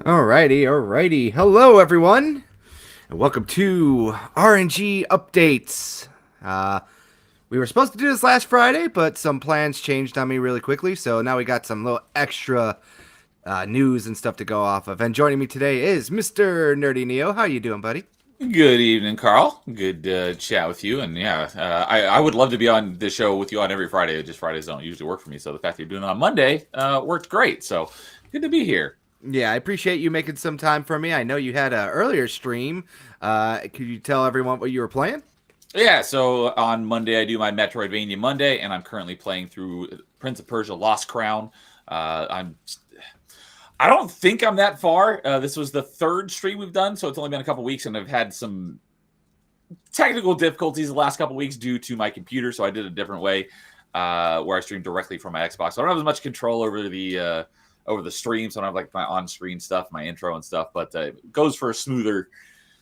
Alrighty. Hello, everyone, and welcome to RNG Updates. Uh, we were supposed to do this last Friday, but some plans changed on me really quickly, so now we got some little extra news and stuff to go off of. And joining me today is Mr. Nerdy Neo. How you doing, buddy? Good evening, Carl. Good chat with you. And yeah, I would love to be on the show with you on every Friday. Just Fridays don't usually work for me. So the fact that you're doing it on Monday worked great. So good to be here. Yeah, I appreciate you making some time for me. I know you had an earlier stream. Could you tell everyone what you were playing? Yeah, so on Monday I do my Metroidvania Monday, and I'm currently playing through Prince of Persia: Lost Crown. I don't think I'm that far. This was the third stream we've done, so it's only been a couple weeks, and I've had some technical difficulties the last couple weeks due to my computer, so I did a different way where I streamed directly from my Xbox. So I don't have as much control over the stream, so I don't have like my on-screen stuff, my intro and stuff, but it goes for a smoother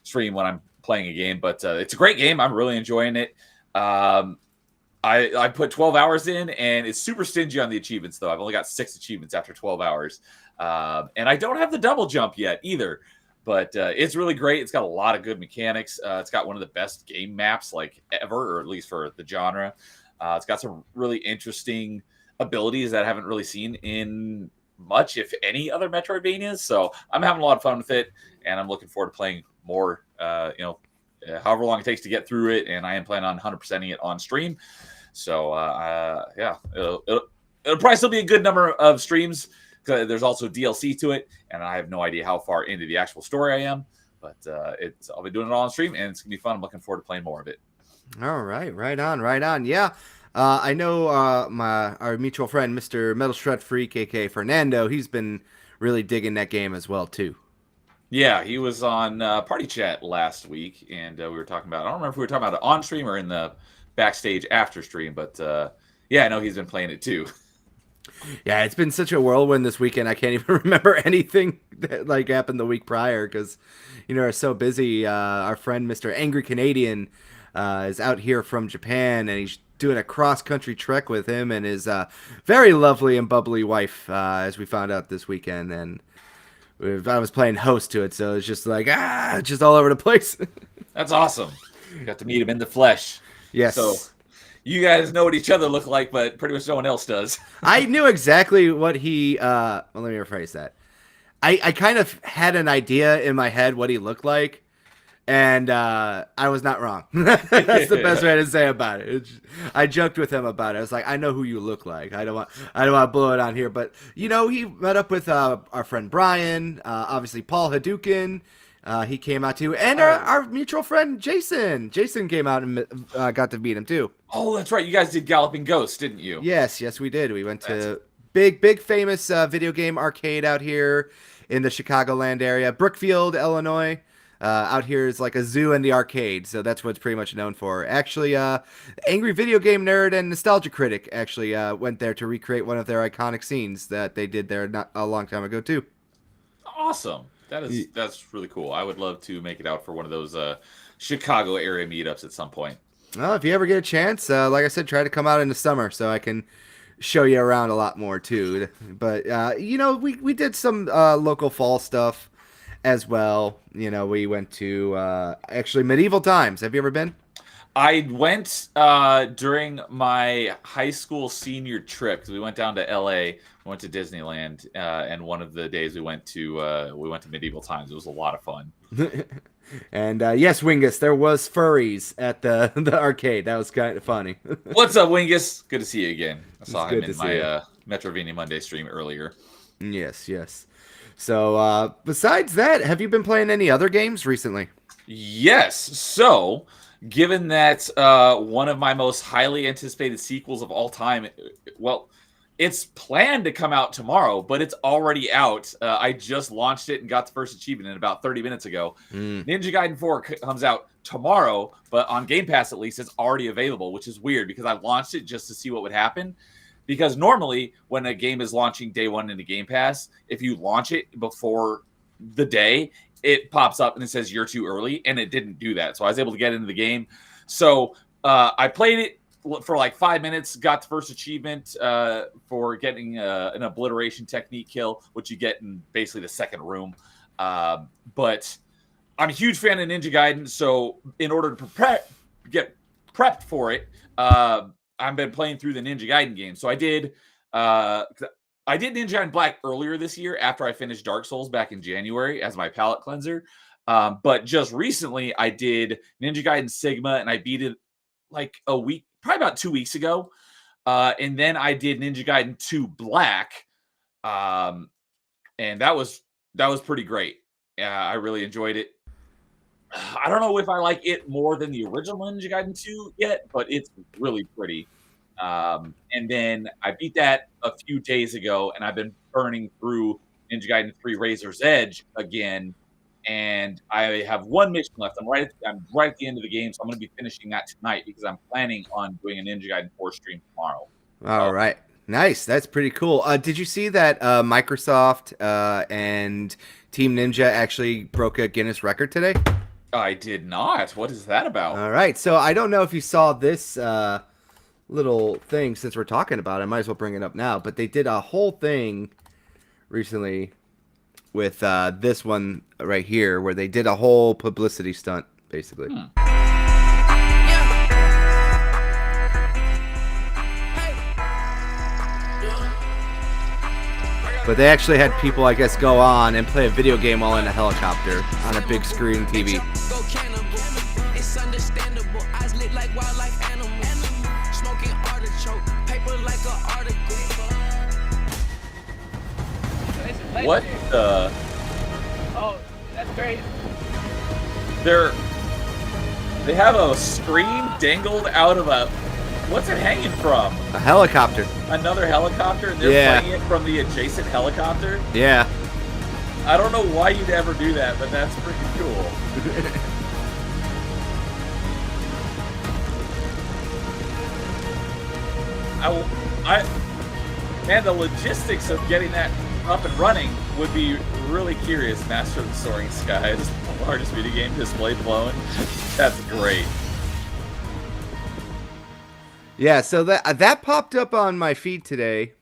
stream when I'm playing a game. But it's a great game. I'm really enjoying it. I put 12 hours in, and it's super stingy on the achievements, though. I've only got 6 achievements after 12 hours. And I don't have the double jump yet either. But it's really great. It's got a lot of good mechanics. It's got one of the best game maps like ever, or at least for the genre. It's got some really interesting abilities that I haven't really seen in much, if any, other Metroidvanias. So I'm having a lot of fun with it, and I'm looking forward to playing more. However long it takes to get through it, and I am planning on 100%ing it on stream. So yeah, it'll probably still be a good number of streams. There's also DLC to it, and I have no idea how far into the actual story I am. But I'll be doing it all on stream, and it's gonna be fun. I'm looking forward to playing more of it. All right, right on. Yeah, I know our mutual friend, Mr. Metal Shred Freak, aka Fernando. He's been really digging that game as well too. Yeah, he was on Party Chat last week, and we were talking about. I don't remember if we were talking about it on stream or in the backstage after stream, but yeah, I know he's been playing it too. Yeah, it's been such a whirlwind this weekend. I can't even remember anything that like happened the week prior because, we're so busy. Our friend Mr. Angry Canadian is out here from Japan, and he's doing a cross country trek with him and his very lovely and bubbly wife, as we found out this weekend. And I was playing host to it, so it's just like just all over the place. That's awesome. Got to meet him in the flesh. Yes. So you guys know what each other look like, but pretty much no one else does. I knew exactly what he. Well, let me rephrase that. I kind of had an idea in my head what he looked like, and I was not wrong. That's the best way to say about it. I joked with him about it. I was like, I know who you look like. I don't want to blow it on here, but he met up with our friend Brian, obviously Paul Hadouken. He came out too, and our mutual friend Jason. Jason came out and got to meet him too. Oh, that's right. You guys did Galloping Ghost, didn't you? Yes, we did. We went to big famous video game arcade out here in the Chicagoland area, Brookfield, Illinois. Out here is like a zoo and the arcade, so that's what it's pretty much known for. Actually, angry video game nerd and nostalgia critic actually went there to recreate one of their iconic scenes that they did there not a long time ago too. Awesome. That's really cool. I would love to make it out for one of those Chicago area meetups at some point. Well, if you ever get a chance, like I said, try to come out in the summer so I can show you around a lot more too. But we did some local fall stuff as well. We went to actually Medieval Times. Have you ever been? I went during my high school senior trip because we went down to LA. We went to Disneyland, and one of the days we went to Medieval Times. It was a lot of fun. And yes, Wingus, there was furries at the arcade. That was kind of funny. What's up, Wingus? Good to see you again. I saw him good to in see you. my Metrovania Monday stream earlier. Yes. So besides that, have you been playing any other games recently? Yes. So, given that one of my most highly anticipated sequels of all time, well, it's planned to come out tomorrow, but it's already out. I just launched it and got the first achievement in about 30 minutes ago. Ninja Gaiden 4 comes out tomorrow, but on Game Pass at least, it's already available, which is weird because I launched it just to see what would happen. Because normally when a game is launching day one into Game Pass, if you launch it before the day, it pops up and it says you're too early, and it didn't do that. So I was able to get into the game. So I played it for like 5 minutes, got the first achievement for getting an obliteration technique kill, which you get in basically the second room. But I'm a huge fan of Ninja Gaiden, so in order to get prepped for it, I've been playing through the Ninja Gaiden game. So I did Ninja Gaiden Black earlier this year after I finished Dark Souls back in January as my palate cleanser. But just recently, I did Ninja Gaiden Sigma, and I beat it like a week, probably about 2 weeks ago. And then I did Ninja Gaiden 2 Black, and that was pretty great. I really enjoyed it. I don't know if I like it more than the original Ninja Gaiden 2 yet, but it's really pretty. And then I beat that a few days ago, and I've been burning through Ninja Gaiden 3 Razor's Edge again. And I have one mission left. I'm right at the end of the game, so I'm going to be finishing that tonight because I'm planning on doing a Ninja Gaiden 4 stream tomorrow. All right. Nice. That's pretty cool. Did you see that Microsoft and Team Ninja actually broke a Guinness record today? I did not. What is that about? All right. So I don't know if you saw this little thing since we're talking about it. I might as well bring it up now. But they did a whole thing recently with this one right here where they did a whole publicity stunt, basically. But they actually had people, I guess, go on and play a video game while in a helicopter on a big screen TV. It's understandable. Eyes lit like wildlife animals. Smoking artichoke, paper like an article. What the? Oh, that's great. They have a screen dangled out of a. What's it hanging from? A helicopter. Another helicopter, and they're playing it from the adjacent helicopter? Yeah. I don't know why you'd ever do that, but that's pretty cool. Man, the logistics of getting that up and running would be really curious. Master of the Soaring Skies, the largest video game display blown. That's great. Yeah, so that popped up on my feed today,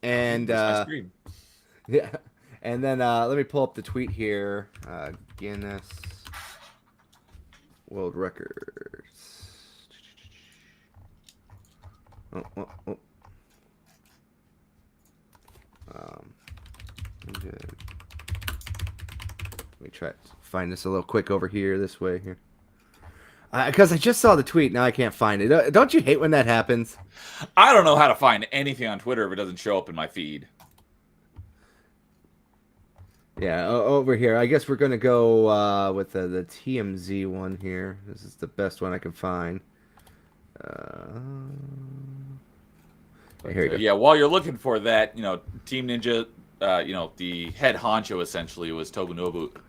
and yeah, and then let me pull up the tweet here. Guinness World Records. Let me try to find this a little quick over here, this way here. Because I just saw the tweet, now I can't find it. Don't you hate when that happens? I don't know how to find anything on Twitter if it doesn't show up in my feed. Yeah, over here. I guess we're going to go with the TMZ one here. This is the best one I can find. Here we go. Yeah, while you're looking for that, Team Ninja, the head honcho essentially was Tobu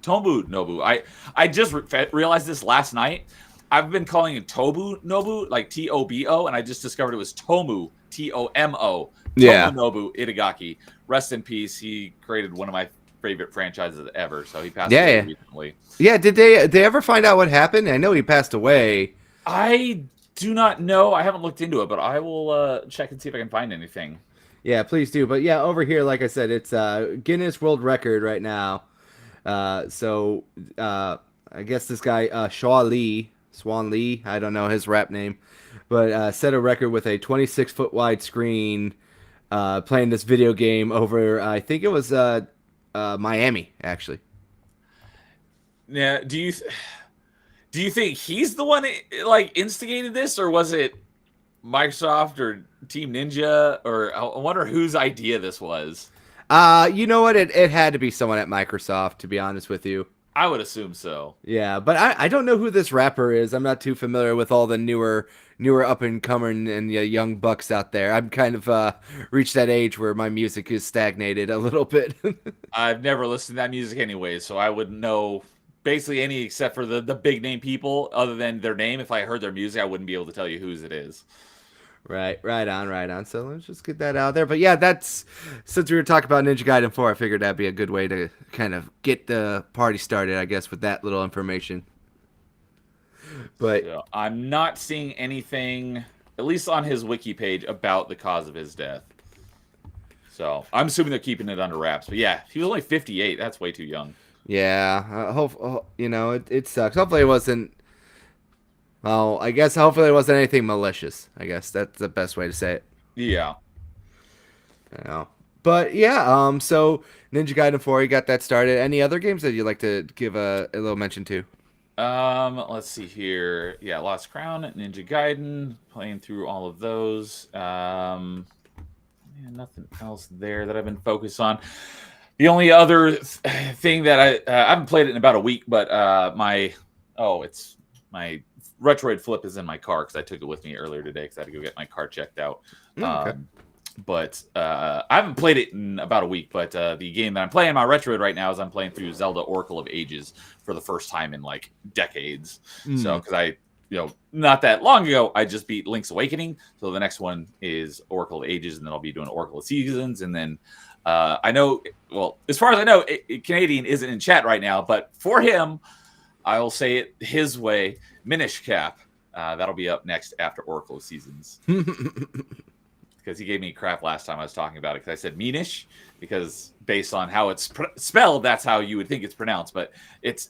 Nobu. I just realized this last night. I've been calling it Tobu Nobu, like Tobo, and I just discovered it was Tomu, Tomo. Yeah. Tobu Nobu Itagaki. Rest in peace. He created one of my favorite franchises ever, so he passed away recently. Yeah, did they ever find out what happened? I know he passed away. I do not know. I haven't looked into it, but I will check and see if I can find anything. Yeah, please do. But yeah, over here, like I said, it's Guinness World Record right now. So I guess this guy Swan Lee, I don't know his rap name, but set a record with a 26-foot wide screen playing this video game over, I think it was Miami, actually. Yeah, do you think he's the one like instigated this, or was it Microsoft or Team Ninja, or I wonder whose idea this was? You know what? It had to be someone at Microsoft, to be honest with you. I would assume so. Yeah, but I don't know who this rapper is. I'm not too familiar with all the newer up and coming and young bucks out there. I'm kind of reached that age where my music is stagnated a little bit. I've never listened to that music anyway, so I wouldn't know basically any except for the big name people other than their name. If I heard their music, I wouldn't be able to tell you whose it is. Right on. So let's just get that out there. But yeah, that's, since we were talking about Ninja Gaiden 4, I figured that'd be a good way to kind of get the party started, I guess, with that little information. But so I'm not seeing anything at least on his wiki page, about the cause of his death. So I'm assuming they're keeping it under wraps. But yeah, he was only 58. That's way too young. Yeah, it sucks. Hopefully it wasn't. Well, I guess hopefully it wasn't anything malicious. I guess that's the best way to say it. Yeah. But yeah, so Ninja Gaiden 4, you got that started. Any other games that you'd like to give a little mention to? Let's see here. Yeah, Lost Crown, Ninja Gaiden, playing through all of those. Nothing else there that I've been focused on. The only other thing that I haven't played it in about a week, but my Retroid Flip is in my car because I took it with me earlier today because I had to go get my car checked out. Okay. But I haven't played it in about a week. But the game that I'm playing my Retroid right now is I'm playing through Zelda Oracle of Ages for the first time in like decades. So because not that long ago, I just beat Link's Awakening. So the next one is Oracle of Ages, and then I'll be doing Oracle of Seasons. And then I know, well, as far as I know, Canadian isn't in chat right now. But for him, I will say it his way, Minish Cap. That'll be up next after Oracle of Seasons. Because he gave me crap last time I was talking about it. Because I said Minish, because based on how it's spelled, that's how you would think it's pronounced. But it's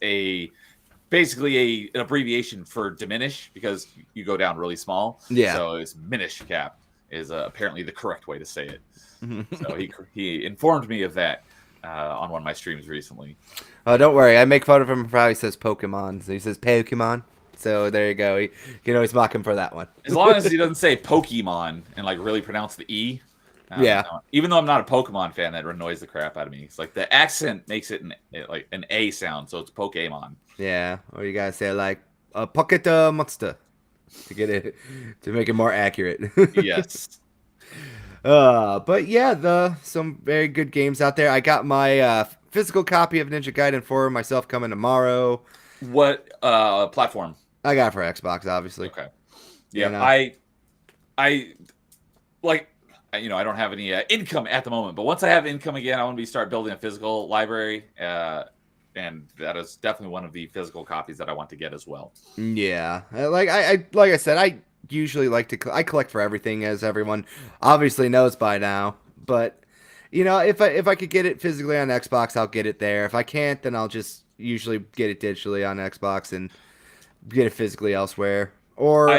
basically an abbreviation for diminish, because you go down really small. Yeah. So it's Minish Cap is apparently the correct way to say it. So he informed me of that on one of my streams recently. Oh, don't worry. I make fun of him for how he says Pokemon. So he says Pokemon. So there you go. You can always mock him for that one. As long as he doesn't say Pokemon and like really pronounce the E. Yeah. Even though I'm not a Pokemon fan, that annoys the crap out of me. It's like the accent makes it like an A sound, so it's Pokemon. Yeah. Or you gotta say like a pocket monster to get it to make it more accurate. Yes. But yeah, some very good games out there. I got my physical copy of Ninja Gaiden 4 myself coming tomorrow. What platform? I got it for Xbox, obviously. Okay. Yeah, You know? I don't have any income at the moment, but once I have income again, I want to start building a physical library, and that is definitely one of the physical copies that I want to get as well. Yeah, like I said, I usually like to I collect for everything, as everyone obviously knows by now. But if I could get it physically on Xbox, I'll get it there. If I can't, then I'll just usually get it digitally on Xbox and get it physically elsewhere, or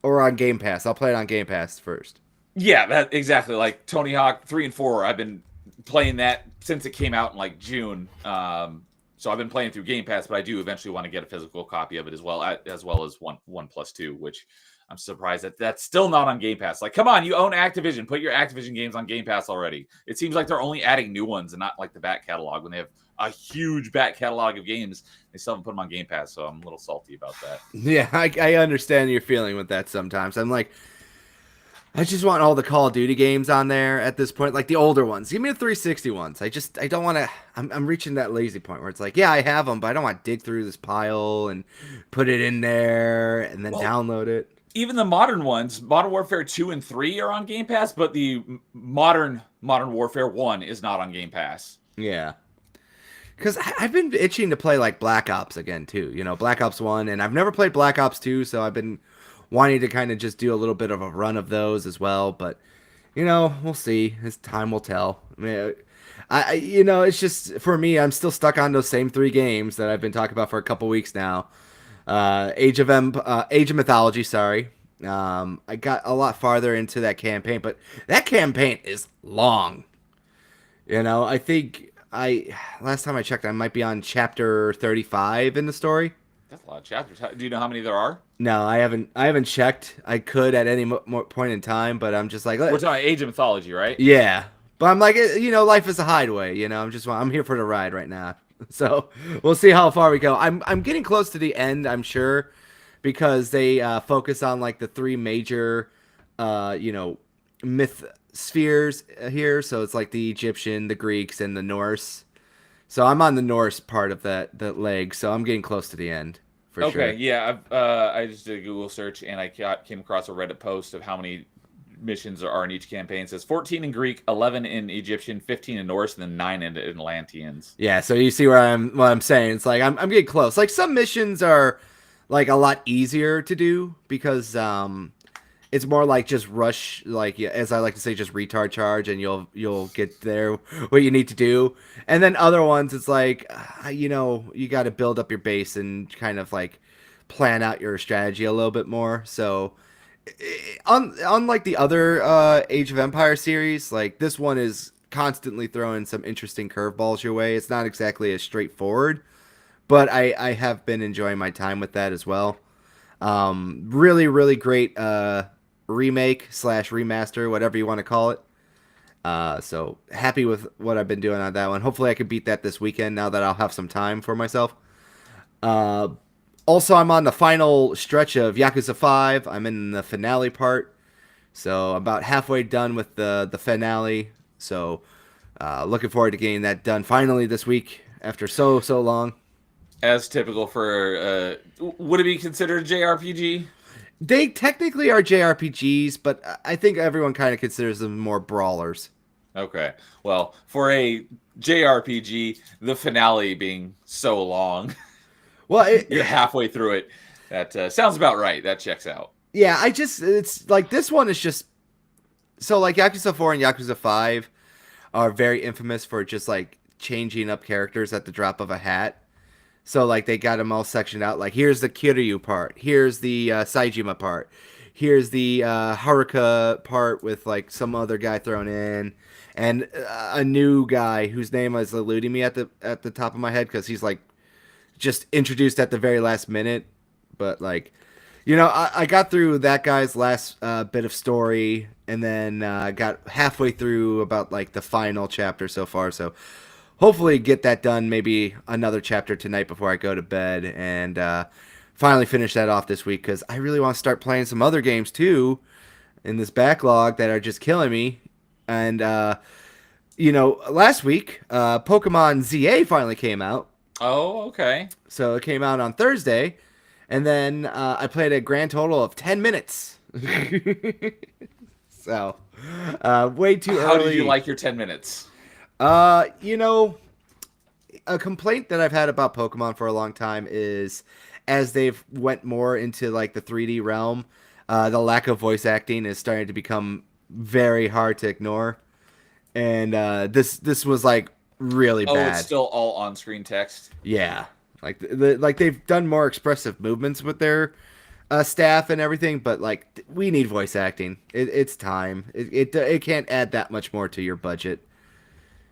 on Game Pass. I'll play it on Game Pass first. Yeah, that exactly. Like Tony Hawk 3 and 4, I've been playing that since it came out in like June. So I've been playing through Game Pass, but I do eventually want to get a physical copy of it as well as 1+2, which I'm surprised that's still not on Game Pass. Like, come on, you own Activision. Put your Activision games on Game Pass already. It seems like they're only adding new ones and not like the back catalog. When they have a huge back catalog of games, they still haven't put them on Game Pass, so I'm a little salty about that. Yeah, I understand your feeling with that sometimes. I'm like, I just want all the Call of Duty games on there at this point, like the older ones. Give me the 360 ones. I don't want to. I'm reaching that lazy point where it's like, yeah, I have them, but I don't want to dig through this pile and put it in there and then download it. Even the modern ones, Modern Warfare 2 and 3 are on Game Pass, but the Modern Warfare 1 is not on Game Pass. Yeah. Because I've been itching to play like Black Ops again, too. Black Ops 1, and I've never played Black Ops 2, so I've been wanting to kind of just do a little bit of a run of those as well. But, we'll see. As time will tell. I mean, it's just, for me, I'm still stuck on those same 3 games that I've been talking about for a couple weeks now. Age of Mythology, sorry. I got a lot farther into that campaign, but that campaign is long. I think last time I checked, I might be on chapter 35 in the story. That's a lot of chapters. Do you know how many there are? No, I haven't checked. I could at any point in time, but I'm just like, we're talking Age of Mythology, right? Yeah, but I'm like, life is a hideaway. I'm here for the ride right now. So we'll see how far we go. I'm getting close to the end, I'm sure, because they focus on like the 3 major, myth spheres here. So it's like the Egyptian, the Greeks, and the Norse. So I'm on the Norse part of that leg. So I'm getting close to the end for sure. Okay, yeah. I just did a Google search and I came across a Reddit post of how many missions there are in each campaign. It says 14 in Greek, 11 in Egyptian, 15 in Norse, and then 9 in Atlanteans. Yeah, so you see what I'm saying. It's like I'm getting close. Like some missions are like a lot easier to do because it's more like just rush, like as I like to say, just retard charge, and you'll get there what you need to do. And then other ones, it's like you got to build up your base and kind of like plan out your strategy a little bit more. So unlike the other Age of Empire series, like this one is constantly throwing some interesting curveballs your way. It's not exactly as straightforward, but I have been enjoying my time with that as well. Really, really great remake slash remaster, whatever you want to call it. So happy with what I've been doing on that one. Hopefully I can beat that this weekend now that I'll have some time for myself. Uh, Also, I'm on the final stretch of Yakuza 5. I'm in the finale part. So I'm about halfway done with the finale. So looking forward to getting that done finally this week after so long. As typical for, would it be considered a JRPG? They technically are JRPGs, but I think everyone kind of considers them more brawlers. Okay. Well, for a JRPG, the finale being so long, Well, you're halfway through it. That sounds about right. That checks out. yeah, it's like this one is just so like Yakuza 4 and Yakuza 5 are very infamous for just like changing up characters at the drop of a hat. So like they got them all sectioned out. Like here's the Kiryu part, here's the Saijima part, here's the Haruka part with like some other guy thrown in, and a new guy whose name is eluding me at the top of my head because he's like just introduced at the very last minute. But like, I got through that guy's last bit of story, and then got halfway through about like the final chapter so far. So hopefully get that done, maybe another chapter tonight before I go to bed, and finally finish that off this week because I really want to start playing some other games too in this backlog that are just killing me. And last week Pokemon ZA finally came out. Oh, okay. So it came out on Thursday, and then I played a grand total of 10 minutes. So way too early. How did you like your 10 minutes? A complaint that I've had about Pokemon for a long time is as they've went more into like the 3D realm, the lack of voice acting is starting to become very hard to ignore. And this was like really bad. Oh, it's still all on-screen text. Yeah, like like they've done more expressive movements with their staff and everything, but like we need voice acting. It's time. It can't add that much more to your budget.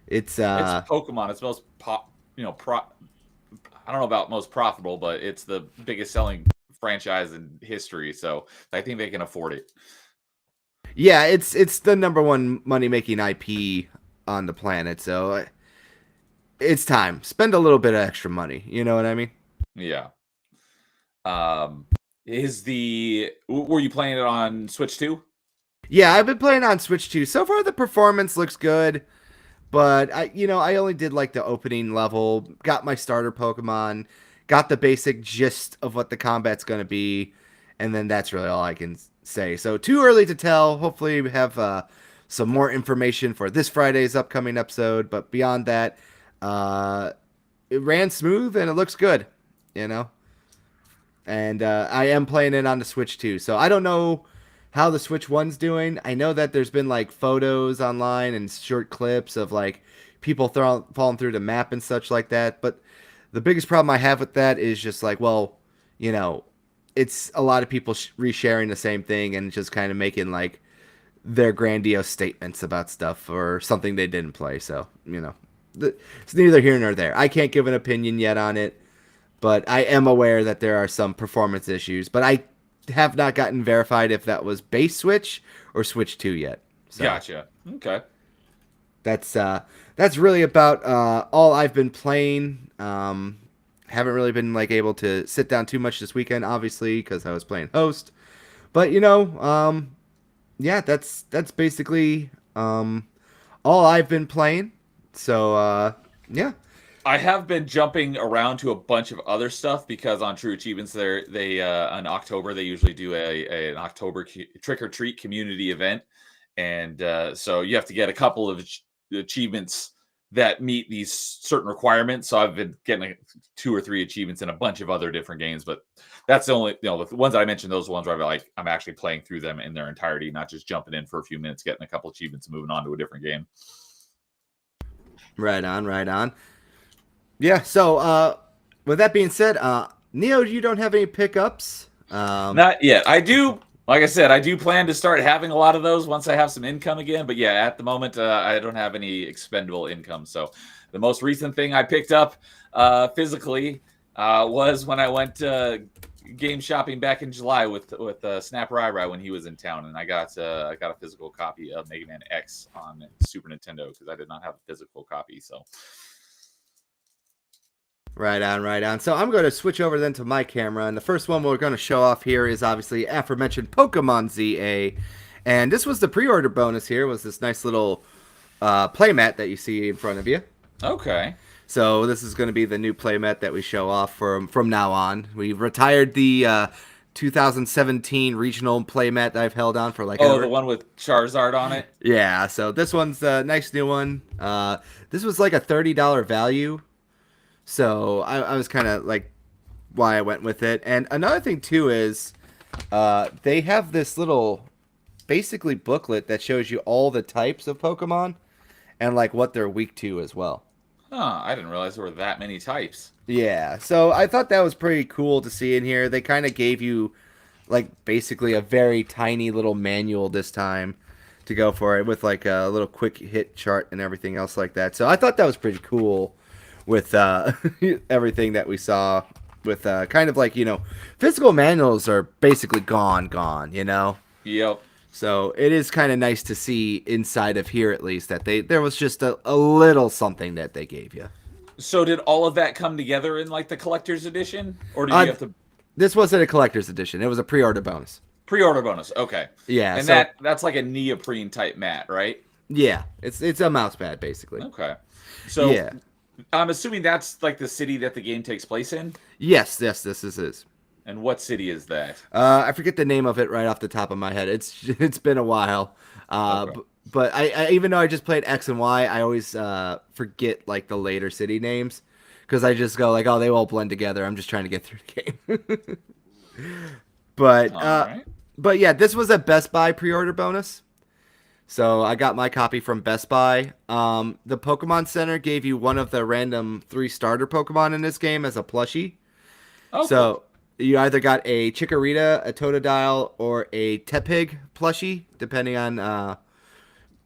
It's Pokemon. It's most I don't know about most profitable, but it's the biggest selling franchise in history. So I think they can afford it. Yeah, it's the number one money making IP on the planet. So it's time. Spend a little bit of extra money. You know what I mean? Yeah. Were you playing it on Switch 2? Yeah, I've been playing on Switch 2. So far, the performance looks good. But I only did like the opening level, got my starter Pokemon, got the basic gist of what the combat's going to be, and then that's really all I can say. So too early to tell. Hopefully we have some more information for this Friday's upcoming episode. But beyond that, it ran smooth and it looks good, And I am playing it on the Switch too. So I don't know how the Switch 1's doing. I know that there's been like photos online and short clips of like people falling through the map and such like that. But the biggest problem I have with that is just like, well, it's a lot of people resharing the same thing and just kind of making like their grandiose statements about stuff or something they didn't play. So, it's neither here nor there. I can't give an opinion yet on it, but I am aware that there are some performance issues. But I have not gotten verified if that was base Switch or Switch 2 yet. So Gotcha. Okay. That's really about all I've been playing. Haven't really been like able to sit down too much this weekend, obviously, because I was playing host. But yeah, that's basically all I've been playing. So yeah. I have been jumping around to a bunch of other stuff because on True Achievements, they in October they usually do an October trick or treat community event, and so you have to get a couple of achievements that meet these certain requirements. So I've been getting 2 or 3 achievements in a bunch of other different games, but that's the only, the ones I mentioned, those ones where I'm actually playing through them in their entirety, not just jumping in for a few minutes, getting a couple achievements, and moving on to a different game. Right on, right on. Yeah, so with that being said, Neo, you don't have any pickups? Not yet. I do. Like I said, I do plan to start having a lot of those once I have some income again. But yeah, at the moment, I don't have any expendable income. So the most recent thing I picked up physically was when I went game shopping back in July with Snap Rai when he was in town, and I got a physical copy of Mega Man X on Super Nintendo because I did not have a physical copy. So. Right on, right on. So I'm going to switch over then to my camera, and the first one we're going to show off here is obviously aforementioned Pokemon ZA, and this was the pre-order bonus. Here was this nice little playmat that you see in front of you. Okay. So this is going to be the new playmat that we show off from now on. We've retired the 2017 regional playmat that I've held on for the one with Charizard on it. Yeah. So this one's a nice new one. This was like a $30 value. So I was kind of like why I went with it. And another thing too is they have this little basically booklet that shows you all the types of Pokemon and like what they're weak to as well. Huh, I didn't realize there were that many types. Yeah, so I thought that was pretty cool to see in here. They kind of gave you like basically a very tiny little manual this time to go for it with like a little quick hit chart and everything else like that. So I thought that was pretty cool with everything that we saw with kind of like, physical manuals are basically gone, you know? Yep. So it is kind of nice to see inside of here at least that there was just a little something that they gave you. So did all of that come together in like the collector's edition? Or do you have to... This wasn't a collector's edition. It was a pre-order bonus. Pre-order bonus, okay. Yeah. And that's like a neoprene type mat, right? Yeah. It's a mouse pad basically. Okay. So yeah. I'm assuming that's like the city that the game takes place in? Yes, this is. And what city is that? I forget the name of it right off the top of my head. It's been a while. Okay. But I even though I just played X and Y, I always forget like the later city names because I just go like, oh, they all blend together. I'm just trying to get through the game. But yeah, this was a Best Buy pre-order bonus. So I got my copy from Best Buy. The Pokemon Center gave you one of the random 3 starter Pokemon in this game as a plushie. Oh, So cool. you either got a Chikorita, a Totodile, or a Tepig plushie, depending on,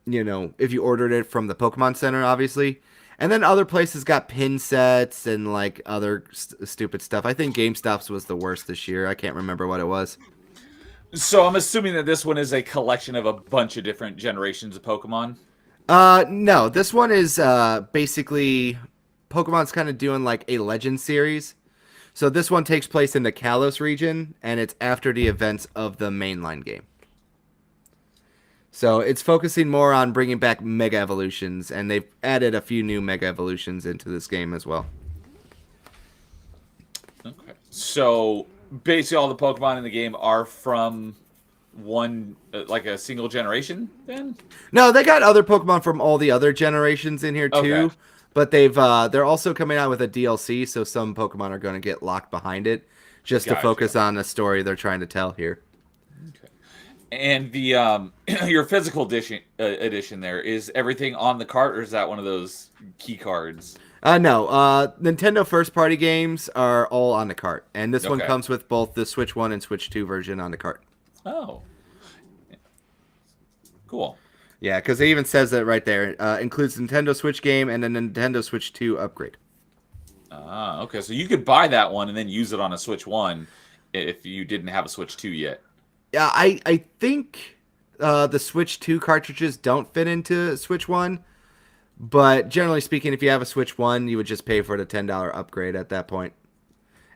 if you ordered it from the Pokemon Center, obviously. And then other places got pin sets and like other stupid stuff. I think GameStop's was the worst this year. I can't remember what it was. So I'm assuming that this one is a collection of a bunch of different generations of Pokemon? No, this one is basically Pokemon's kind of doing like a Legend series. So this one takes place in the Kalos region, and it's after the events of the mainline game. So it's focusing more on bringing back Mega Evolutions, and they've added a few new Mega Evolutions into this game as well. Okay. So basically all the Pokemon in the game are from one, like a single generation then? No, they got other Pokemon from all the other generations in here too. Okay. But they're also coming out with a DLC, so some Pokemon are going to get locked behind it just to focus on the story they're trying to tell here. Okay. And the your physical edition there, is everything on the cart, or is that one of those key cards? No. Nintendo first-party games are all on the cart, and this one comes with both the Switch 1 and Switch 2 version on the cart. Oh. Cool. Yeah, because it even says that right there. Includes Nintendo Switch game and a Nintendo Switch 2 upgrade. Ah, okay. So you could buy that one and then use it on a Switch 1 if you didn't have a Switch 2 yet. Yeah, I think the Switch 2 cartridges don't fit into Switch 1. But generally speaking, if you have a Switch 1, you would just pay for the $10 upgrade at that point.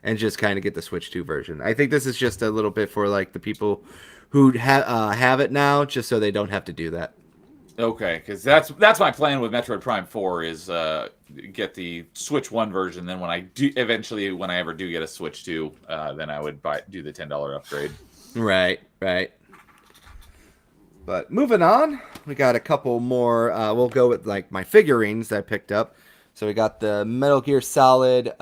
And just kind of get the Switch 2 version. I think this is just a little bit for like the people who have it now, just so they don't have to do that. Okay, because that's my plan with Metroid Prime 4 is get the Switch 1 version. Then when I ever do get a Switch 2, then I would do the $10 upgrade. Right. But moving on, we got a couple more. We'll go with like my figurines that I picked up. So we got the Metal Gear Solid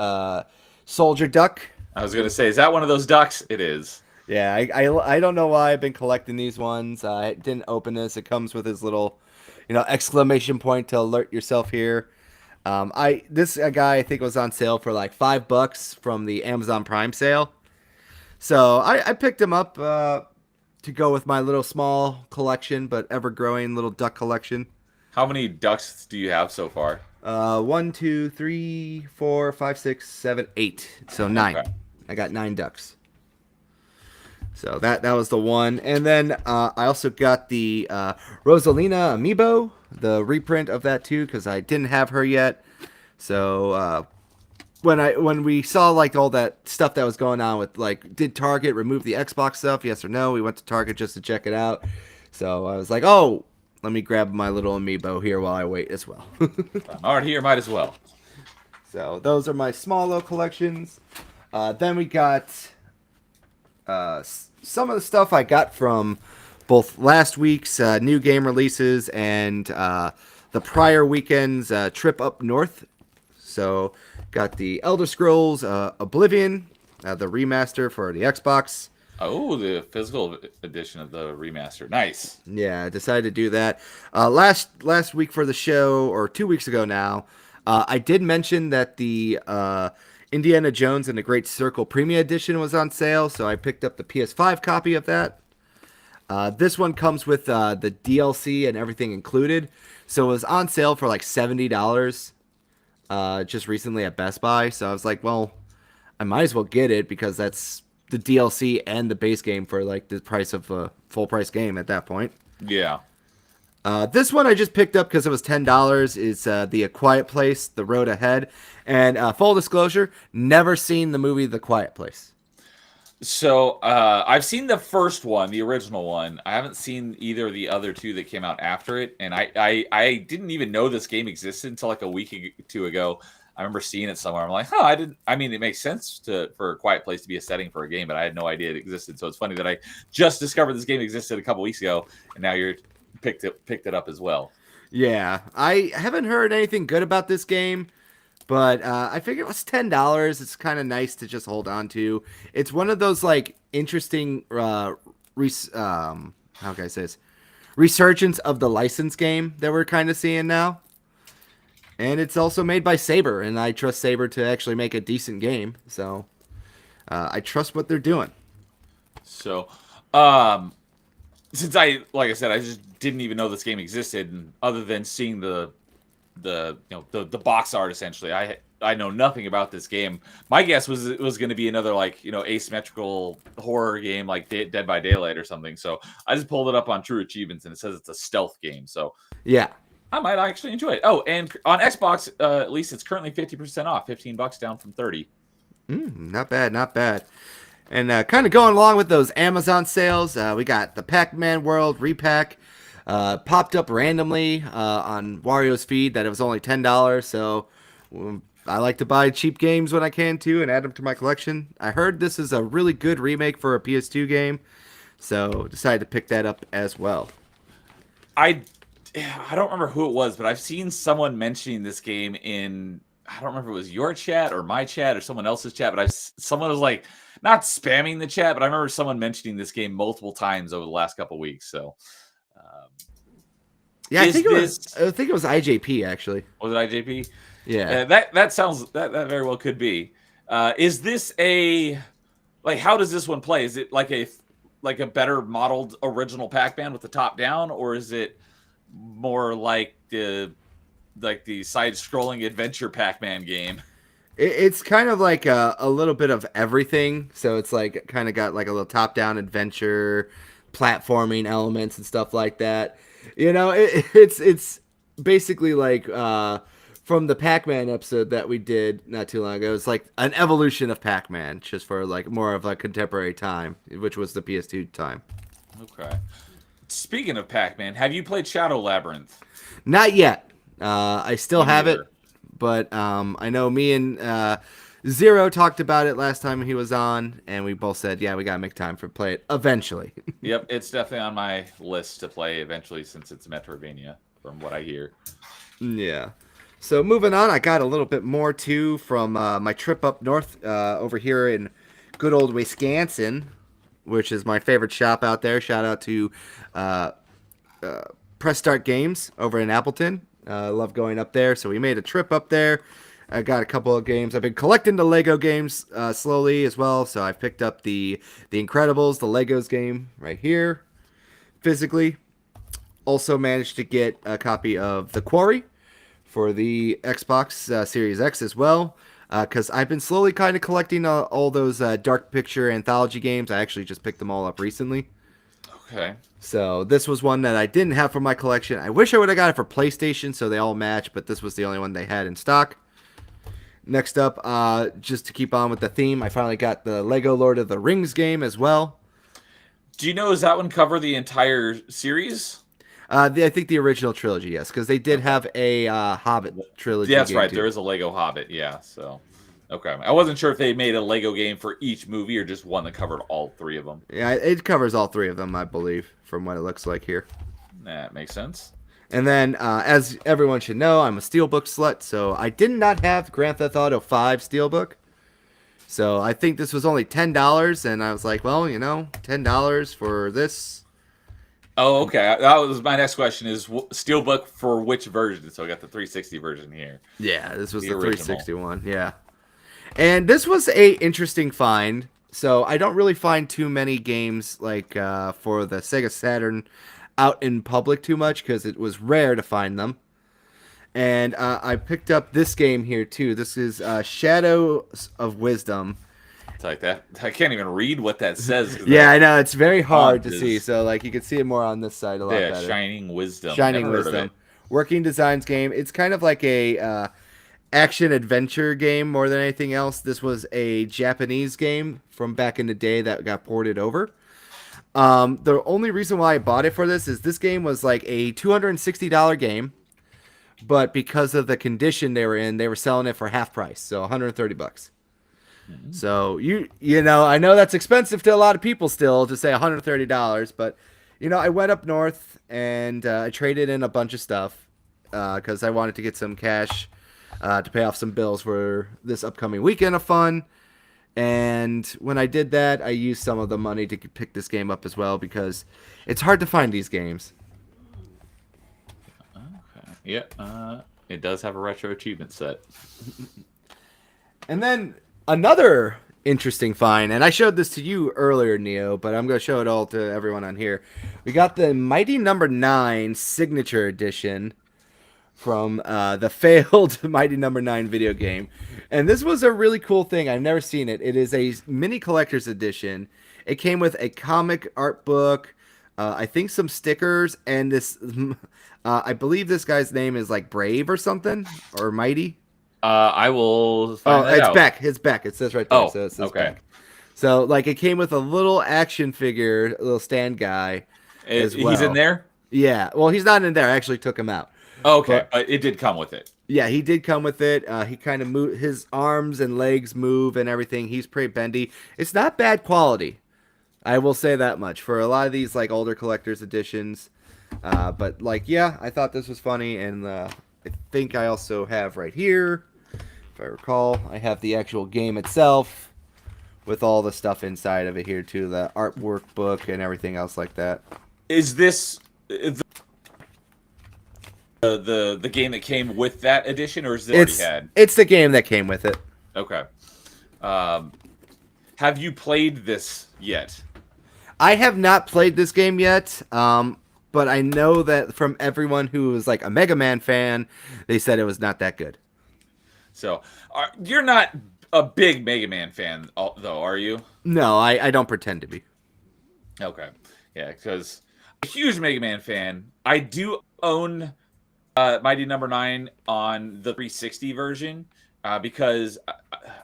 Soldier Duck. I was gonna say, is that one of those ducks? It is. Yeah, I don't know why I've been collecting these ones. I didn't open this. It comes with his little, exclamation point to alert yourself here. This guy I think was on sale for like $5 from the Amazon Prime sale. So I picked him up to go with my little small collection, but ever growing little duck collection. How many ducks do you have so far? 1, 2, 3, 4, 5, 6, 7, 8. So 9. Okay. I got 9 ducks. So that was the one. And then I also got the Rosalina amiibo, the reprint of that too, because I didn't have her yet. So when we saw like all that stuff that was going on with like, did Target remove the Xbox stuff? Yes or no? We went to Target just to check it out. So I was like, oh, let me grab my little amiibo here while I wait as well. All right, here might as well. So those are my small little collections. Then we got some of the stuff I got from both last week's new game releases and the prior weekend's trip up north. So got the Elder Scrolls Oblivion, the remaster for the Xbox. Oh, the physical edition of the remaster. Nice. Yeah, I decided to do that. Last week for the show, or 2 weeks ago now, I did mention that the Indiana Jones and the Great Circle Premium Edition was on sale, so I picked up the PS5 copy of that. This one comes with the DLC and everything included, so it was on sale for like $70 just recently at Best Buy. So I was like, well, I might as well get it because that's the DLC and the base game for like the price of a full price game at that point. Yeah. This one I just picked up because it was $10. It's The A Quiet Place, The Road Ahead. And full disclosure, never seen the movie The Quiet Place. So I've seen the first one, the original one. I haven't seen either of the other two that came out after it. And I didn't even know this game existed until like a week or two ago. I remember seeing it somewhere. I'm like, I mean, it makes sense for a Quiet Place to be a setting for a game, but I had no idea it existed. So it's funny that I just discovered this game existed a couple weeks ago, and now you're picked it up as well. Yeah, I haven't heard anything good about this game, but I figured it was $10. It's kind of nice to just hold on to. It's one of those like interesting, how can I say this? Resurgence of the license game that we're kind of seeing now. And it's also made by Saber, and I trust Saber to actually make a decent game. So I trust what they're doing. So, since like I said, I just didn't even know this game existed, and other than seeing the box art, essentially, I know nothing about this game. My guess was it was going to be another like asymmetrical horror game like Dead by Daylight or something. So I just pulled it up on True Achievements, and it says it's a stealth game. So yeah. I might actually enjoy it. Oh, and on Xbox, at least it's currently 50% off, $15 down from 30. Not bad, not bad. And kind of going along with those Amazon sales, we got the Pac-Man World repack popped up randomly on Wario's feed that it was only $10. So I like to buy cheap games when I can too and add them to my collection. I heard this is a really good remake for a PS2 game, so decided to pick that up as well. I don't remember who it was, but I've seen someone mentioning this game in, I don't remember if it was your chat or my chat or someone else's chat, but someone was like, not spamming the chat, but I remember someone mentioning this game multiple times over the last couple of weeks. So, yeah, I think it was IJP actually. Was it IJP? Yeah, that sounds that very well could be. Is this how does this one play? Is it like a better modeled original Pac-Man with the top down, or is it more like the side-scrolling adventure Pac-Man game? It's kind of like a little bit of everything. So it's like kind of got like a little top-down adventure, platforming elements and stuff like that. It's basically like from the Pac-Man episode that we did not too long ago. It's like an evolution of Pac-Man, just for like more of a contemporary time, which was the PS2 time. Okay. Speaking of Pac-Man, have you played Shadow Labyrinth? Not yet. I still have it, but I know me and Zero talked about it last time he was on, and we both said, yeah, we got to make time for play it eventually. Yep, it's definitely on my list to play eventually since it's Metroidvania, from what I hear. Yeah. So moving on, I got a little bit more too from my trip up north over here in good old Wisconsin, which is my favorite shop out there. Shout out to Press Start Games over in Appleton. Love going up there. So we made a trip up there. I got a couple of games. I've been collecting the Lego games slowly as well. So I picked up the Incredibles, the Legos game right here, physically. Also managed to get a copy of The Quarry for the Xbox Series X as well. Because I've been slowly kind of collecting all those Dark Picture anthology games. I actually just picked them all up recently. Okay. So this was one that I didn't have for my collection. I wish I would have got it for PlayStation so they all match, but this was the only one they had in stock. Next up, just to keep on with the theme, I finally got the Lego Lord of the Rings game as well. Do you know, does that one cover the entire series? I think the original trilogy, yes, because they did have a Hobbit trilogy. Yeah, that's right. Too. There is a Lego Hobbit. Yeah, so okay. I wasn't sure if they made a Lego game for each movie or just one that covered all three of them. Yeah, it covers all three of them, I believe, from what it looks like here. That makes sense. And then, as everyone should know, I'm a Steelbook slut, so I did not have Grand Theft Auto 5 Steelbook. So I think this was only $10, and I was like, well, $10 for this. Oh, okay. That was my next question: is Steelbook for which version? So I got the 360 version here. Yeah, this was the original. 360 one. Yeah, and this was a interesting find. So I don't really find too many games like for the Sega Saturn out in public too much because it was rare to find them. And I picked up this game here too. This is Shadows of Wisdom. It's like that. I can't even read what that says. Yeah, I know. It's very hard to is- see. So like you can see it more on this side a lot Yeah, better. Shining Wisdom. Shining Never heard of Wisdom. it. Working Designs game. It's kind of like a action adventure game more than anything else. This was a Japanese game from back in the day that got ported over. The only reason why I bought it for this game was like a $260 game, but because of the condition they were in, they were selling it for half price, so $130. Mm-hmm. So I know that's expensive to a lot of people still to say $130, but I went up north and I traded in a bunch of stuff because I wanted to get some cash to pay off some bills for this upcoming weekend of fun. And when I did that, I used some of the money to pick this game up as well because it's hard to find these games. Okay. Yeah. It does have a retro achievement set. And then another interesting find, and I showed this to you earlier, Neo, but I'm going to show it all to everyone on here. We got the Mighty Number 9 Signature Edition from the failed Mighty Number 9 video game. And this was a really cool thing. I've never seen it. It is a mini collector's edition. It came with a comic art book, I think some stickers, and this, I believe this guy's name is like Brave or something, or Mighty. I will find that it's out. Beck. It's Beck. It says right there. Oh, So it says okay. Beck. So, like, it came with a little action figure, a little stand guy as well. He's in there? Yeah. Well, he's not in there. I actually took him out. Okay. It did come with it. Yeah, he did come with it. He kind of move his arms and legs move and everything. He's pretty bendy. It's not bad quality. I will say that much for a lot of these like older collector's editions. But like, yeah, I thought this was funny, and I think I also have right here, if I recall, I have the actual game itself with all the stuff inside of it here too, the artwork book and everything else like that. Is this the game that came with that edition, or is it already had? It's the game that came with it. Okay. Have you played this yet? I have not played this game yet, but I know that from everyone who was like a Mega Man fan, they said it was not that good. So, you're not a big Mega Man fan, though, are you? No, I don't pretend to be. Okay. Yeah, because I'm a huge Mega Man fan. I do own Mighty Number 9 on the 360 version because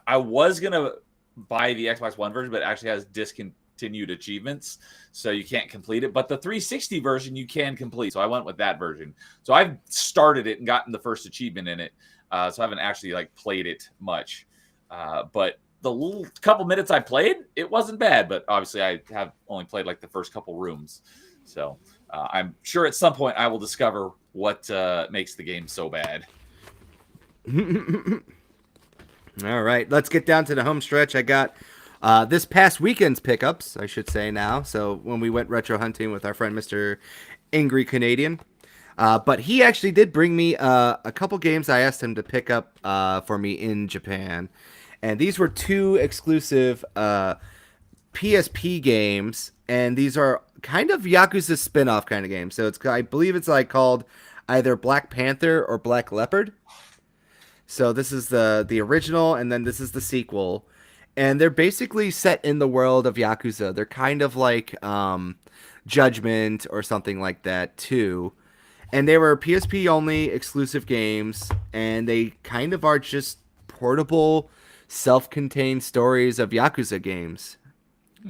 I was going to buy the Xbox One version, but it actually has discontinued achievements, so you can't complete it. But the 360 version you can complete, so I went with that version. So I've started it and gotten the first achievement in it, so I haven't actually like played it much. But the little couple minutes I played, it wasn't bad. But obviously, I have only played like the first couple rooms. So I'm sure at some point I will discover what makes the game so bad. All right, let's get down to the home stretch. I got this past weekend's pickups, I should say now. So when we went retro hunting with our friend Mr. Angry Canadian. But he actually did bring me a couple games I asked him to pick up for me in Japan. And these were 2 exclusive PSP games. And these are kind of Yakuza spin-off kind of games. So I believe it's like called either Black Panther or Black Leopard. So this is the original, and then this is the sequel. And they're basically set in the world of Yakuza. They're kind of like Judgment or something like that, too. And they were PSP only exclusive games, and they kind of are just portable, self-contained stories of Yakuza games.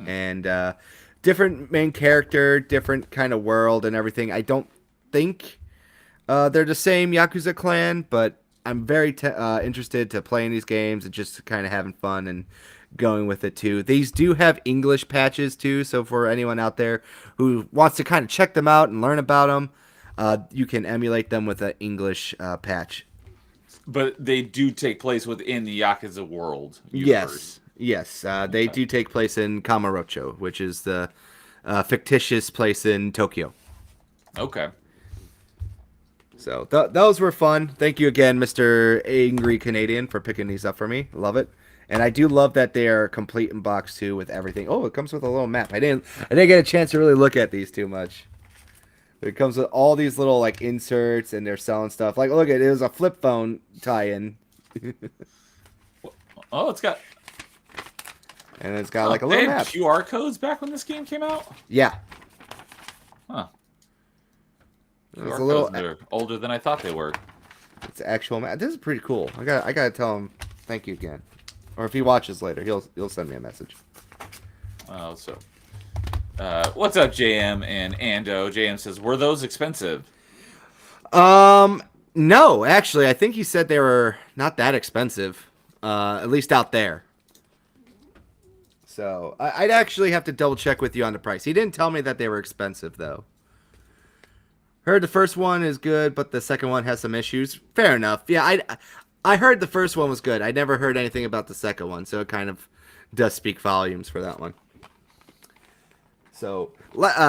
And different main character, different kind of world and everything. I don't think they're the same Yakuza clan, but I'm very interested to playing these games and just kind of having fun and going with it too. These do have English patches too, so for anyone out there who wants to kind of check them out and learn about them, you can emulate them with an English patch. But they do take place within the Yakuza world. Universe. Yes. They do take place in Kamurocho, which is the fictitious place in Tokyo. Okay. So those were fun. Thank you again, Mr. Angry Canadian, for picking these up for me. Love it. And I do love that they are complete in box too with everything. Oh, it comes with a little map. I didn't get a chance to really look at these too much. But it comes with all these little like inserts, and they're selling stuff. Like, look, it was a flip phone tie-in. Oh, it's got. And it's got like a little map. QR codes back when this game came out. Yeah. Huh. It's a little. They're older than I thought they were. It's actual map. This is pretty cool. I gotta tell him thank you again. Or if he watches later, he'll send me a message. Oh, so. What's up, JM and Ando? JM says, were those expensive? No, actually, I think he said they were not that expensive. At least out there. So I'd actually have to double check with you on the price. He didn't tell me that they were expensive though. Heard the first one is good, but the second one has some issues. Fair enough. Yeah, I heard the first one was good. I never heard anything about the second one, so it kind of does speak volumes for that one. So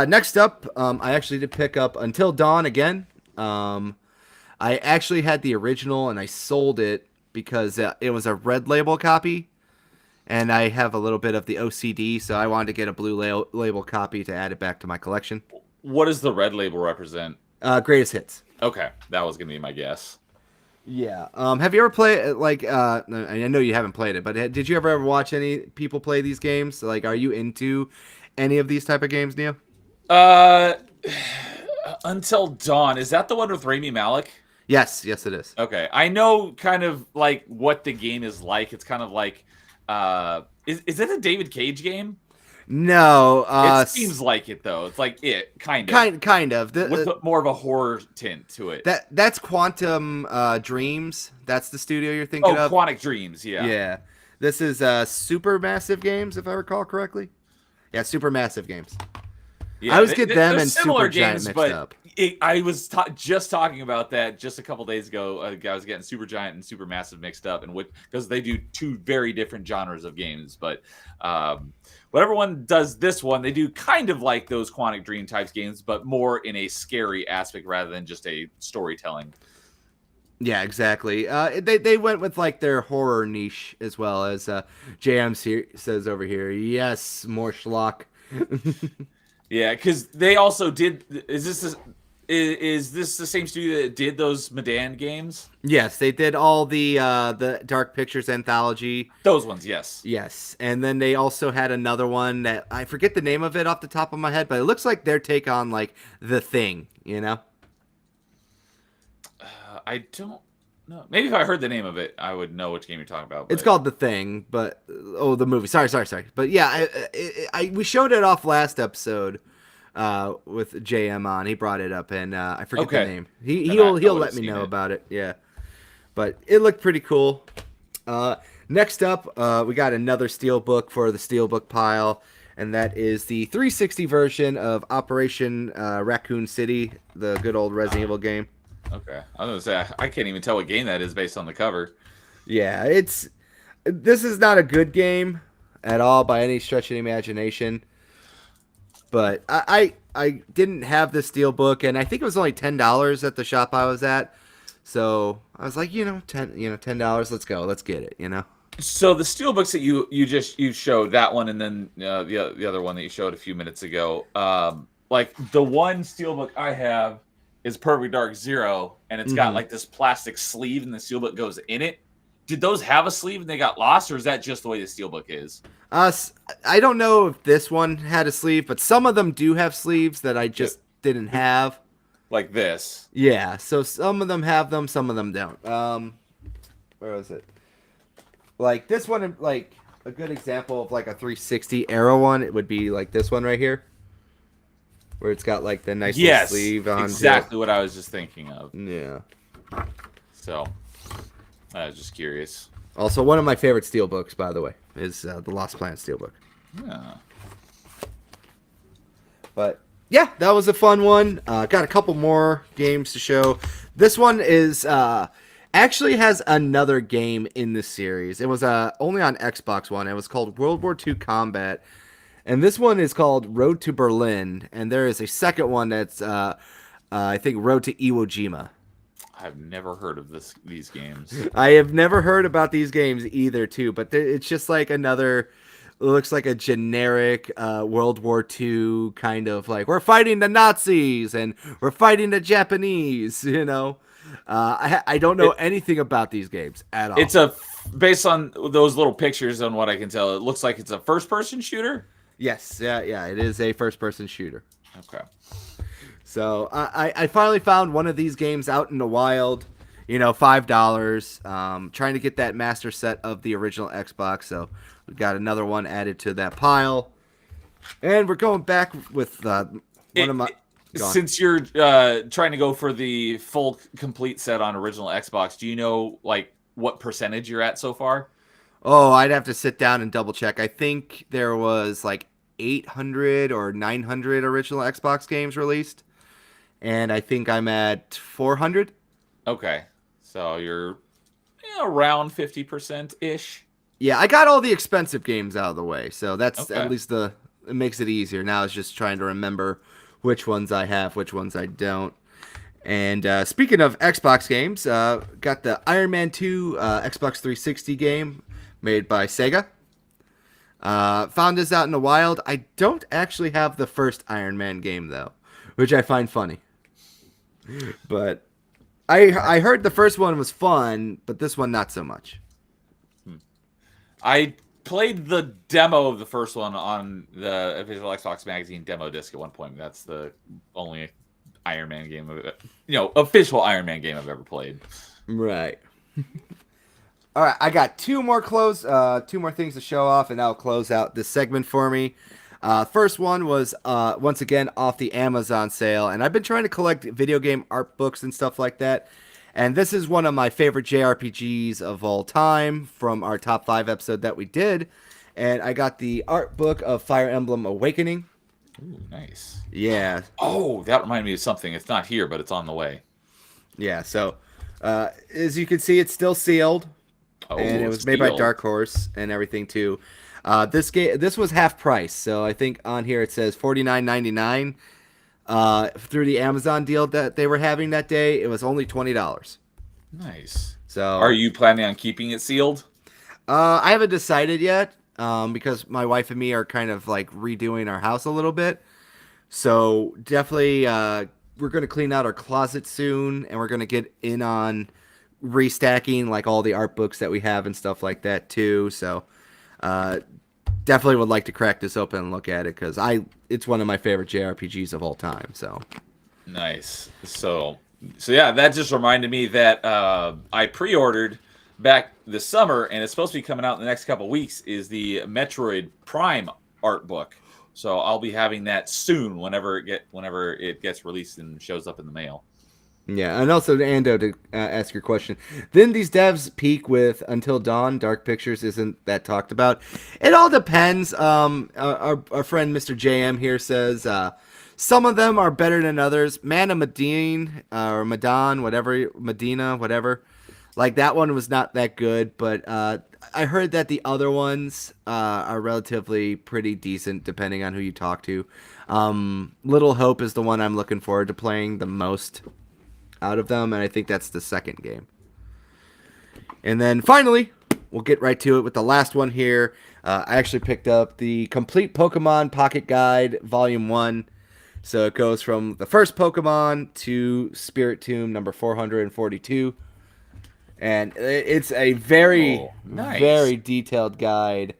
next up, I actually did pick up Until Dawn again. I actually had the original and I sold it because it was a red label copy, and I have a little bit of the OCD, so I wanted to get a blue label copy to add it back to my collection. What does the red label represent? Greatest hits. Okay, that was gonna be my guess. Yeah. Have you ever played like? I know you haven't played it, but did you ever watch any people play these games? Like, are you into any of these type of games, Neo? Until Dawn, is that the one with Rami Malek? Yes, it is. Okay, I know kind of like what the game is like. It's kind of like, is it a David Cage game? No, it seems like it though. It's like it kind of with more of a horror tint to it. That's Quantum Dreams. That's the studio you're thinking of. Quantic Dreams. Yeah. Yeah. This is Supermassive Games, if I recall correctly. Yeah, Supermassive Games. Yeah, I always get them and Supergiant mixed up. I was just talking about that just a couple days ago. I was getting Supergiant and Supermassive mixed up, and because they do two very different genres of games. But whatever one does this one, they do kind of like those Quantic Dream types games, but more in a scary aspect rather than just a storytelling. Yeah, exactly. They went with like their horror niche as well, as JM says over here. Yes, more schlock. Yeah, because they also did. Is this the same studio that did those Medan games? Yes, they did all the Dark Pictures anthology. Those ones, yes. Yes, and then they also had another one that I forget the name of it off the top of my head, but it looks like their take on like The Thing, you know? I don't know. Maybe if I heard the name of it, I would know which game you're talking about. But... It's called The Thing, but the movie. Sorry. But yeah, we showed it off last episode with JM on. He brought it up, and I forget the name. He'll let me know about it. Yeah, but it looked pretty cool. Next up, we got another Steelbook for the Steelbook pile, and that is the 360 version of Operation Raccoon City, the good old Resident Evil game. Okay. I was going to say, I can't even tell what game that is based on the cover. Yeah, this is not a good game at all by any stretch of the imagination. But I didn't have the Steelbook, and I think it was only $10 at the shop I was at. So I was like, $10, let's go, let's get it. So the steelbooks that you showed, that one, and then the other one that you showed a few minutes ago, like the one steelbook I have is Perfect Dark Zero, and it's got like this plastic sleeve, and the steelbook goes in it. Did those have a sleeve and they got lost, or is that just the way the steelbook is? I don't know if this one had a sleeve, but some of them do have sleeves that I just didn't have. Like this. Yeah, so some of them have them, some of them don't. Where was it? Like this one, like a good example of like a 360 Arrow one, it would be like this one right here, where it's got like the nice little sleeve on. Exactly what I was just thinking of. Yeah. So I was just curious. Also, one of my favorite steelbooks, by the way, is the Lost Planet steelbook. Yeah. But yeah, that was a fun one. Got a couple more games to show. This one is actually has another game in the series. It was only on Xbox One. It was called World War II Combat. And this one is called Road to Berlin. And there is a second one that's, I think, Road to Iwo Jima. I've never heard of these games. I have never heard about these games either, too. But it's just like another... looks like a generic World War II kind of like, we're fighting the Nazis and we're fighting the Japanese, I don't know anything about these games at all. It's based on those little pictures, on what I can tell, it looks like it's a first-person shooter? Yes, yeah, it is a first-person shooter. Okay. So I finally found one of these games out in the wild, $5, trying to get that master set of the original Xbox, so we got another one added to that pile. And we're going back with one of my... Since you're trying to go for the full complete set on original Xbox, do you know like what percentage you're at so far? Oh, I'd have to sit down and double check. I think there was like 800 or 900 original Xbox games released. And I think I'm at 400. Okay. So you're around 50%-ish. Yeah, I got all the expensive games out of the way. So that's Okay. at least it makes it easier. Now it's just trying to remember which ones I have, which ones I don't. And speaking of Xbox games, got the Iron Man 2 Xbox 360 game made by Sega. Found this out in the wild. I don't actually have the first Iron Man game, though, which I find funny. But I heard the first one was fun, but this one not so much. I played the demo of the first one on the official Xbox Magazine demo disc at one point. That's the only Iron Man game, official Iron Man game I've ever played. Right. All right, I got two more things to show off, and that'll close out this segment for me. First one was once again off the Amazon sale, and I've been trying to collect video game art books and stuff like that. And this is one of my favorite JRPGs of all time from our top 5 episode that we did. And I got the art book of Fire Emblem Awakening. Ooh, nice. Yeah. Oh, that reminded me of something. It's not here, but it's on the way. Yeah, so as you can see, it's still sealed. Oh, and it was made by Dark Horse and everything too. This was half price, so I think on here it says $49.99. Through the Amazon deal that they were having that day, it was only $20. Nice. So, are you planning on keeping it sealed? I haven't decided yet, because my wife and me are kind of like redoing our house a little bit. So definitely, we're gonna clean out our closet soon, and we're gonna get in on restacking like all the art books that we have and stuff like that too. So, definitely would like to crack this open and look at it because it's one of my favorite JRPGs of all time. So nice. So yeah, that just reminded me that I pre-ordered back this summer, and it's supposed to be coming out in the next couple weeks. Is the Metroid Prime art book? So I'll be having that soon, whenever it gets released and shows up in the mail. Yeah, and also Ando to ask your question. Then these devs peak with Until Dawn. Dark Pictures isn't that talked about. It all depends. Our friend Mr. JM here says some of them are better than others. Man of Medine or Madan, whatever Medina, whatever. Like that one was not that good, but I heard that the other ones are relatively pretty decent, depending on who you talk to. Little Hope is the one I'm looking forward to playing the most out of them, and I think that's the second game. And then finally, we'll get right to it with the last one here. I actually picked up the Complete Pokemon Pocket Guide Volume 1. So it goes from the first Pokemon to Spirit Tomb number 442. And it's a very, very detailed guide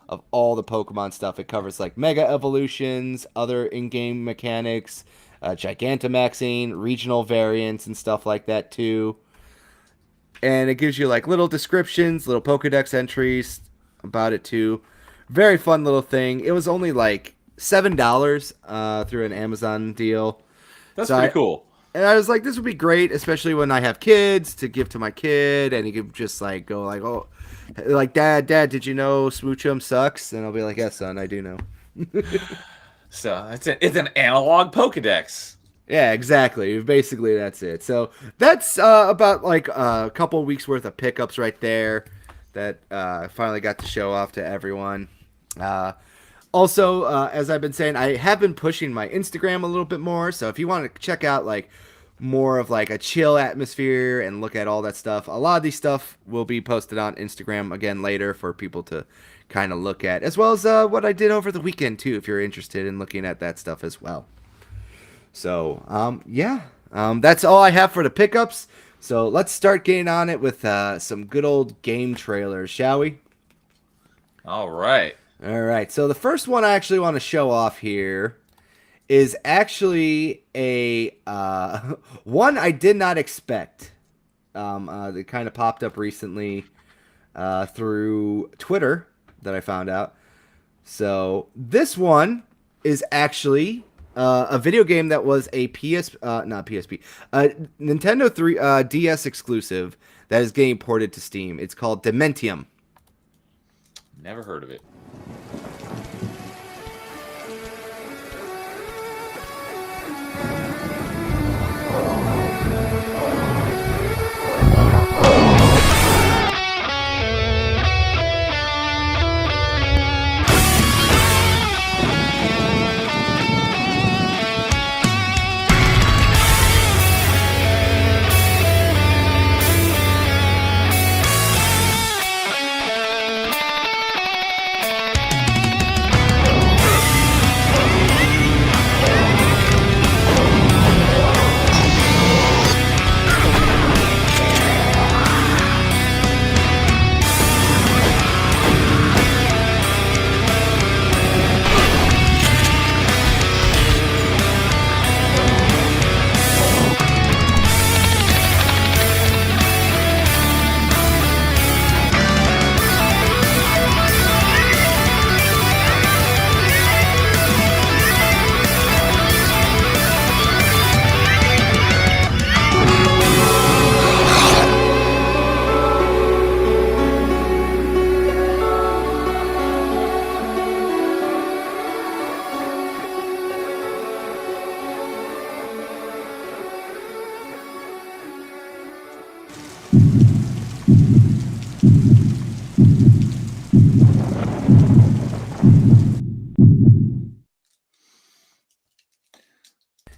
of all the Pokemon stuff. It covers like Mega Evolutions, other in-game mechanics, Gigantamaxing, regional variants, and stuff like that too. And it gives you like little descriptions, little Pokedex entries about it too. Very fun little thing. It was only like $7 through an Amazon deal. That's pretty cool. And I was like, this would be great, especially when I have kids, to give to my kid, and he could just like go like, oh, like Dad, did you know Smoochum sucks? And I'll be like, yes, son, I do know. So it's an analog Pokedex. Yeah, exactly. Basically, that's it. So that's about like a couple weeks worth of pickups right there that finally got to show off to everyone. Also, as I've been saying, I have been pushing my Instagram a little bit more. So if you want to check out like more of like a chill atmosphere and look at all that stuff, a lot of these stuff will be posted on Instagram again later for people to kind of look at, as well as what I did over the weekend too, if you're interested in looking at that stuff as well. So, that's all I have for the pickups. So let's start getting on it with some good old game trailers, shall we? All right. All right. So the first one I actually want to show off here is actually a one I did not expect. That kind of popped up recently through Twitter that I found out. So this one is actually a video game that was a Nintendo DS exclusive that is getting ported to Steam. It's called Dementium. Never heard of it.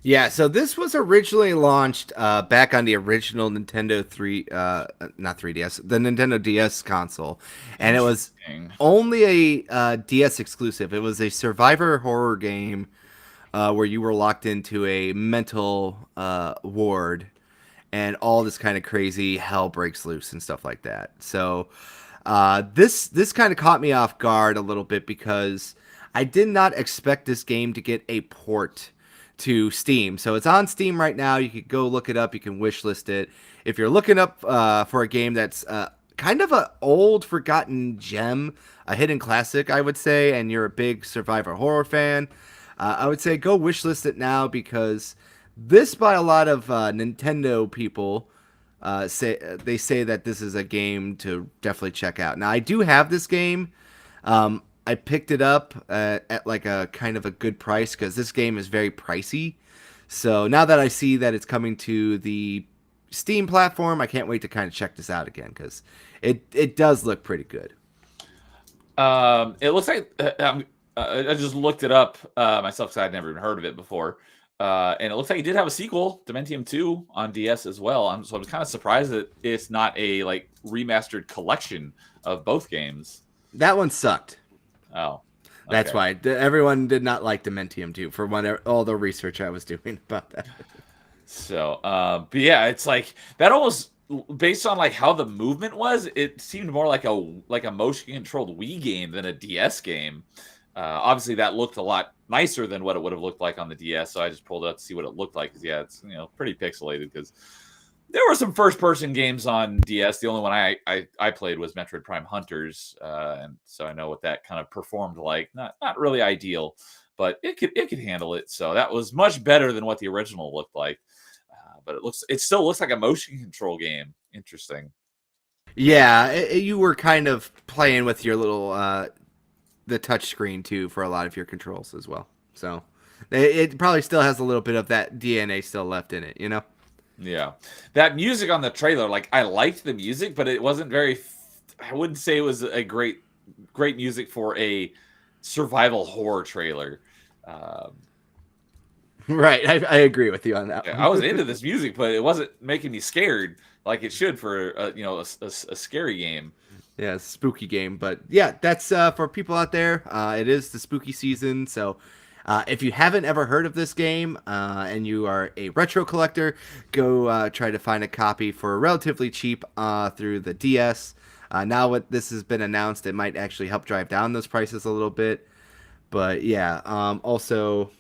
Yeah, so this was originally launched back on the original Nintendo not 3DS, the Nintendo DS console, and it was only a DS exclusive. It was a survivor horror game where you were locked into a mental ward, and all this kind of crazy hell breaks loose and stuff like that. So this kind of caught me off guard a little bit because I did not expect this game to get a port to Steam. So it's on Steam right now. You could go look it up. You can wishlist it. If you're looking up for a game that's kind of an old, forgotten gem, a hidden classic, I would say, and you're a big survivor horror fan, I would say go wishlist it now because this by a lot of Nintendo people say that this is a game to definitely check out. Now I do have this game. I picked it up at like a kind of a good price because this game is very pricey. So now that I see that it's coming to the Steam platform, I can't wait to kind of check this out again because it does look pretty good. It looks like I just looked it up myself because I'd never even heard of it before. And it looks like it did have a sequel, Dementium 2, on DS as well. So I'm kind of surprised that it's not a like remastered collection of both games. That one sucked. Oh, okay. That's why everyone did not like Dementium 2 for all the research I was doing about that. So, but yeah, it's like that almost based on like how the movement was. It seemed more like a motion controlled Wii game than a DS game. Obviously, that looked a lot nicer than what it would have looked like on the DS. So I just pulled it up to see what it looked like. Because yeah, it's pretty pixelated. Because there were some first person games on DS. The only one I played was Metroid Prime Hunters, and so I know what that kind of performed like. Not really ideal, but it could handle it. So that was much better than what the original looked like. But it still looks like a motion control game. Interesting. Yeah, you were kind of playing with your little the touch screen too for a lot of your controls as well. So it probably still has a little bit of that DNA still left in it, Yeah, that music on the trailer, like I liked the music, but it wasn't very. I wouldn't say it was a great music for a survival horror trailer. Right, I agree with you on that. I was into this music, but it wasn't making me scared like it should for a scary game. Yeah, spooky game, but yeah, that's for people out there. It is the spooky season, so if you haven't ever heard of this game and you are a retro collector, go try to find a copy for relatively cheap through the DS. Now, what this has been announced, it might actually help drive down those prices a little bit. But yeah, also.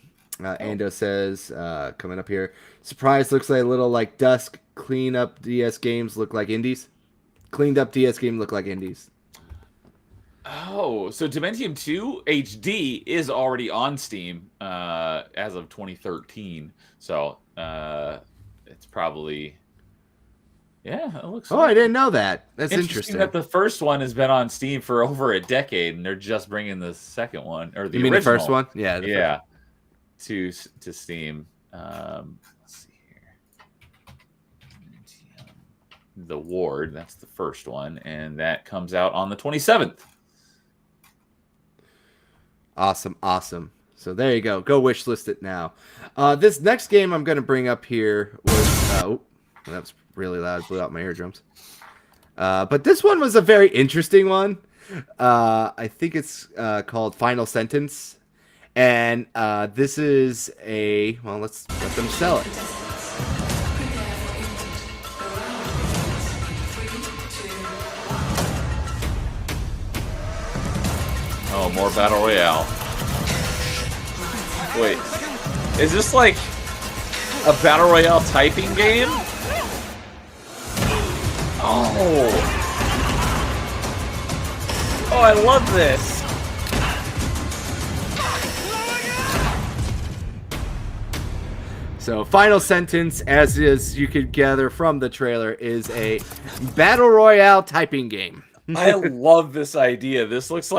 Ando says, coming up here, Surprise looks like a little like Dusk. Clean up DS games look like indies. Cleaned up DS games look like indies. Oh, so Dementium 2 HD is already on Steam as of 2013. So it's probably... Yeah, it looks I didn't know that. That's interesting. That the first one has been on Steam for over a decade, and they're just bringing the second one, or the You mean original. the first one? Yeah. Yeah. To Steam. Let's see here. The Ward, that's the first one, and that comes out on the 27th. Awesome. So there you go. Go wishlist it now. This next game I'm going to bring up here was... that's really loud. Blew out my eardrums. But this one was a very interesting one. I think it's called Final Sentence. And this is let's let them sell it. Oh, more Battle Royale. Wait, is this like a Battle Royale typing game? Oh, I love this. So, Final Sentence, as you could gather from the trailer, is a battle royale typing game. I love this idea. This looks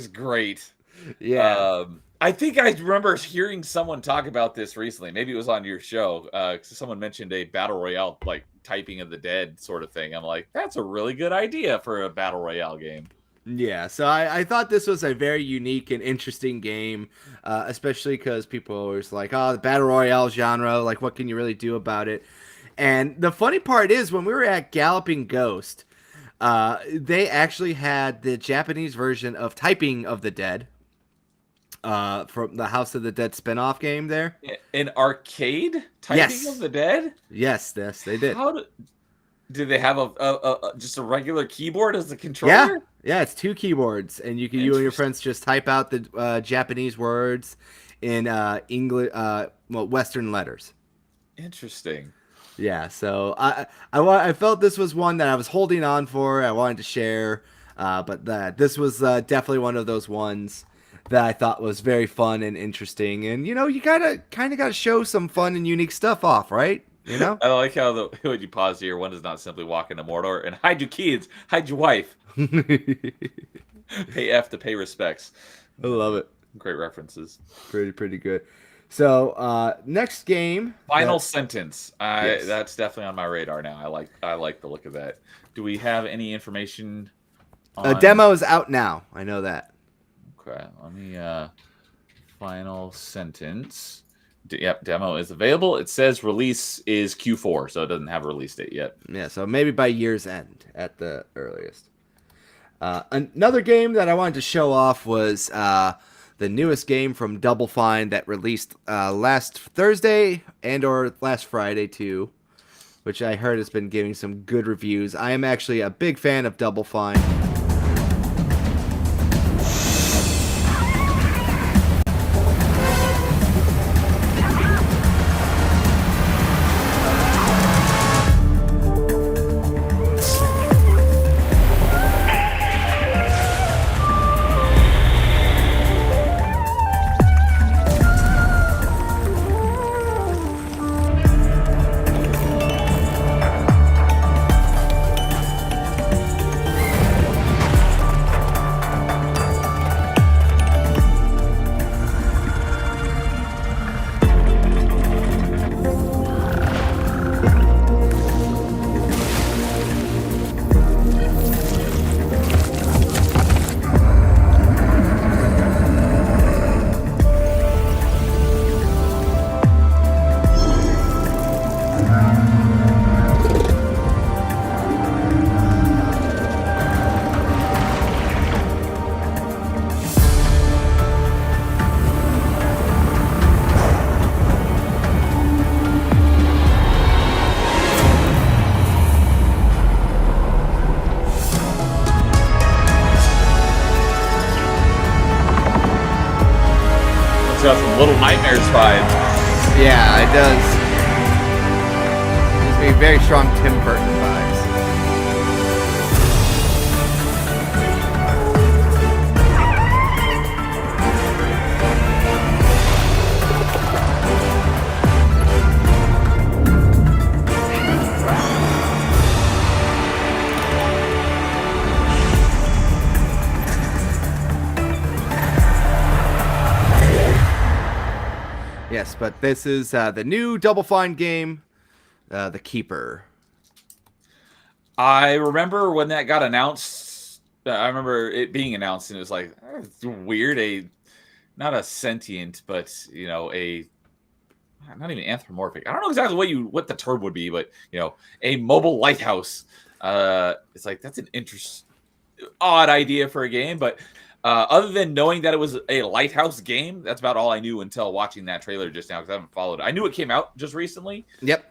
great. Yeah. I think I remember hearing someone talk about this recently. Maybe it was on your show. Someone mentioned a battle royale, like typing of the dead sort of thing. I'm like, that's a really good idea for a battle royale game. Yeah, so I thought this was a very unique and interesting game, especially because people are always like, the Battle Royale genre, like, what can you really do about it? And the funny part is, when we were at Galloping Ghost, they actually had the Japanese version of Typing of the Dead from the House of the Dead spinoff game there. An arcade Typing of the Dead? Yes, they did. Did they have a just a regular keyboard as the controller? Yeah, it's two keyboards, and you and your friends just type out the Japanese words in English, Western letters. Interesting. Yeah, so I felt this was one that I was holding on for. I wanted to share, but this was definitely one of those ones that I thought was very fun and interesting. And you know, you kind of gotta show some fun and unique stuff off, right? You know. I like how when you pause here, one does not simply walk into Mordor and hide your kids, hide your wife, pay F to pay respects. I love it. Great references. Pretty good. So next game, Final Sentence. Yes. That's definitely on my radar now. I like the look of that. Do we have any information? A demo is out now. I know that. Okay, let me. Final Sentence. Yep, demo is available. It says release is Q4, so it doesn't have a release date yet. Yeah, so maybe by year's end at the earliest. Another game that I wanted to show off was the newest game from Double Fine that released last Thursday and or last Friday too, which I heard has been giving some good reviews. I am actually a big fan of Double Fine. It's got some Little Nightmares vibes. Yeah, it does. Gives me very strong Tim Burton vibes. Yes, but this is the new Double Fine game, The Keeper. I remember when that got announced. I remember it being announced, and it was like it's weird. Not a sentient, but you know, not even anthropomorphic. I don't know exactly what the term would be, but you know, a mobile lighthouse. It's like that's an odd idea for a game, but other than knowing that it was a lighthouse game, that's about all I knew until watching that trailer just now because I haven't followed it. I knew it came out just recently. Yep.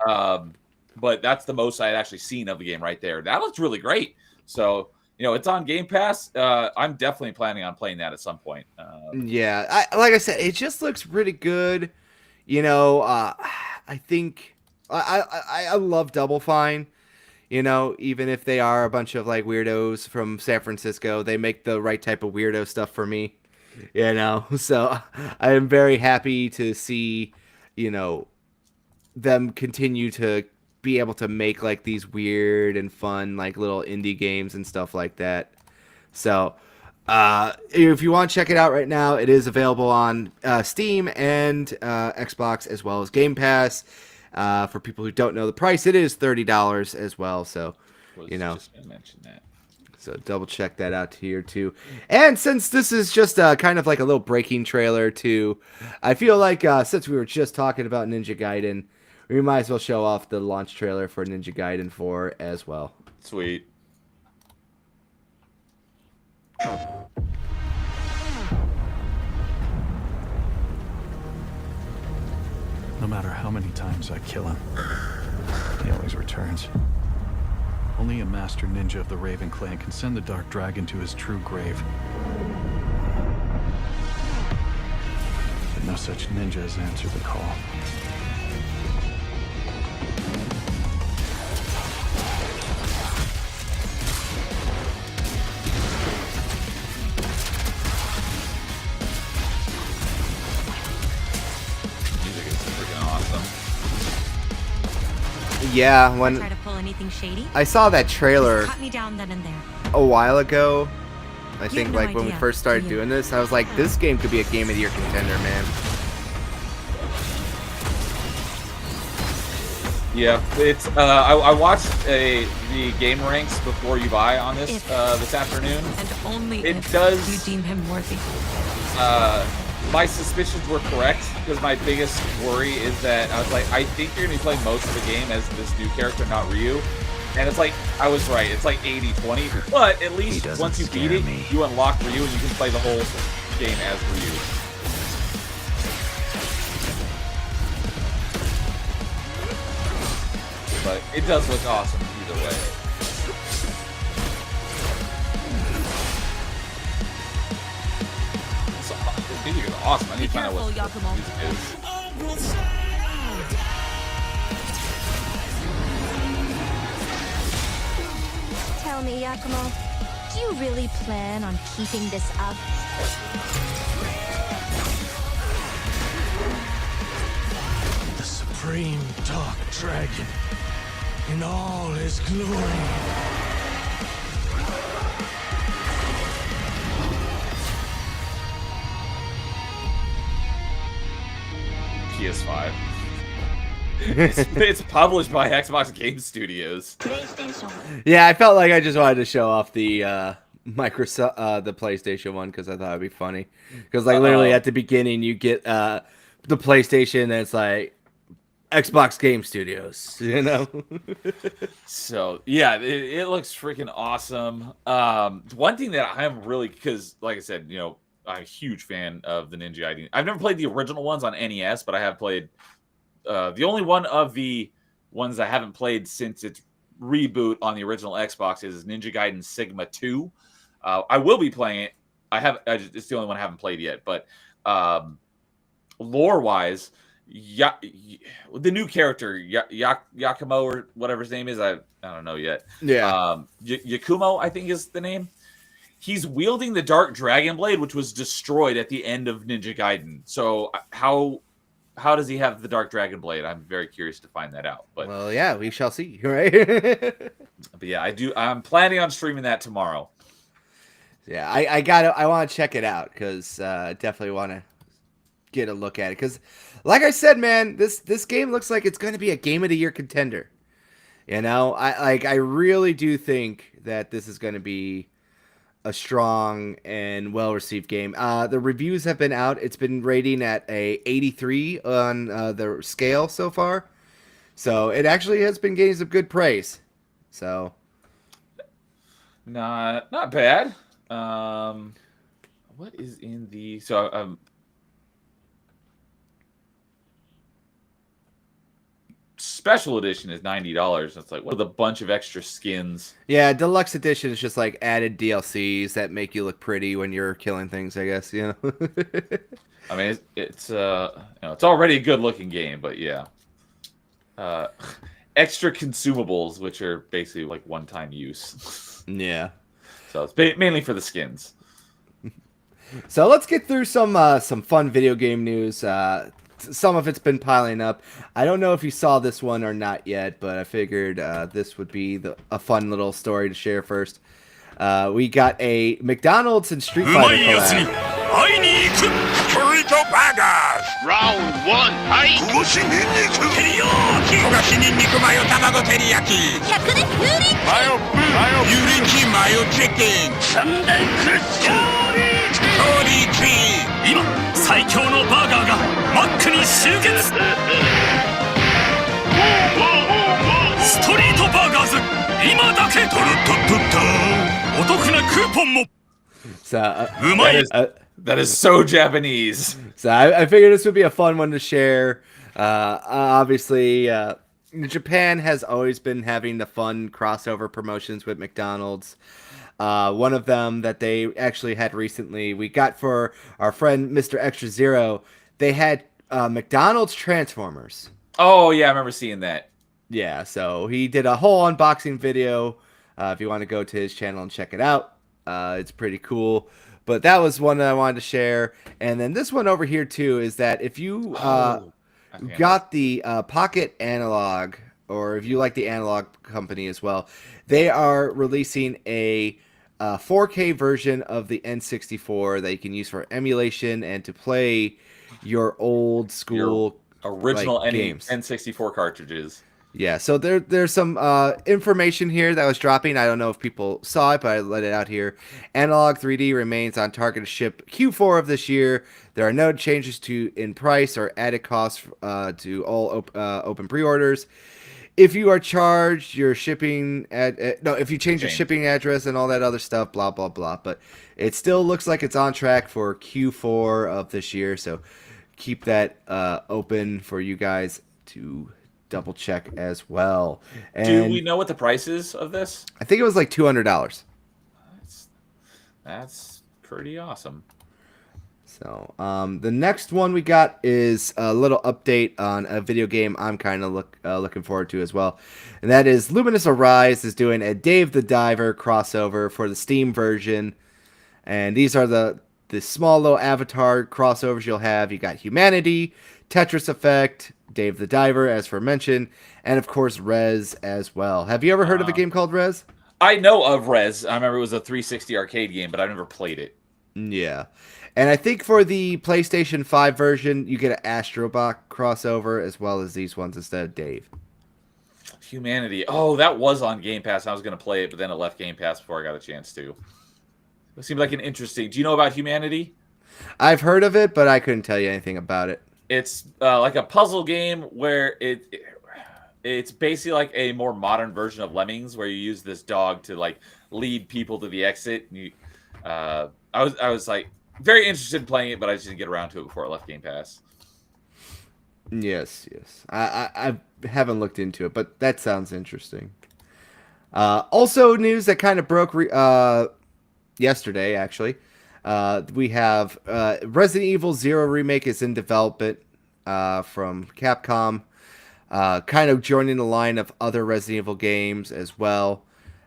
But that's the most I had actually seen of the game right there. That looks really great. So, you know, it's on Game Pass. I'm definitely planning on playing that at some point. Yeah, like I said, it just looks pretty good. You know, I think I love Double Fine. You know, even if they are a bunch of like weirdos from San Francisco, they make the right type of weirdo stuff for me. You know, so I am very happy to see, you know, them continue to be able to make like these weird and fun like little indie games and stuff like that. So if you want to check it out right now, it is available on Steam and Xbox as well as Game Pass. For people who don't know the price, it is $30 as well. So, you know, just gonna mention that. So double check that out here too. And since this is just kind of like a little breaking trailer too, I feel like since we were just talking about Ninja Gaiden, we might as well show off the launch trailer for Ninja Gaiden 4 as well. Sweet. No matter how many times I kill him, he always returns. Only a master ninja of the Raven clan can send the Dark Dragon to his true grave. But no such ninja has answered the call. Yeah, Or when try to pull anything shady? I saw that trailer Just cut me down then and there. a while ago, I think have no like when we idea, first started do you? doing this, I was like, this game could be a game of the year contender, man. Yeah, it's. I watched the game ranks before you buy on this this afternoon. And only It if does. you deem him worthy. My suspicions were correct because my biggest worry is that I was like, I think you're gonna be playing most of the game as this new character, not Ryu. And it's like, I was right. It's like 80-20. But at least once you beat it, you unlock Ryu and you can play the whole game as Ryu. But it does look awesome either way. So, this music is awesome. I need to find out what careful, the Yakumo. music is. Tell me, Yakumo, do you really plan on keeping this up? The supreme dark dragon in all his glory. PS5. It's published by Xbox Game Studios. Yeah, I felt like I just wanted to show off the Microsoft, the PlayStation one because I thought it'd be funny. Because like literally at the beginning, you get the PlayStation, and it's like Xbox Game Studios, you know. So yeah, it looks freaking awesome. One thing that I'm really, because like I said, you know, I'm a huge fan of the Ninja Gaiden. I've never played the original ones on NES, but I have played the only one of the ones I haven't played since its reboot on the original Xbox is Ninja Gaiden Sigma 2. I will be playing it. It's the only one I haven't played yet. But lore-wise, the new character Yakumo or whatever his name is, I don't know yet. Yeah, Yakumo, I think is the name. He's wielding the Dark Dragon Blade, which was destroyed at the end of Ninja Gaiden. So how does he have the Dark Dragon Blade? I'm very curious to find that out. But well, yeah, we shall see, right? but yeah, I'm planning on streaming that tomorrow. Yeah, I want to check it out because definitely want to get a look at it. Because, like I said, man, this game looks like it's going to be a game of the year contender. You know, I really do think that this is going to be a strong and well-received game. The reviews have been out. It's been rating at a 83 on the scale so far. So it actually has been getting some good praise. So not bad. What is in the special edition is $90. That's like with a bunch of extra skins. yeah, deluxe edition is just like added DLCs that make you look pretty when you're killing things, I guess, you know. I mean, it's it's already a good looking game, but yeah. Extra consumables, which are basically like one-time use. Yeah. So it's mainly for the skins. So let's get through some fun video game news. Some of it's been piling up. I don't know if you saw this one or not yet, but I figured this would be a fun little story to share first. We got a McDonald's and Street Fighter collab. Burrito Burgers! Round 1,はい殺しニンニク照り焼き焦がしニンニクマヨ卵照り焼き100で風鈴マヨユリキマヨチキン3大クッショーリーチ今最強のバーガーがマックに集結ストリートバーガーズ今だけトロトトトお得なクーポンも So, That is so Japanese. So I figured this would be a fun one to share. Obviously, Japan has always been having the fun crossover promotions with McDonald's. One of them that they actually had recently, we got for our friend Mr. Extra Zero. They had McDonald's Transformers. Oh yeah, I remember seeing that. Yeah, so he did a whole unboxing video. If you want to go to his channel and check it out, it's pretty cool. But that was one that I wanted to share. And then this one over here, too, is that if you got the Pocket Analog or if you like the Analog Company as well, they are releasing a 4K version of the N64 that you can use for emulation and to play your old school Original games. N64 cartridges. Yeah, so there's some information here that was dropping. I don't know if people saw it, but I let it out here. Analog 3D remains on target to ship Q4 of this year. There are no changes in price or added costs to all open pre-orders. If you are charged your shipping if you change your shipping address and all that other stuff, blah blah blah. But it still looks like it's on track for Q4 of this year. So keep that open for you guys to double check as well. And do we know what the price is of this? I think it was like $200. That's pretty awesome. So the next one we got is a little update on a video game I'm kind of looking forward to as well, and that is Luminous Arise is doing a Dave the Diver crossover for the Steam version, and these are the small little avatar crossovers you'll have. You got Humanity, Tetris Effect, Dave the Diver, as mentioned, and of course Rez as well. Have you ever heard of a game called Rez? I know of Rez. I remember it was a 360 arcade game, but I've never played it. Yeah. And I think for the PlayStation 5 version, you get an Astrobot crossover as well as these ones instead of Dave. Humanity. Oh, that was on Game Pass. I was going to play it, but then it left Game Pass before I got a chance to. It seemed like an interesting... Do you know about Humanity? I've heard of it, but I couldn't tell you anything about it. It's like a puzzle game where it's basically like a more modern version of Lemmings, where you use this dog to like lead people to the exit. And I was like very interested in playing it, but I just didn't get around to it before it left Game Pass. Yes. I haven't looked into it, but that sounds interesting. Also, news that kind of broke yesterday, actually. We have Resident Evil 0 remake is in development from Capcom, kind of joining the line of other Resident Evil games as well.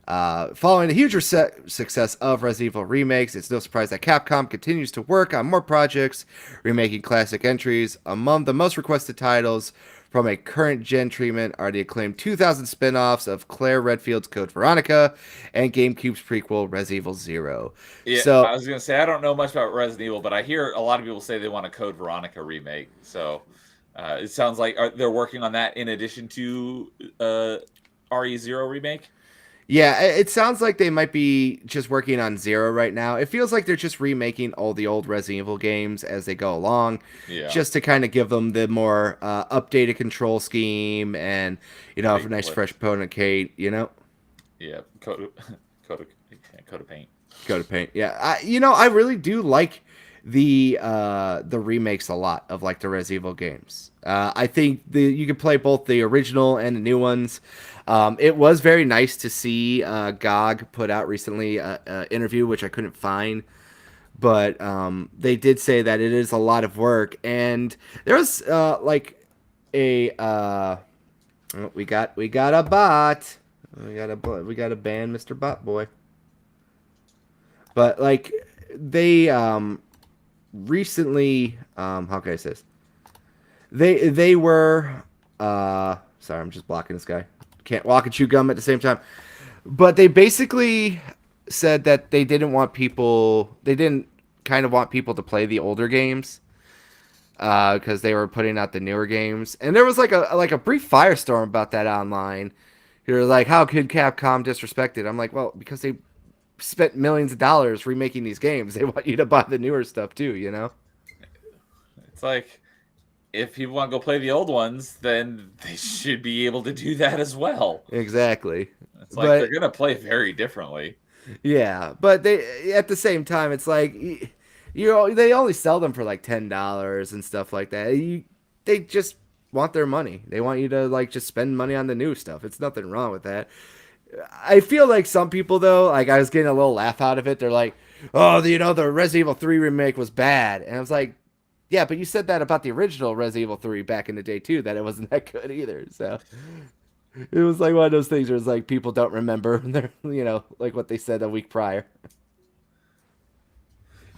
Following the huge success of Resident Evil remakes, it's no surprise that Capcom continues to work on more projects, remaking classic entries. Among the most requested titles from a current gen treatment are the acclaimed 2000 spin-offs of Claire Redfield's Code Veronica and GameCube's prequel Resident Evil 0. Yeah, so, I was going to say, I don't know much about Resident Evil, but I hear a lot of people say they want a Code Veronica remake. So it sounds like they're working on that in addition to RE0 remake. Yeah, it sounds like they might be just working on 0 right now. It feels like they're just remaking all the old Resident Evil games as they go along, just to kind of give them the more updated control scheme and, a nice fresh opponent, Kate, Yeah, Code of Paint. Code of Paint, yeah. I really do like the remakes a lot of like the Resident Evil games. I think you can play both the original and the new ones. It was very nice to see GOG put out recently an interview, which I couldn't find, but they did say that it is a lot of work, and there's we got a bot. We got to ban Mr. Bot Boy. But like they recently, how can I say this? They were sorry, I'm just blocking this guy. Can't walk and chew gum at the same time. But they basically said that they didn't kind of want people to play the older games because they were putting out the newer games. And there was like a brief firestorm about that online. You're like, how could Capcom disrespect it? I'm like, well, because they spent millions of dollars remaking these games. They want you to buy the newer stuff too, It's like, if people want to go play the old ones, then they should be able to do that as well. Exactly. It's like they're going to play very differently. Yeah, but they at the same time, it's like they only sell them for like $10 and stuff like that. They just want their money. They want you to like just spend money on the new stuff. It's nothing wrong with that. I feel like some people though, like I was getting a little laugh out of it. They're like, "Oh, the Resident Evil 3 remake was bad," and I was like, yeah, but you said that about the original Resident Evil 3 back in the day, too, that it wasn't that good either. So it was like one of those things where it's like people don't remember, like what they said a week prior.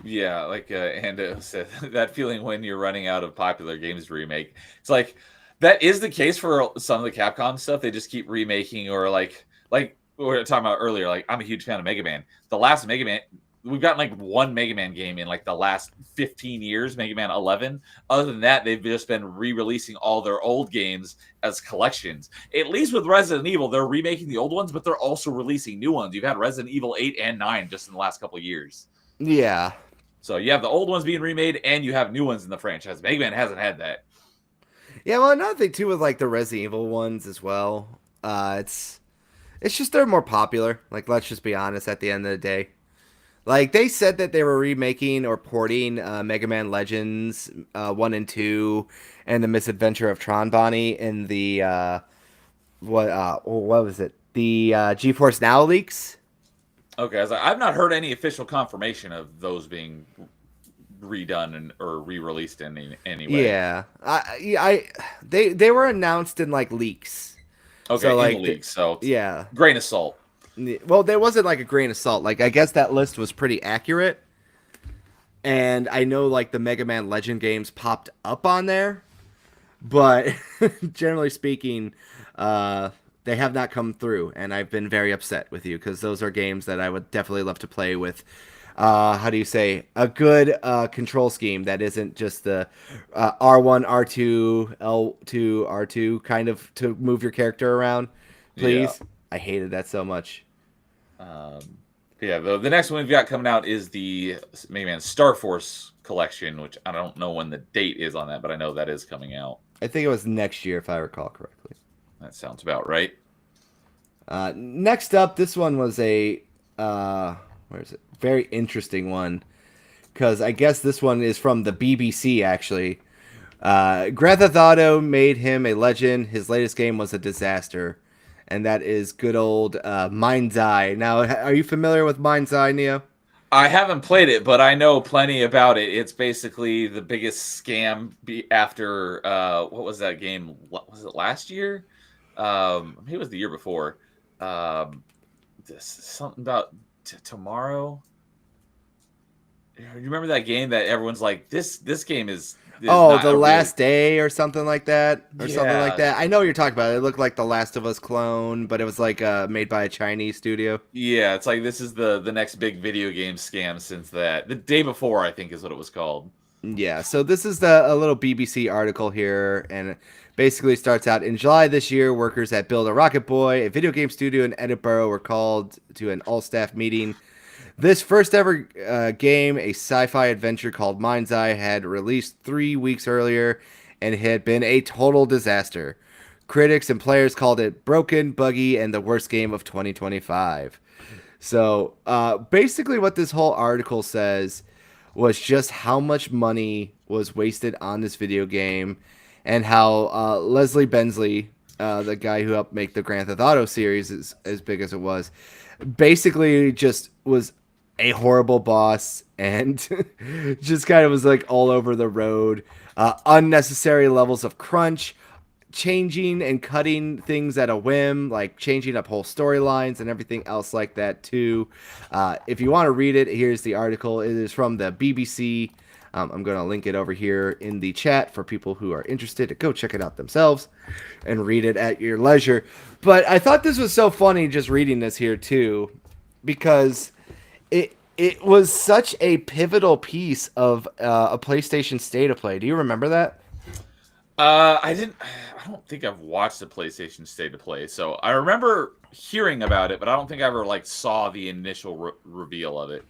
Yeah, like Ando said, that feeling when you're running out of popular games to remake. It's like, That is the case for some of the Capcom stuff. They just keep remaking, or like we were talking about earlier. Like, I'm a huge fan of Mega Man. The last Mega Man, we've gotten like one Mega Man game in like the last 15 years, Mega Man 11. Other than that, they've just been re-releasing all their old games as collections. At least with Resident Evil, they're remaking the old ones, but they're also releasing new ones. You've had Resident Evil 8 and 9 just in the last couple of years. Yeah. So you have the old ones being remade, and you have new ones in the franchise. Mega Man hasn't had that. Yeah, well, another thing too with like the Resident Evil ones as well. It's just they're more popular. Like, let's just be honest. At the end of the day, like they said that they were remaking or porting Mega Man Legends 1 and 2 and the Misadventure of Tron Bonnie in the what was it? The GeForce Now leaks. Okay, I was like, I've not heard any official confirmation of those being redone or re-released in any way. Yeah, they were announced in like leaks. Okay, so, like, in the leaks. So yeah, grain of salt. Well, there wasn't like a grain of salt. Like, I guess that list was pretty accurate. And I know like the Mega Man Legend games popped up on there, but generally speaking, they have not come through, and I've been very upset with you because those are games that I would definitely love to play with. How do you say, a good control scheme that isn't just the R1, R2, L2, R2 kind of to move your character around, please. Yeah. I hated that so much. Yeah, the next one we've got coming out is the Mega Man Star Force collection, which I don't know when the date is on that, but I know that is coming out. I think it was next year, if I recall correctly. That sounds about right. Next up, this one was a where is it? Very interesting one, because I guess this one is from the BBC, actually. Grand Theft Auto made him a legend. His latest game was a disaster, and that is good old Mind's Eye. Now, are you familiar with Mind's Eye, Neo? I haven't played it, but I know plenty about it. It's basically the biggest scam after, what was that game? Was it last year? Maybe it was the year before. Something about tomorrow. You remember that game that everyone's like, this game is The Last Day or something like that? Something like that. I know what you're talking about. It looked like the Last of Us clone, but it was like made by a Chinese studio. Yeah, it's like this is the next big video game scam since that. The Day Before, I think, is what it was called. Yeah, so this is a little BBC article here, and it basically starts out, in July this year, workers at Build a Rocket Boy, a video game studio in Edinburgh, were called to an all-staff meeting. This first ever game, a sci-fi adventure called Mind's Eye, had released 3 weeks earlier and had been a total disaster. Critics and players called it broken, buggy, and the worst game of 2025. So basically what this whole article says was just how much money was wasted on this video game, and how Leslie Bensley, the guy who helped make the Grand Theft Auto series as big as it was, basically just was a horrible boss and just kind of was like all over the road. Unnecessary levels of crunch, changing and cutting things at a whim, like changing up whole storylines and everything else like that too. If you want to read it, here's the article. It is from the BBC. I'm going to link it over here in the chat for people who are interested to go check it out themselves and read it at your leisure. But I thought this was so funny just reading this here too, because it was such a pivotal piece of a PlayStation State of Play. Do you remember that? I don't think I've watched the PlayStation State of Play, so I remember hearing about it, but I don't think I ever like saw the initial reveal of it.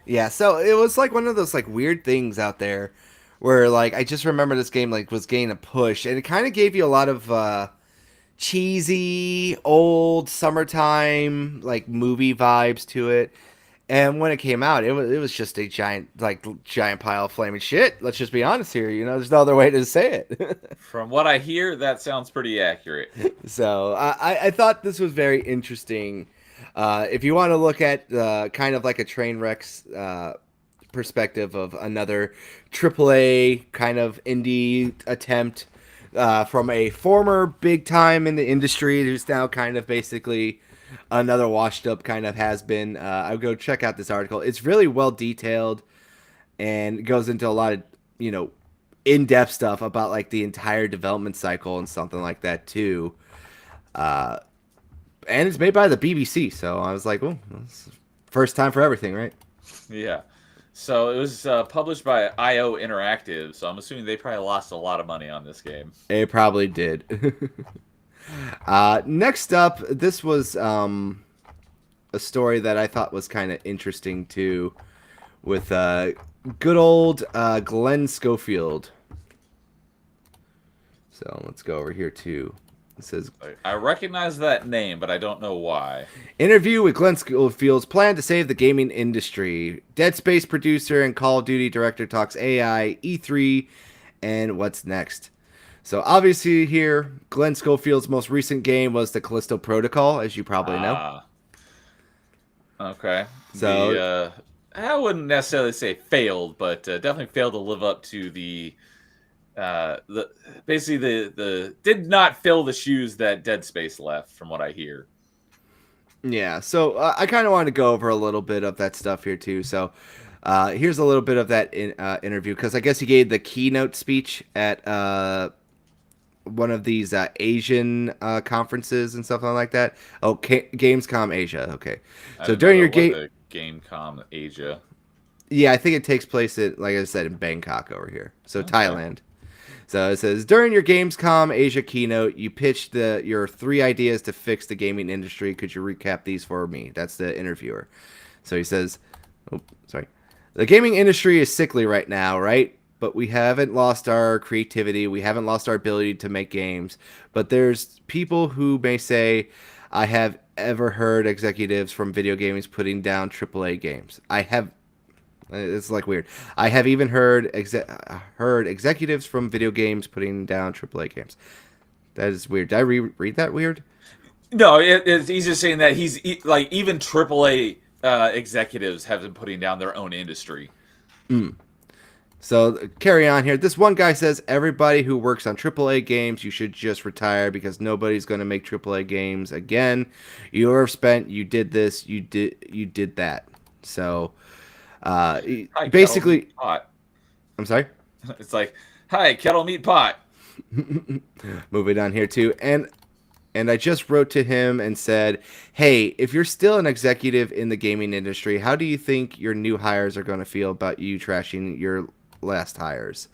Yeah, so it was like one of those like weird things out there where like I just remember this game like was getting a push, and it kind of gave you a lot of cheesy old summertime like movie vibes to it. And when it came out, it was just a giant pile of flaming shit. Let's just be honest here. You know, there's no other way to say it. From what I hear, that sounds pretty accurate. So I thought this was very interesting. If you want to look at kind of like a train wreck perspective of another AAA kind of indie attempt from a former big time in the industry who's now kind of basically another washed up kind of has been. I would go check out this article. It's really well detailed and goes into a lot of, in-depth stuff about like the entire development cycle and something like that too. And it's made by the BBC, so I was like, "Oh, first time for everything, right?" Yeah. So it was published by IO Interactive, so I'm assuming they probably lost a lot of money on this game. It probably did. Next up, this was a story that I thought was kind of interesting too, with good old Glenn Schofield. So let's go over here too. It says, I recognize that name, but I don't know why. interview with Glenn Schofield's plan to save the gaming industry. Dead Space producer and Call of Duty director talks AI, E3, and what's next. So obviously here, Glenn Schofield's most recent game was the Callisto Protocol, as you probably know. Okay. So I wouldn't necessarily say failed, but definitely failed to live up to the did not fill the shoes that Dead Space left, from what I hear. yeah, so I kind of wanted to go over a little bit of that stuff here too. So here's a little bit of that interview, because I guess he gave the keynote speech at one of these Asian conferences and stuff like that. Oh, Gamescom Asia. Okay, so during your Gamescom Asia. Yeah, I think it takes place at, like I said, in Bangkok over here. So Okay. Thailand. So it says, during your Gamescom Asia keynote, you pitched your 3 ideas to fix the gaming industry. Could you recap these for me? That's the interviewer. So he says, the gaming industry is sickly right now, right? But we haven't lost our creativity. We haven't lost our ability to make games. But there's people who may say, I have ever heard executives from video games putting down AAA games. It's like weird. I have even heard executives from video games putting down AAA games. That is weird. Did I read that weird? No, he's just saying that like even AAA executives have been putting down their own industry. So carry on here. This one guy says everybody who works on AAA games, you should just retire because nobody's going to make AAA games again. You're spent. You did this. You did that. So. Hi, basically, Kettle, pot. I'm sorry. It's like, hi, kettle meat pot. Moving on here too, and I just wrote to him and said, hey, if you're still an executive in the gaming industry, how do you think your new hires are going to feel about you trashing your last hires?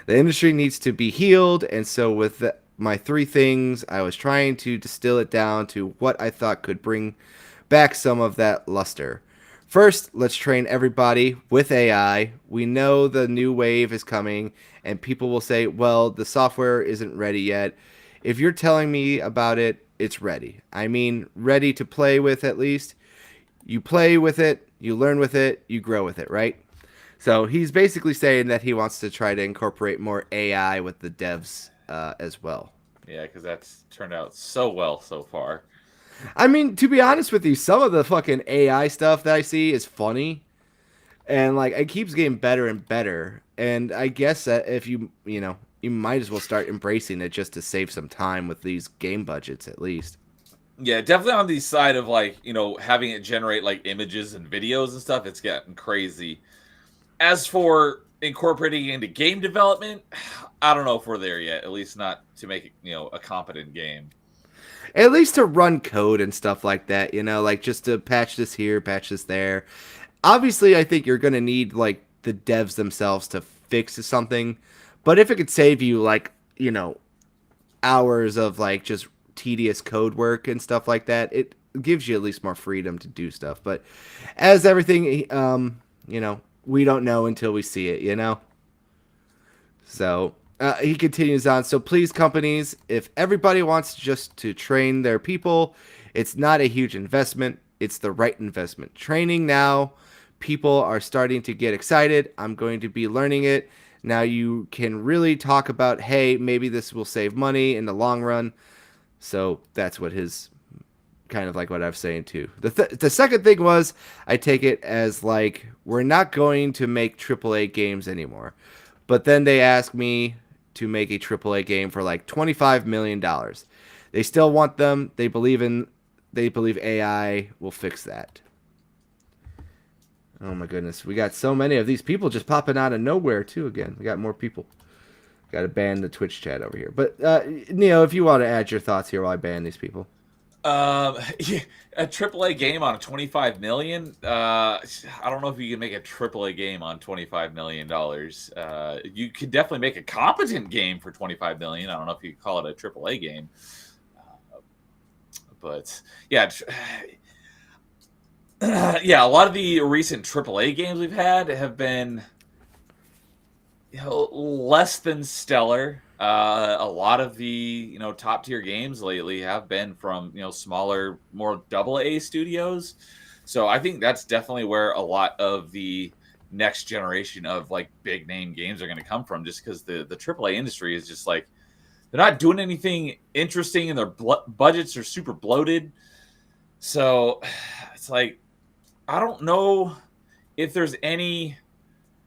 The industry needs to be healed, and so with my 3 things, I was trying to distill it down to what I thought could bring back some of that luster. First, let's train everybody with AI. We know the new wave is coming, and people will say, well, the software isn't ready yet. If you're telling me about it, it's ready. I mean, ready to play with at least. You play with it, you learn with it, you grow with it, right? So he's basically saying that he wants to try to incorporate more AI with the devs as well. Yeah, because that's turned out so well so far. I mean, to be honest with you, some of the fucking AI stuff that I see is funny. And, like, it keeps getting better and better. And I guess that if you might as well start embracing it just to save some time with these game budgets, at least. Yeah, definitely on the side of, like, having it generate, like, images and videos and stuff, it's getting crazy. As for incorporating it into game development, I don't know if we're there yet. At least not to make it, a competent game. At least to run code and stuff like that, like just to patch this here, patch this there. Obviously, I think you're going to need, like, the devs themselves to fix something. But if it could save you, like, hours of, like, just tedious code work and stuff like that, it gives you at least more freedom to do stuff. But as everything, we don't know until we see it, So he continues on. So please, companies, if everybody wants just to train their people, it's not a huge investment. It's the right investment. Training now, people are starting to get excited. I'm going to be learning it. Now you can really talk about, hey, maybe this will save money in the long run. So that's what his kind of like what I was saying too. The second thing was, I take it as like, we're not going to make AAA games anymore. But then they ask me to make a AAA game for like $25 million. They still want them. They believe AI will fix that. Oh my goodness. We got so many of these people just popping out of nowhere too again. We got more people. Got to ban the Twitch chat over here. But Neo, if you want to add your thoughts here while I ban these people. Yeah, a AAA game on 25 million. I don't know if you can make a AAA game on $25 million. You could definitely make a competent game for 25 million. I don't know if you could call it a AAA game. But yeah, yeah, a lot of the recent AAA games we've had have been less than stellar. A lot of the top tier games lately have been from smaller, more AA studios. So I think that's definitely where a lot of the next generation of like big name games are going to come from, just because the AAA industry is just like they're not doing anything interesting and their budgets are super bloated. So it's like I don't know if there's any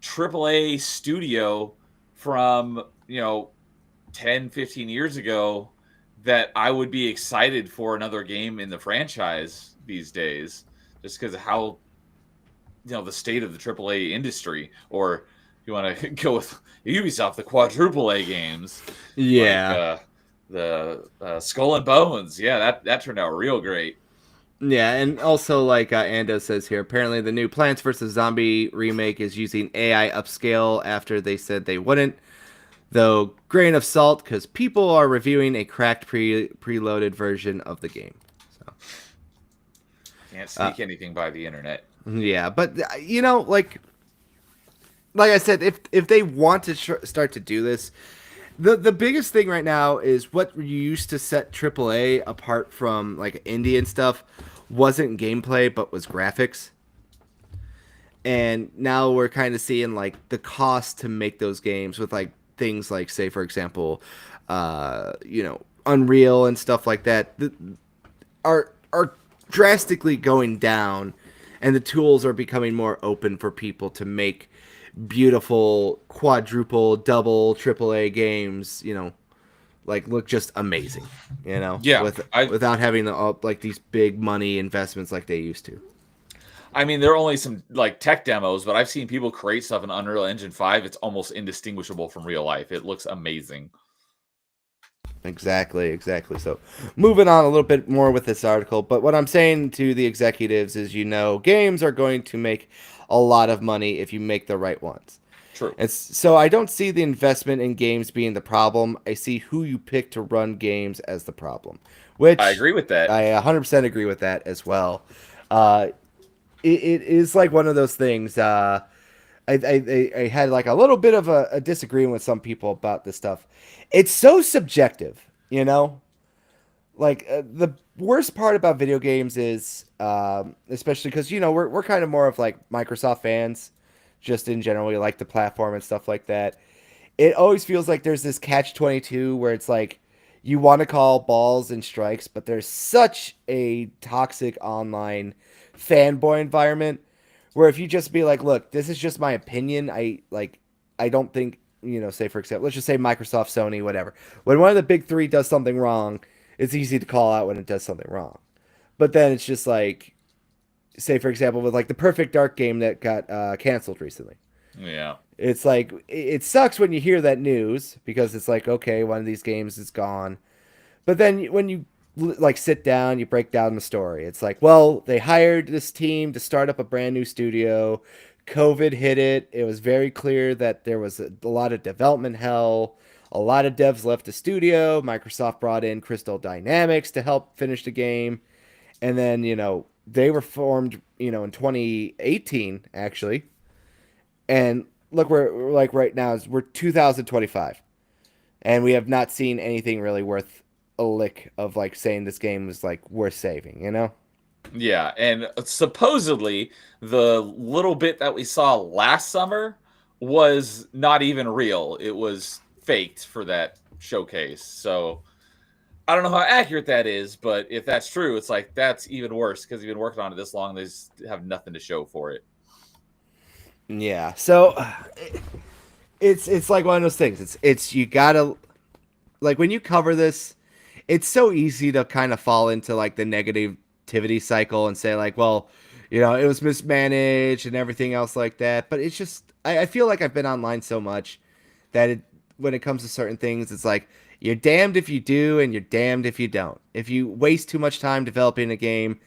AAA studio from 10, 15 years ago that I would be excited for another game in the franchise these days, just because of how the state of the AAA industry. Or if you want to go with Ubisoft, the quadruple A games, Yeah, like, the Skull and Bones, yeah, that turned out real great. Yeah, and also like Ando says here, apparently the new Plants vs. Zombie remake is using AI upscale after they said they wouldn't. Though, grain of salt, because people are reviewing a cracked preloaded version of the game. So Can't sneak anything by the internet. Yeah, but like I said, if they want to start to do this, the biggest thing right now is what you used to set AAA apart from like indie and stuff wasn't gameplay but was graphics. And now we're kind of seeing like the cost to make those games with like things like, say, for example, Unreal and stuff like that are drastically going down, and the tools are becoming more open for people to make beautiful quadruple, double, AAA games, like look just amazing, Yeah, without having like these big money investments like they used to. I mean, there are only some like tech demos, but I've seen people create stuff in Unreal Engine 5. It's almost indistinguishable from real life. It looks amazing. Exactly. So moving on a little bit more with this article, but what I'm saying to the executives is, games are going to make a lot of money if you make the right ones. True. And so I don't see the investment in games being the problem. I see who you pick to run games as the problem, which I agree with that. I 100% agree with that as well. It is like one of those things. I had like a little bit of a disagreement with some people about this stuff. It's so subjective, Like the worst part about video games is, especially because we're kind of more of like Microsoft fans, just in general. We like the platform and stuff like that. It always feels like there's this catch-22 where it's like you want to call balls and strikes, but there's such a toxic online fanboy environment where if you just be like, look, this is just my opinion. I don't think, say for example, let's just say Microsoft, Sony, whatever. When one of the big three does something wrong, it's easy to call out when it does something wrong. But then it's just like, say for example, with like the Perfect Dark game that got canceled recently. Yeah. It's like, it sucks when you hear that news because it's like, okay, one of these games is gone. But then when you like sit down, you break down the story. It's like, well, they hired this team to start up a brand new studio. COVID hit it. It was very clear that there was a lot of development hell. A lot of devs left the studio. Microsoft brought in Crystal Dynamics to help finish the game. And then, they were formed, in 2018, actually. And look, we're like right now, we're 2025. And we have not seen anything really worth a lick of like saying this game was like worth saving, Yeah, and supposedly the little bit that we saw last summer was not even real. It was faked for that showcase. So I don't know how accurate that is, but if that's true, it's like that's even worse because you've been working on it this long. They just have nothing to show for it. Yeah. So it's like one of those things. It's you gotta, like, when you cover this, it's so easy to kind of fall into like the negativity cycle and say like, well, it was mismanaged and everything else like that. But it's just, I feel like I've been online so much that when it comes to certain things, it's like you're damned if you do and you're damned if you don't. If you waste too much time developing a game,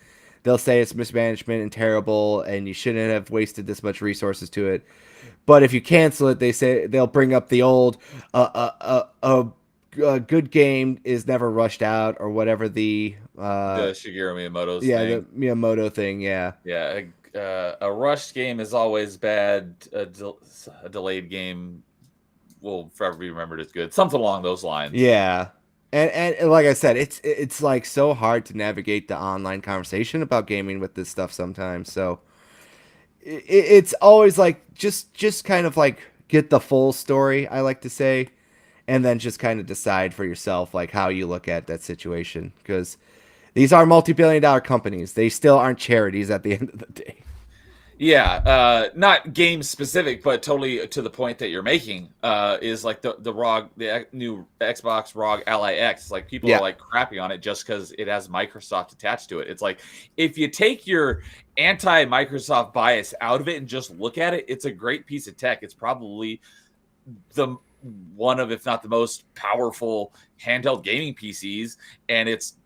they'll say it's mismanagement and terrible, and you shouldn't have wasted this much resources to it. But if you cancel it, they say they'll bring up the old a good game is never rushed out, or whatever the Shigeru Miyamoto's yeah, thing. the Miyamoto thing, yeah. Yeah, a rushed game is always bad. A delayed game will forever be remembered as good. Something along those lines. Yeah. And like I said, it's like so hard to navigate the online conversation about gaming with this stuff sometimes. So it's always like just kind of like get the full story, I like to say, and then just kind of decide for yourself like how you look at that situation, because these are multi-billion-dollar companies. They still aren't charities at the end of the day. Yeah, not game specific, but totally to the point that you're making. Is like the new Xbox ROG Ally X. Like people are like crapping on it just because it has Microsoft attached to it. It's like if you take your anti-Microsoft bias out of it and just look at it, it's a great piece of tech. It's probably the one of, if not the most powerful handheld gaming PCs, and it's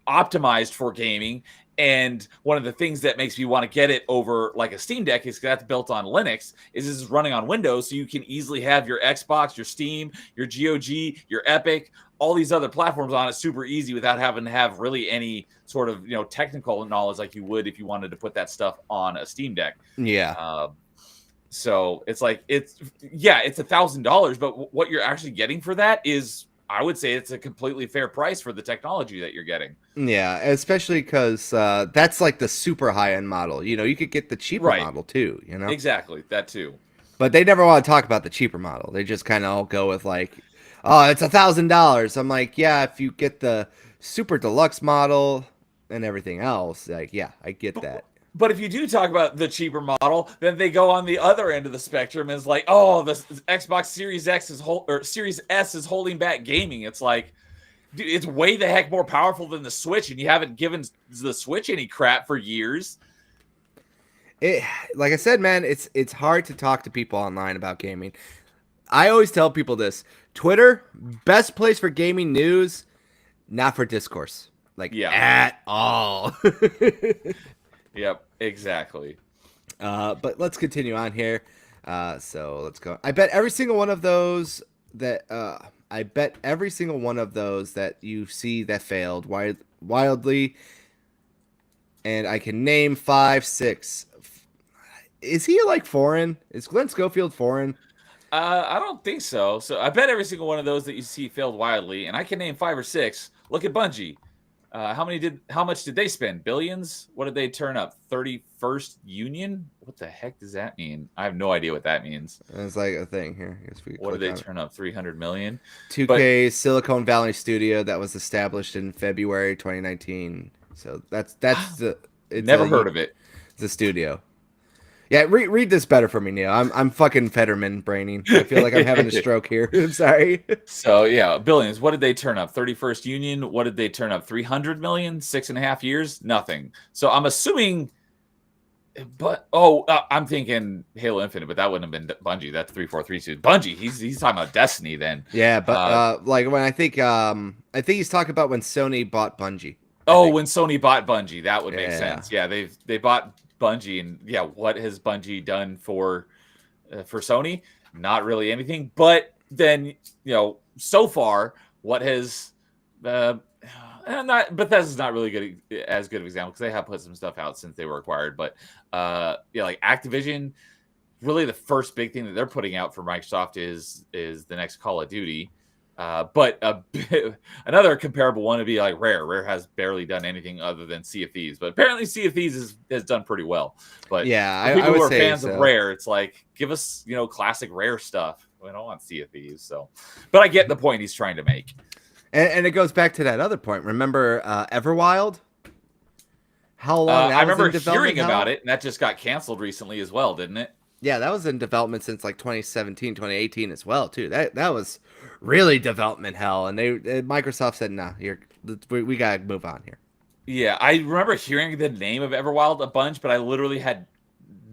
optimized for gaming. And one of the things that makes me want to get it over like a Steam Deck is that's built on Linux, is this is running on Windows, so you can easily have your Xbox, your Steam, your GOG, your Epic, all these other platforms on it super easy without having to have really any sort of technical knowledge like you would if you wanted to put that stuff on a Steam Deck. Yeah. So it's like it's $1,000, but what you're actually getting for that is, I would say, it's a completely fair price for the technology that you're getting. Yeah, especially because that's like the super high-end model. You could get the cheaper model too, Exactly, that too. But they never want to talk about the cheaper model. They just kind of all go with like, oh, it's $1,000. I'm like, yeah, if you get the super deluxe model and everything else, like, yeah, I get that. But if you do talk about the cheaper model, then they go on the other end of the spectrum and it's like, oh, the Xbox Series X Series S is holding back gaming. It's like, dude, it's way the heck more powerful than the Switch, and you haven't given the Switch any crap for years. Like I said, man, it's hard to talk to people online about gaming. I always tell people this: Twitter, best place for gaming news, not for discourse, at all. Yep, exactly. But let's continue on here. So let's go. I bet every single one of those that you see that failed wildly, and I can name 5, 6. Is he like foreign? Is Glenn Schofield foreign? I don't think so. So I bet every single one of those that you see failed wildly, and I can name 5 or 6. Look at Bungie. How much did they spend? Billions? What did they turn up? 31st Union? What the heck does that mean? I have no idea what that means. It's like a thing here. What did they turn up? 300 million? 2K Silicon Valley studio that was established in February 2019. So that's never heard of it. It's a studio. Yeah, read this better for me, Neil. I'm fucking Fetterman braining. I feel like I'm having a stroke here. I'm sorry. So yeah, billions. What did they turn up? 31st Union. What did they turn up? 300 million. 6.5 years. Nothing. So I'm assuming. But I'm thinking Halo Infinite, but that wouldn't have been Bungie. That's 3432. Bungie. He's talking about Destiny then. Yeah, but like when I think he's talking about when Sony bought Bungie. When Sony bought Bungie, that would make sense. Yeah, they bought Bungie, and what has Bungie done for Sony? Not really anything. But then so far, what has Bethesda's not really as good of an example because they have put some stuff out since they were acquired. But like Activision, really the first big thing that they're putting out for Microsoft is the next Call of Duty. But another comparable one would be like Rare. Rare has barely done anything other than Sea of Thieves, but apparently Sea of Thieves has done pretty well. But yeah, people I would who are say fans so. of Rare, it's like give us classic Rare stuff. We don't want Sea of Thieves, so. But I get the point he's trying to make. And it goes back to that other point. Remember Everwild? How long? I remember hearing about it, and that just got canceled recently as well, didn't it? Yeah, that was in development since like 2017, 2018 as well, too. That was really development hell, and Microsoft said, "Nah, we gotta move on here." Yeah, I remember hearing the name of Everwild a bunch, but I literally had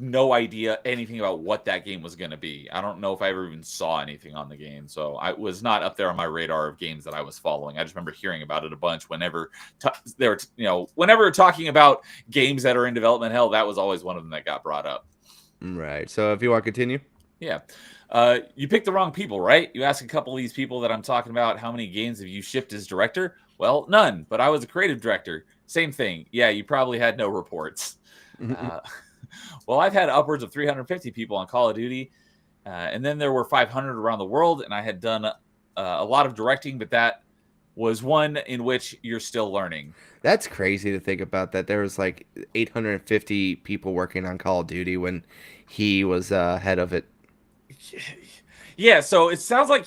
no idea anything about what that game was going to be. I don't know if I ever even saw anything on the game. So I was not up there on my radar of games that I was following. I just remember hearing about it a bunch whenever they were, whenever talking about games that are in development. Hell, that was always one of them that got brought up. Right. So if you want to continue. Yeah. You picked the wrong people, right? You asked a couple of these people that I'm talking about, how many games have you shipped as director? Well, none, but I was a creative director. Same thing. Yeah, you probably had no reports. Well, I've had upwards of 350 people on Call of Duty, and then there were 500 around the world, and I had done a lot of directing, but that was one in which you're still learning. That's crazy to think about, that there was like 850 people working on Call of Duty when he was head of it. Yeah, so it sounds like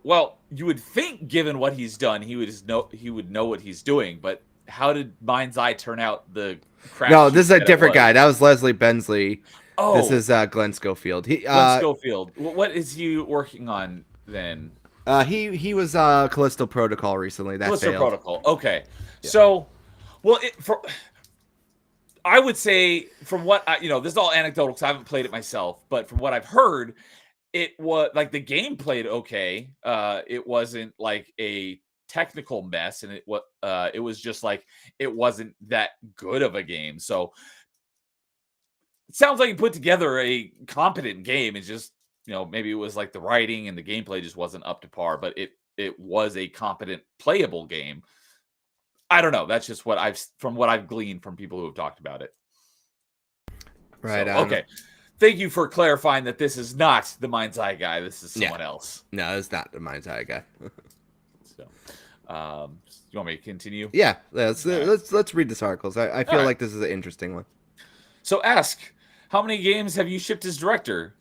well, you would think given what he's done, he would know what he's doing, but how did Mind's Eye turn out the crash? No, this is a different guy. That was Leslie Bensley. Oh, this is Glenn Schofield. Glenn Schofield. What is he working on then? He was Callisto Protocol recently. That Callisto failed. Protocol. Okay, yeah. So, well, I would say from what this is all anecdotal because I haven't played it myself, but from what I've heard, it was like the game played okay. It wasn't like a technical mess, and it was just like it wasn't that good of a game. So it sounds like you put together a competent game. It's just maybe it was like the writing and the gameplay just wasn't up to par, but it was a competent playable game. I don't know. That's just what I've gleaned from people who have talked about it. Right. So, okay. Thank you for clarifying that this is not the Mind's Eye guy. This is someone else. No, it's not the Mind's Eye guy. So, you want me to continue? Yeah, let's read this article. I feel like this is an interesting one. So ask, how many games have you shipped as director?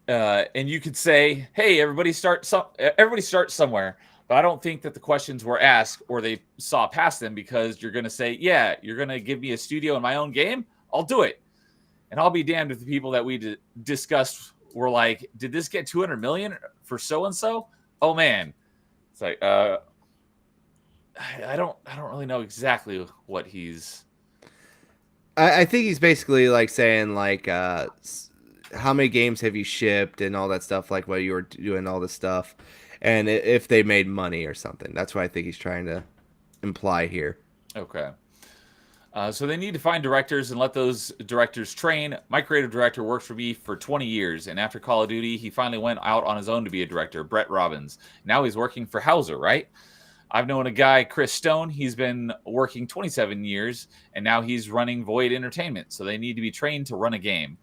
And you could say, hey, everybody start somewhere. But I don't think that the questions were asked or they saw past them, because you're going to say, yeah, you're going to give me a studio in my own game? I'll do it. And I'll be damned if the people that we discussed were like, did this get 200 million for so-and-so? Oh, man. It's like, I don't really know exactly what he's... I think he's basically like saying like, how many games have you shipped and all that stuff, like while you were doing all this stuff, and if they made money or something. That's what I think he's trying to imply here. Okay. So they need to find directors and let those directors train. My creative director worked for me for 20 years, and after Call of Duty, he finally went out on his own to be a director, Brett Robbins. Now he's working for Hauser, right? I've known a guy, Chris Stone. He's been working 27 years, and now he's running Void Entertainment. So they need to be trained to run a game.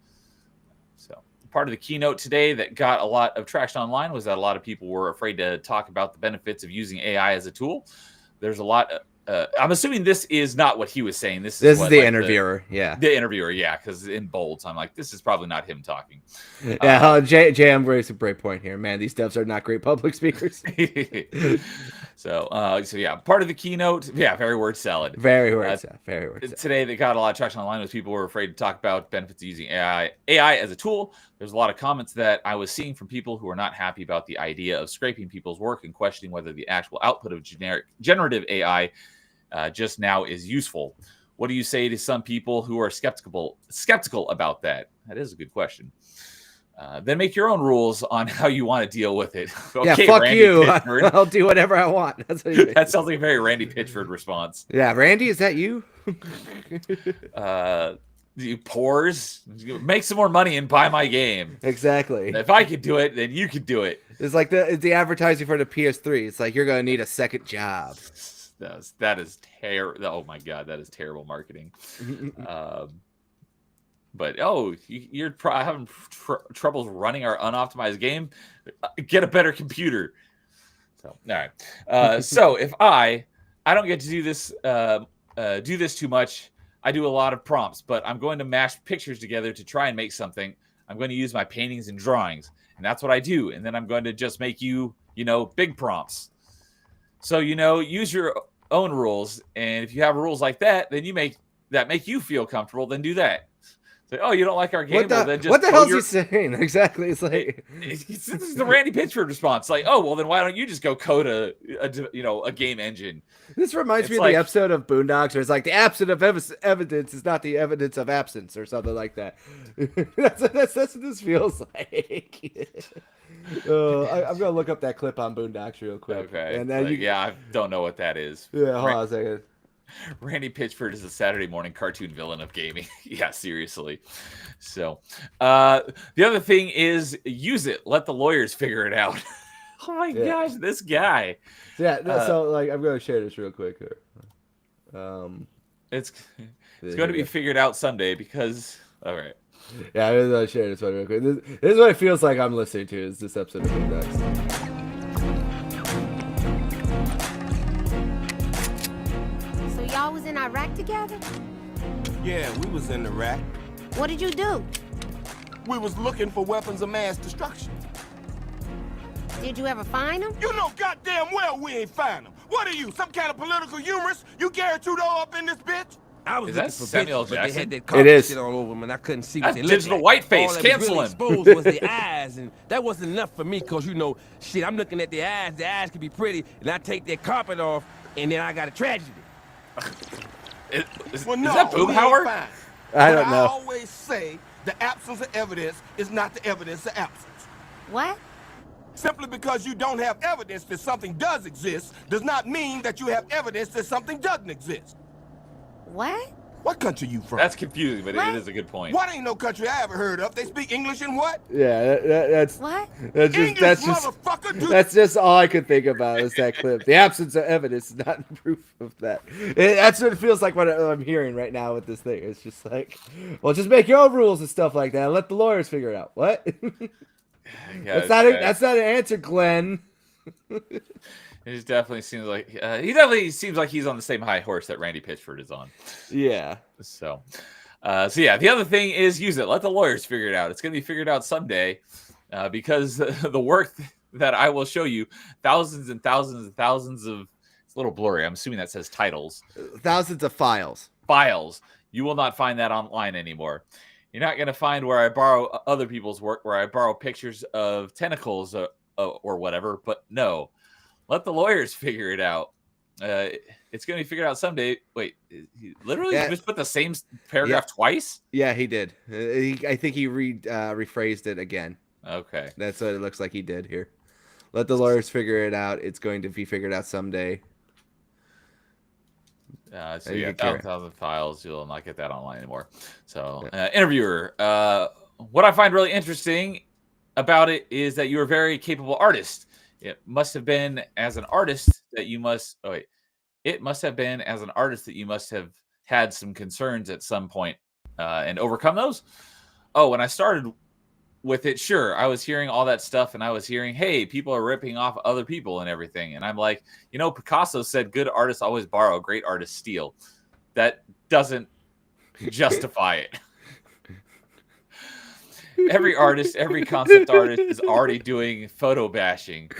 So part of the keynote today that got a lot of traction online was that a lot of people were afraid to talk about the benefits of using AI as a tool. There's a lot of... I'm assuming this is not what he was saying. This is the interviewer. The interviewer, yeah, because in bold, I'm like, this is probably not him talking. Yeah, JM raised a great point here. Man, these devs are not great public speakers. So yeah, part of the keynote, yeah, very word salad. Very word salad. Today, they got a lot of traction online with people who were afraid to talk about benefits of using AI as a tool. There's a lot of comments that I was seeing from people who are not happy about the idea of scraping people's work and questioning whether the actual output of generative AI just now is useful. What do you say to some people who are skeptical about that? That is a good question. Then make your own rules on how you want to deal with it. Okay, yeah, fuck Randy you. I'll do whatever I want. That's what that sounds like a very Randy Pitchford response. Yeah, Randy, is that you? You pores, make some more money and buy my game. Exactly. If I could do it, then you could do it. It's like the advertising for the PS3. It's like you're going to need a second job. That is terrible. Oh my god, that is terrible marketing. But you're having troubles running our unoptimized game. Get a better computer. So all right. So if I don't get to do this too much. I do a lot of prompts, but I'm going to mash pictures together to try and make something. I'm going to use my paintings and drawings, and that's what I do. And then I'm going to just make big prompts. So use your own rules, and if you have rules like that, then make you feel comfortable, then do that. Say, oh, you don't like our game? Well, then just what the hell's he saying? Exactly. It's like this is the Randy Pitchford response. Like, oh, well, then why don't you just go code a game engine? This reminds me of the episode of Boondocks where it's like the absence of evidence is not the evidence of absence or something like that. That's what this feels like. I'm gonna look up that clip on Boondocks real quick. Okay. And then I don't know what that is. Yeah, hold on a second. Randy Pitchford is a Saturday morning cartoon villain of gaming. Yeah, seriously. So, the other thing is use it. Let the lawyers figure it out. Oh my gosh, this guy. Yeah, so like I'm going to share this real quick here. It's going to be figured out someday because all right. Yeah, I'm going to share this one real quick. This is what it feels like I'm listening to is this episode of Boondocks. Y'all was in Iraq together? Yeah, we was in Iraq. What did you do? We was looking for weapons of mass destruction. Did you ever find them? You know goddamn well we ain't find them. What are you, some kind of political humorist? You Gary Trudeau up in this bitch? I was is that Samuel Jackson? They had that carpet shit all over them, and I couldn't see what they looked digital like. whiteface. All Cancel really him. Exposed was the eyes, and that wasn't enough for me, cause you know, shit. I'm looking at the eyes. The eyes can be pretty, and I take that carpet off, and then I got a tragedy. Is no, that Boomhauer? I don't know. I always say the absence of evidence is not the evidence of absence. What? Simply because you don't have evidence that something does exist does not mean that you have evidence that something doesn't exist. What? What country you from? That's confusing, but it is a good point. What ain't no country I ever heard of? They speak English and what? Yeah, that's what? That's just all I could think about is that clip. The absence of evidence is not proof of that. That's what it feels like what I'm hearing right now with this thing. It's just like, well, just make your own rules and stuff like that. And let the lawyers figure it out. What? That's not an answer, Glenn. It definitely seems like he's on the same high horse that Randy Pitchford is on. Yeah. So yeah, the other thing is use it. Let the lawyers figure it out. It's going to be figured out someday because the work that I will show you, thousands and thousands and thousands of, it's a little blurry. I'm assuming that says titles. Thousands of files. You will not find that online anymore. You're not going to find where I borrow other people's work, where I borrow pictures of tentacles or whatever. But no. Let the lawyers figure it out. It's going to be figured out someday. Wait, he literally just put the same paragraph twice? Yeah, he did. I think he rephrased it again. Okay. That's what it looks like he did here. Let the lawyers figure it out. It's going to be figured out someday. So yeah, 1,000 files. You'll not get that online anymore. So, interviewer, what I find really interesting about it is that you're a very capable artist. It must have been as an artist that you must. Oh wait, it must have been as an artist that you must have had some concerns at some point and overcome those. Oh, when I started with it, sure, I was hearing all that stuff, and I was hearing, hey, people are ripping off other people and everything, and I'm like, Picasso said, good artists always borrow, great artists steal. That doesn't justify it. Every artist, every concept artist is already doing photo bashing.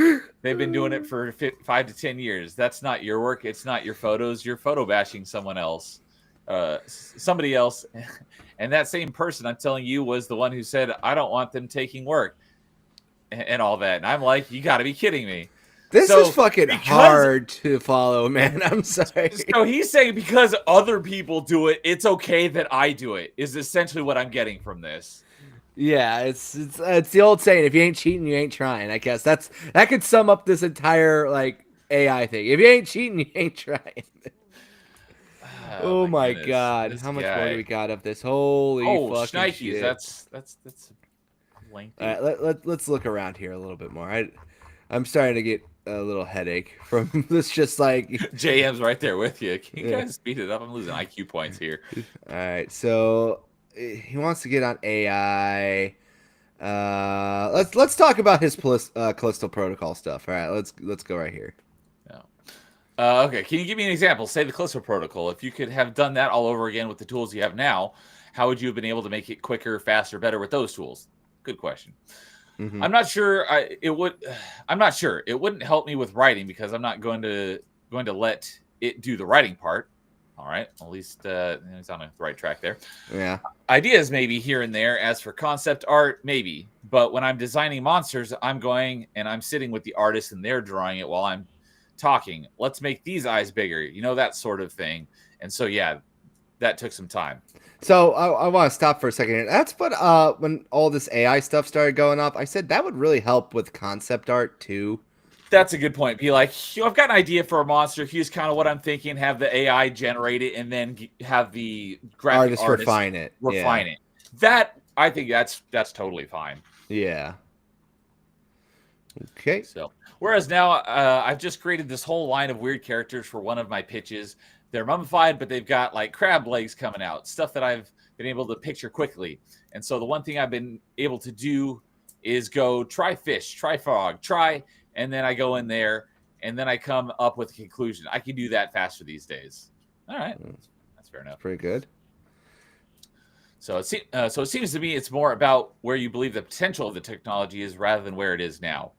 They've been doing it for 5 to 10 years. That's not your work. It's not your photos. You're photo bashing someone else, somebody else. And that same person, I'm telling you, was the one who said, I don't want them taking work and all that. And I'm like, you got to be kidding me. This is fucking hard to follow, man. I'm sorry. So he's saying because other people do it, it's okay that I do it, is essentially what I'm getting from this. Yeah, it's the old saying: if you ain't cheating, you ain't trying. I guess that could sum up this entire AI thing. If you ain't cheating, you ain't trying. Oh my God! How much more do we got of this? Holy fucking shit! That's lengthy. All right, let's look around here a little bit more. I'm starting to get a little headache from this. Just like JM's right there with you. Can you guys speed it up? I'm losing IQ points here. All right, so. He wants to get on AI. Let's talk about his Callisto Protocol stuff. All right, let's go right here. Okay, can you give me an example? Say the Callisto Protocol. If you could have done that all over again with the tools you have now, how would you have been able to make it quicker, faster, better with those tools? Good question. Mm-hmm. I'm not sure. I'm not sure. It wouldn't help me with writing because I'm not going to let it do the writing part. All right, at least he's on the right track there. Yeah. Ideas maybe here and there. As for concept art, maybe. But when I'm designing monsters, I'm going and I'm sitting with the artist and they're drawing it while I'm talking. Let's make these eyes bigger, that sort of thing. And so, yeah, that took some time. So I want to stop for a second here. That's what when all this AI stuff started going up, I said that would really help with concept art too. That's a good point. Be like, I've got an idea for a monster. Here's kind of what I'm thinking. Have the AI generate it, and then have the graphic artist refine it. That I think that's totally fine. Yeah. Okay. So, whereas now I've just created this whole line of weird characters for one of my pitches. They're mummified, but they've got like crab legs coming out, stuff that I've been able to picture quickly. And so the one thing I've been able to do is go try fish, try frog, and then I go in there, and then I come up with a conclusion. I can do that faster these days. All right, that's fair enough. Pretty good. So it seems to me it's more about where you believe the potential of the technology is rather than where it is now.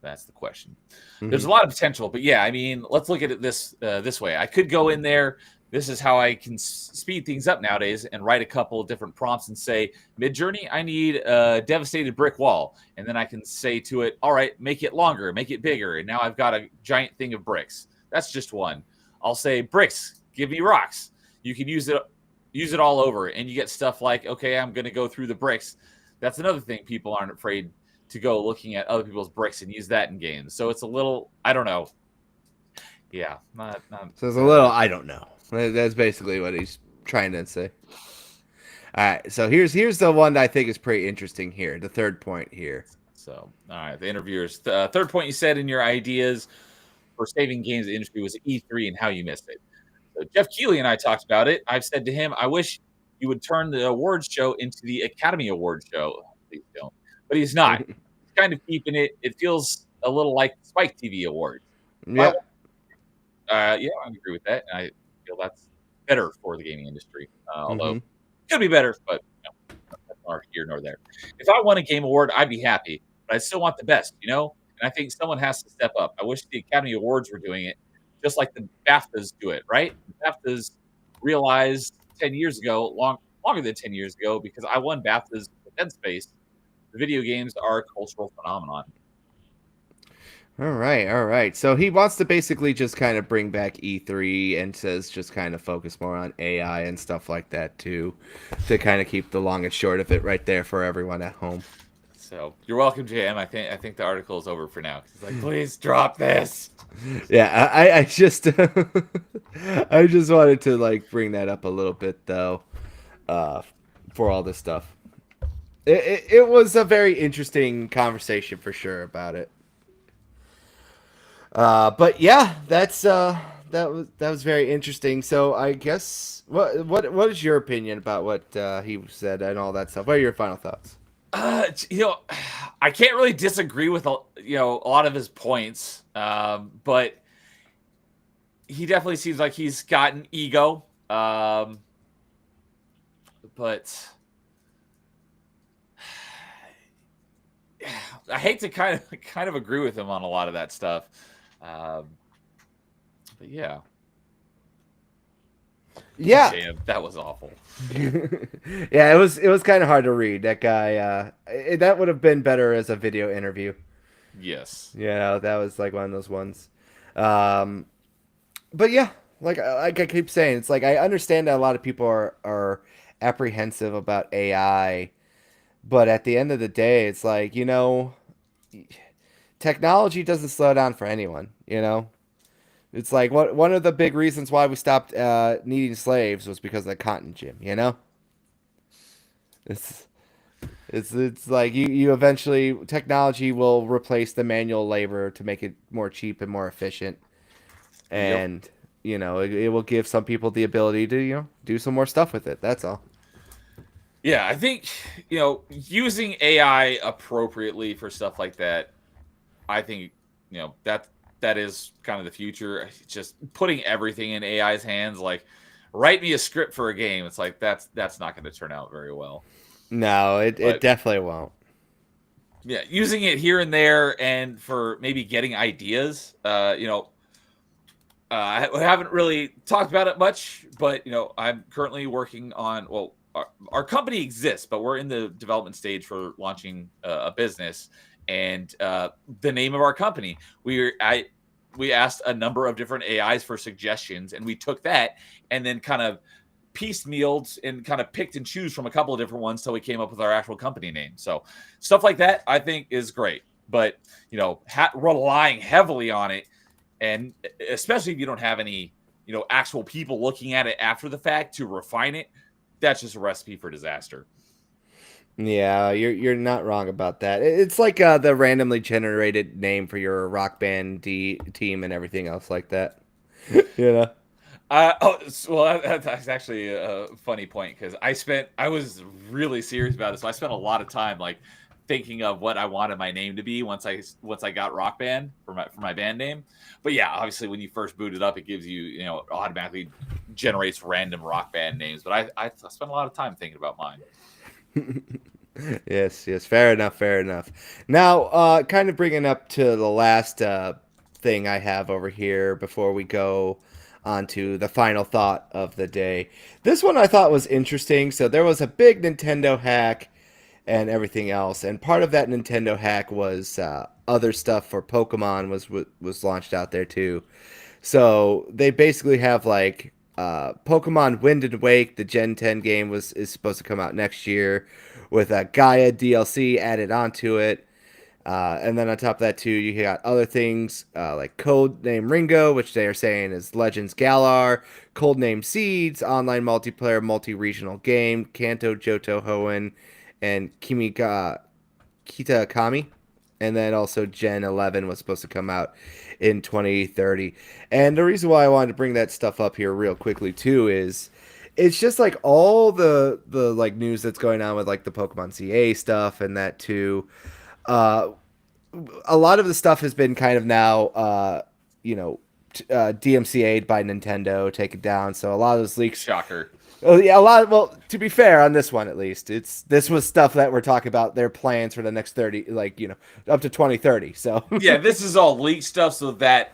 That's the question. Mm-hmm. There's a lot of potential, but yeah, I mean, let's look at it this way. I could go in there. This is how I can speed things up nowadays and write a couple of different prompts and say, Midjourney, I need a devastated brick wall. And then I can say to it, all right, make it longer, make it bigger. And now I've got a giant thing of bricks. That's just one. I'll say, bricks, give me rocks. You can use it all over. And you get stuff like, okay, I'm going to go through the bricks. That's another thing people aren't afraid to go looking at other people's bricks and use that in games. So it's a little, I don't know. Yeah. Not so it's a little, I don't know. That's basically what he's trying to say. All right, so here's the one that I think is pretty interesting here. The third point here. So, all right, the interviewers. The third point you said in your ideas for saving games in the industry was E3 and how you missed it. So Jeff Keighley and I talked about it. I've said to him, I wish you would turn the awards show into the Academy Awards show. Please don't. But he's not. He's kind of keeping it. It feels a little like Spike TV Awards. Yeah. I agree with that. I feel that's better for the gaming industry. Although it could be better, but that's neither here nor there. If I won a game award, I'd be happy, but I still want the best, And I think someone has to step up. I wish the Academy Awards were doing it just like the BAFTAs do it, right? The BAFTAs realized 10 years ago, longer than 10 years ago, because I won BAFTAs for Dead Space. The video games are a cultural phenomenon. All right. So he wants to basically just kind of bring back E3 and says just kind of focus more on AI and stuff like that too, to kind of keep the long and short of it right there for everyone at home. So you're welcome, JM. I think the article is over for now. He's like, please drop this. Yeah, I just I just wanted to like bring that up a little bit though, for all this stuff. It was a very interesting conversation for sure about it. But yeah, that was very interesting. So I guess what is your opinion about what he said and all that stuff? What are your final thoughts? I can't really disagree with a lot of his points, but he definitely seems like he's got an ego. But I hate to kind of agree with him on a lot of that stuff. But yeah. Yeah. Damn, that was awful. Yeah, it was kind of hard to read. That guy, that would have been better as a video interview. Yes. Yeah, that was like one of those ones. But yeah, like I keep saying, it's like I understand that a lot of people are apprehensive about AI, but at the end of the day, it's like, technology doesn't slow down for anyone, It's like one of the big reasons why we stopped needing slaves was because of the cotton gin, It's like you eventually, technology will replace the manual labor to make it more cheap and more efficient. And, it will give some people the ability to, do some more stuff with it. That's all. Yeah, I think, using AI appropriately for stuff like that, I think, that is kind of the future. Just putting everything in AI's hands, like write me a script for a game. It's like that's not going to turn out very well. No, it definitely won't. Yeah, using it here and there and for maybe getting ideas. I haven't really talked about it much, but I'm currently working on. Well, our company exists, but we're in the development stage for launching a business. And the name of our company, we asked a number of different AIs for suggestions, and we took that and then kind of piecemealed and kind of picked and choose from a couple of different ones till we came up with our actual company name. So stuff like that, I think, is great. But relying heavily on it, and especially if you don't have any actual people looking at it after the fact to refine it, that's just a recipe for disaster. Yeah, you're not wrong about that. It's like the randomly generated name for your Rock Band team and everything else like that. That's actually a funny point, because I was really serious about it, so I spent a lot of time like thinking of what I wanted my name to be once I got Rock Band for my band name. But yeah, obviously when you first boot it up, it gives you automatically generates random Rock Band names. But I spent a lot of time thinking about mine. Yes, fair enough. Now, kind of bringing up to the last thing I have over here before we go on to the final thought of the day. This one I thought was interesting. So there was a big Nintendo hack and everything else, and part of that Nintendo hack was other stuff for Pokemon was launched out there too. So they basically have like Pokemon Wind and Wake, the Gen 10 game is supposed to come out next year with a Gaia DLC added onto it. And then on top of that too, you got other things like Codename Ringo, which they are saying is Legends Galar, Codename Seeds, online multiplayer multi-regional game, Kanto Johto Hoenn, and Kitakami. And then also Gen 11 was supposed to come out in 2030. And the reason why I wanted to bring that stuff up here real quickly too is it's just like all the like news that's going on with like the Pokemon CA stuff and that too. A lot of the stuff has been kind of now DMCA'd by Nintendo, taken down. So a lot of those leaks. Shocker. Oh yeah, a lot. Well, to be fair, on this one at least, this was stuff that we're talking about their plans for the next 30, up to 2030. So yeah, this is all leaked stuff, so that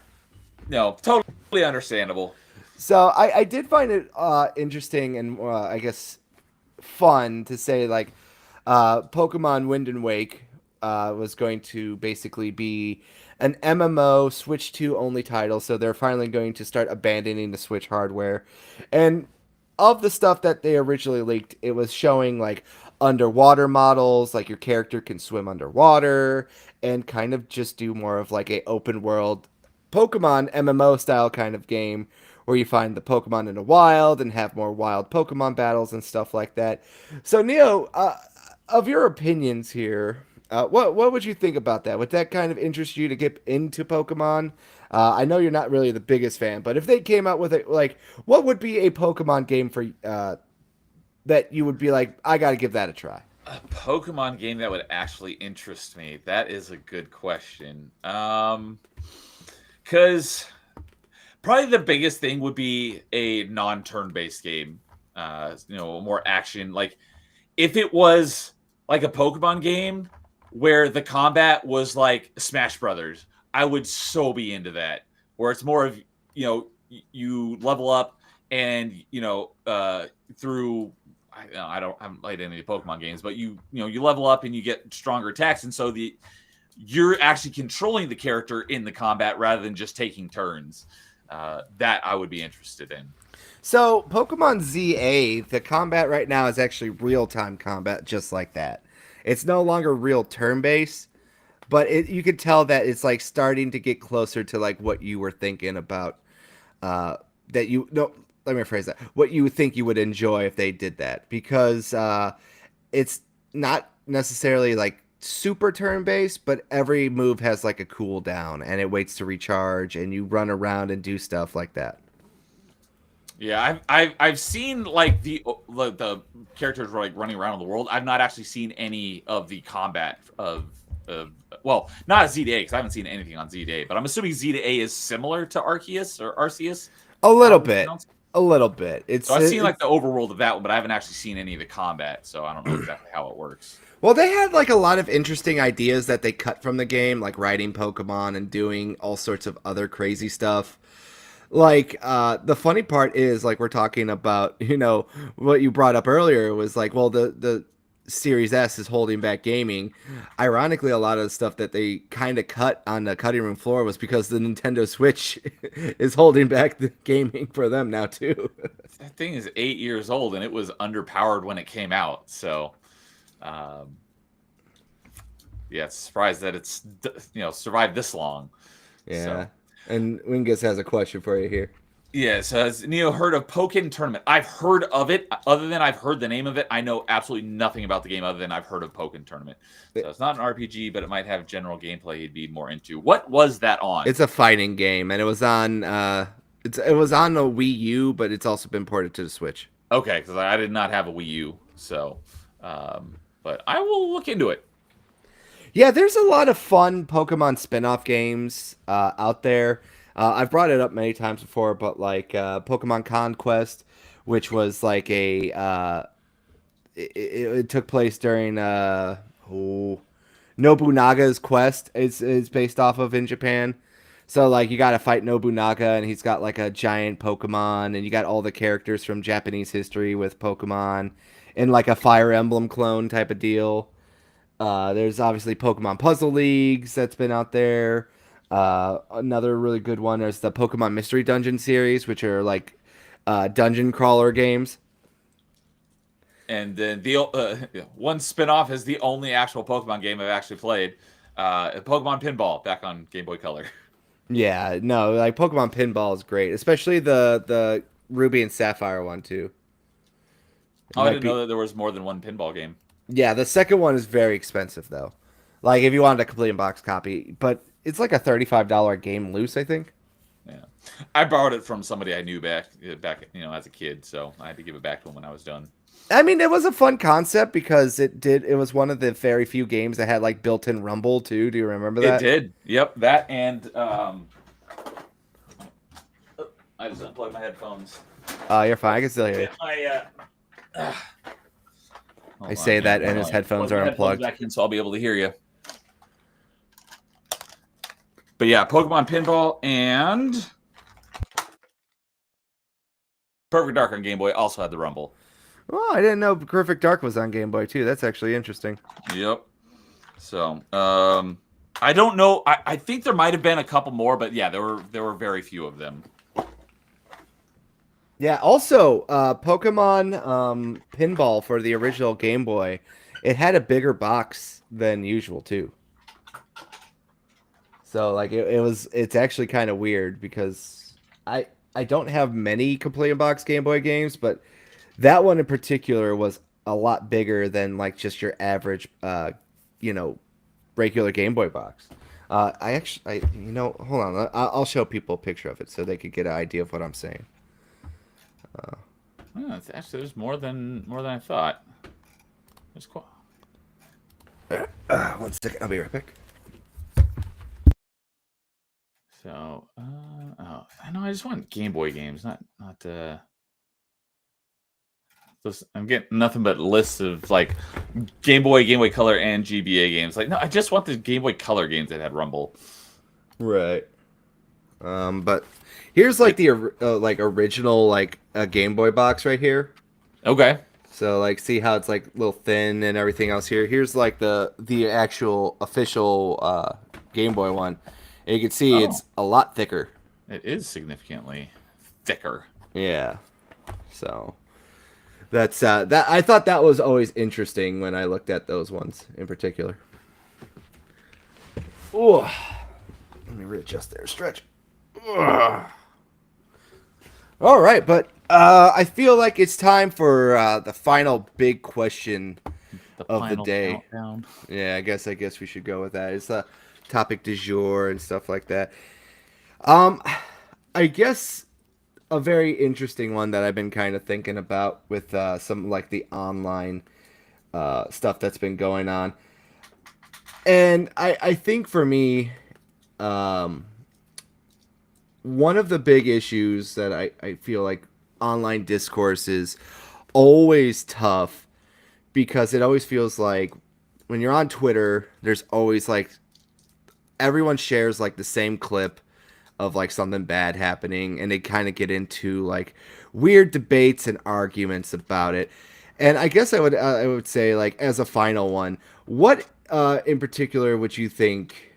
totally understandable. So I did find it interesting and I guess fun to say like Pokemon Wind and Wake was going to basically be an MMO Switch 2 only title. So they're finally going to start abandoning the Switch hardware. And of the stuff that they originally leaked, it was showing like underwater models, like your character can swim underwater and kind of just do more of like a open world Pokemon MMO style kind of game where you find the Pokemon in the wild and have more wild Pokemon battles and stuff like that. So Neo, of your opinions here, what would you think about that? Would that kind of interest you to get into Pokemon? I know you're not really the biggest fan, but if they came out with it, like, what would be a Pokemon game for that you would be like, I got to give that a try? A Pokemon game that would actually interest me. That is a good question. Because probably the biggest thing would be a non-turn-based game. More action. Like, if it was like a Pokemon game where the combat was like Smash Brothers, I would so be into that. Where it's more of, you level up and, through, I haven't played any Pokemon games, but you level up and you get stronger attacks. And so you're actually controlling the character in the combat rather than just taking turns. That I would be interested in. So Pokemon ZA, the combat right now is actually real-time combat, just like that. It's no longer real turn-based, but you could tell that it's like starting to get closer to like what you were thinking about. Let me rephrase that. What you would think you would enjoy if they did that, because it's not necessarily like super turn-based, but every move has like a cooldown and it waits to recharge, and you run around and do stuff like that. Yeah, I've seen like the characters like running around in the world. I've not actually seen any of the combat of not ZDA, because I haven't seen anything on ZDA, but I'm assuming ZDA is similar to Arceus or Arceus. A little bit. So I've seen like the overworld of that one, but I haven't actually seen any of the combat, so I don't know exactly how it works. Well, they had like a lot of interesting ideas that they cut from the game, like riding Pokemon and doing all sorts of other crazy stuff. Like, the funny part is, like, we're talking about, what you brought up earlier was like, well, the Series S is holding back gaming. Ironically, a lot of the stuff that they kind of cut on the cutting room floor was because the Nintendo Switch is holding back the gaming for them now too. That thing is 8 years old, and it was underpowered when it came out. So, yeah, it's surprised that it's survived this long. Yeah. So. And Wingus has a question for you here. Yes, has Neo heard of Pokken Tournament? I've heard of it. Other than I've heard the name of it, I know absolutely nothing about the game other than I've heard of Pokken Tournament. So it's not an RPG, but it might have general gameplay he'd be more into. What was that on? It's a fighting game, and it was on it was on the Wii U, but it's also been ported to the Switch. Okay, because I did not have a Wii U, so but I will look into it. Yeah, there's a lot of fun Pokemon spin-off games out there. I've brought it up many times before, but like Pokemon Conquest, which was like it took place during Nobunaga's quest. It's based off of in Japan. So like you got to fight Nobunaga, and he's got like a giant Pokemon, and you got all the characters from Japanese history with Pokemon, in like a Fire Emblem clone type of deal. There's obviously Pokemon Puzzle Leagues that's been out there. Another really good one is the Pokemon Mystery Dungeon series, which are like dungeon crawler games. And then the one spin-off is the only actual Pokemon game I've actually played. Pokemon Pinball back on Game Boy Color. Yeah, no, like Pokemon Pinball is great, especially the Ruby and Sapphire one too. I didn't know that there was more than one pinball game. Yeah, the second one is very expensive though. Like if you wanted a complete in-box copy, but it's like a $35 game loose, I think. Yeah, I borrowed it from somebody I knew back as a kid, so I had to give it back to him when I was done. I mean, it was a fun concept because it was one of the very few games that had like built-in rumble too. Do you remember that? It did. Yep, that and I just unplugged my headphones. You're fine. I can still hear you. I say that, and his headphones are unplugged. Back in, so I'll be able to hear you. But yeah, Pokemon Pinball and Perfect Dark on Game Boy also had the Rumble. Oh, I didn't know Perfect Dark was on Game Boy too. That's actually interesting. Yep. So, I don't know. I think there might have been a couple more, but yeah, there were very few of them. Yeah. Also, Pokemon Pinball for the original Game Boy, it had a bigger box than usual too. So like it's actually kind of weird because I don't have many complete in box Game Boy games, but that one in particular was a lot bigger than like just your average regular Game Boy box. Hold on, I'll show people a picture of it so they could get an idea of what I'm saying. Actually, there's more than I thought. There's cool. 1 second, I'll be right back. So, I know I just want Game Boy games, not. I'm getting nothing but lists of like Game Boy Color, and GBA games. Like, no, I just want the Game Boy Color games that had Rumble. Right. But here's like the original like a Game Boy box right here. Okay. So like, see how it's like a little thin and everything else here. Here's like the actual official Game Boy one. And you can see it's a lot thicker. It is significantly thicker. Yeah. So that's that. I thought that was always interesting when I looked at those ones in particular. Oh, let me readjust there. Stretch. Ugh. All right, but I feel like it's time for the final big question of the day. Countdown. Yeah, I guess we should go with that. It's the topic du jour and stuff like that. I guess a very interesting one that I've been kind of thinking about with some like the online stuff that's been going on. And I think for me, one of the big issues that I feel like online discourse is always tough because it always feels like when you're on Twitter, there's always like everyone shares like the same clip of like something bad happening, and they kind of get into like weird debates and arguments about it. And I guess I would say, like, as a final one, what in particular would you think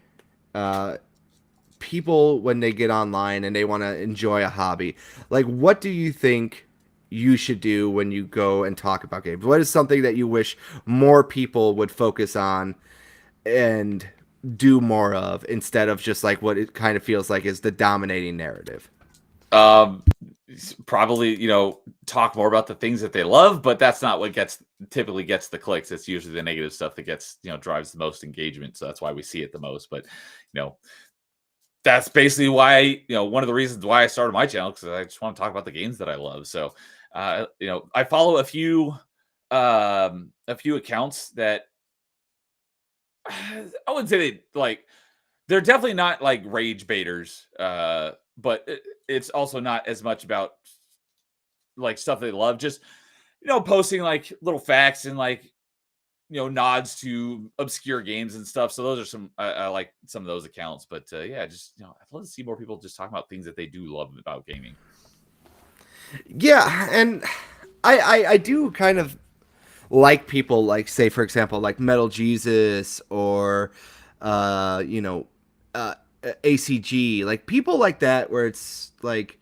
people, when they get online and they want to enjoy a hobby, like, what do you think you should do when you go and talk about games? What is something that you wish more people would focus on and do more of, instead of just like what it kind of feels like is the dominating narrative? Probably, talk more about the things that they love, but that's not what typically gets the clicks. It's usually the negative stuff that gets, drives the most engagement. So that's why we see it the most. But, that's basically why, one of the reasons why I started my channel, because I just want to talk about the games that I love. So, I follow a few accounts that I wouldn't say they're definitely not like rage baiters, but it's also not as much about like stuff they love. Just posting like little facts and like nods to obscure games and stuff. So those are some I like some of those accounts. But yeah, just I'd love to see more people just talking about things that they do love about gaming. Yeah, and I do kind of like people like, say, for example, like Metal Jesus or ACG, like people like that, where it's like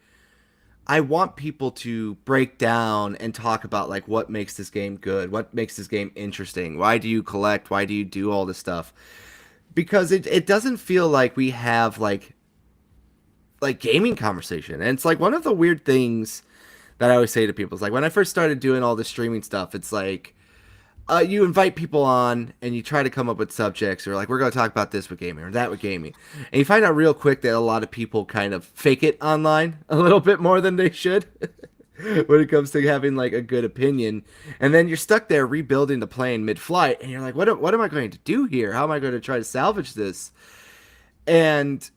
I want people to break down and talk about like what makes this game good, what makes this game interesting, why do you collect, why do you do all this stuff, because it doesn't feel like we have like gaming conversation. And it's like one of the weird things that I always say to people is like, when I first started doing all this streaming stuff, it's like you invite people on and you try to come up with subjects, or like, we're going to talk about this with gaming or that with gaming. And you find out real quick that a lot of people kind of fake it online a little bit more than they should when it comes to having like a good opinion. And then you're stuck there rebuilding the plane mid-flight, and you're like, what am I going to do here? How am I going to try to salvage this? And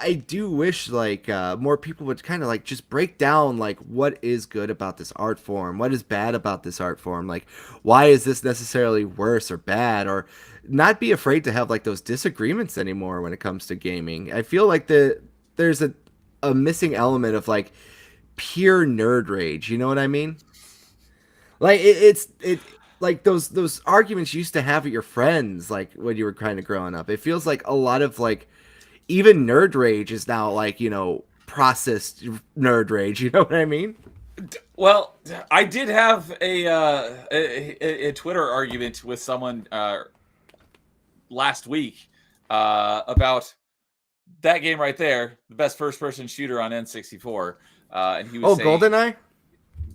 I do wish like more people would kind of like just break down like what is good about this art form, what is bad about this art form, like why is this necessarily worse or bad, or not be afraid to have like those disagreements anymore when it comes to gaming. I feel like there's a missing element of like pure nerd rage. You know what I mean? Like it's like those arguments you used to have with your friends, like when you were kind of growing up. It feels like a lot of like even nerd rage is now like, processed nerd rage. You know what I mean? Well, I did have a Twitter argument with someone last week about that game right there, the best first-person shooter on N64. And he was saying, GoldenEye?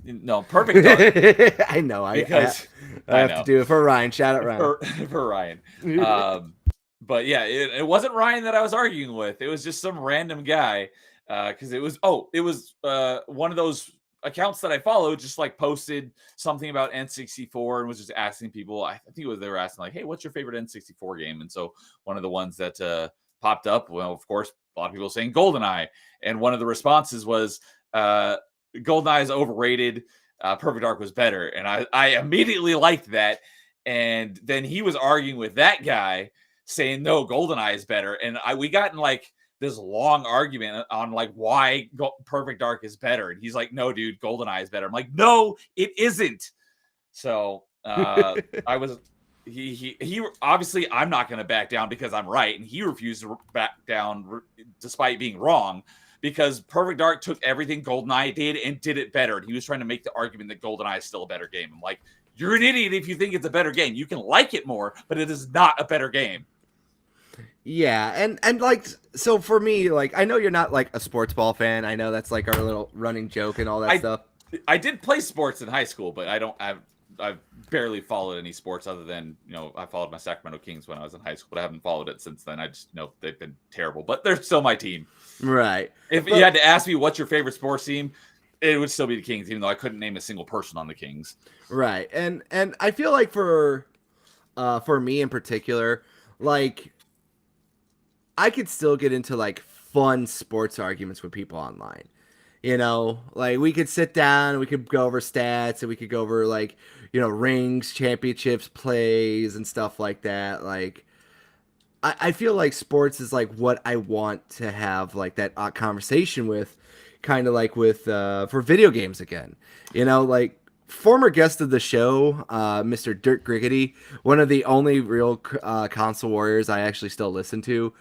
No, Perfect Dark. I know. I I have to do it for Ryan. Shout out Ryan. For Ryan. But yeah, it wasn't Ryan that I was arguing with. It was just some random guy. Because it was one of those accounts that I followed just like posted something about N64 and was just asking people. I think they were asking like, "Hey, what's your favorite N64 game?" And so one of the ones that popped up, well, of course, a lot of people saying GoldenEye, and one of the responses was GoldenEye is overrated. Perfect Dark was better, and I immediately liked that. And then he was arguing with that guy, saying no, GoldenEye is better, and we got in like this long argument on like why Perfect Dark is better, and he's like, no, dude, GoldenEye is better. I'm like, no, it isn't. So he obviously, I'm not going to back down because I'm right, and he refused to back down despite being wrong, because Perfect Dark took everything GoldenEye did and did it better, and he was trying to make the argument that GoldenEye is still a better game. I'm like, you're an idiot if you think it's a better game. You can like it more, but it is not a better game. Yeah, and like, so for me, like, I know you're not like a sports ball fan. I know that's like our little running joke and all that stuff. I did play sports in high school, but I've barely followed any sports other than, I followed my Sacramento Kings when I was in high school, but I haven't followed it since then. I just know they've been terrible, but they're still my team. Right. If you had to ask me what's your favorite sports team, it would still be the Kings, even though I couldn't name a single person on the Kings. Right. And I feel like for me in particular, like, I could still get into like fun sports arguments with people online. Like we could sit down, we could go over stats, and we could go over like, rings, championships, plays, and stuff like that. Like, I feel like sports is like what I want to have like that conversation with, kind of like with for video games again. Like former guest of the show, Mr. Dirk Griggity, one of the only real console warriors I actually still listen to.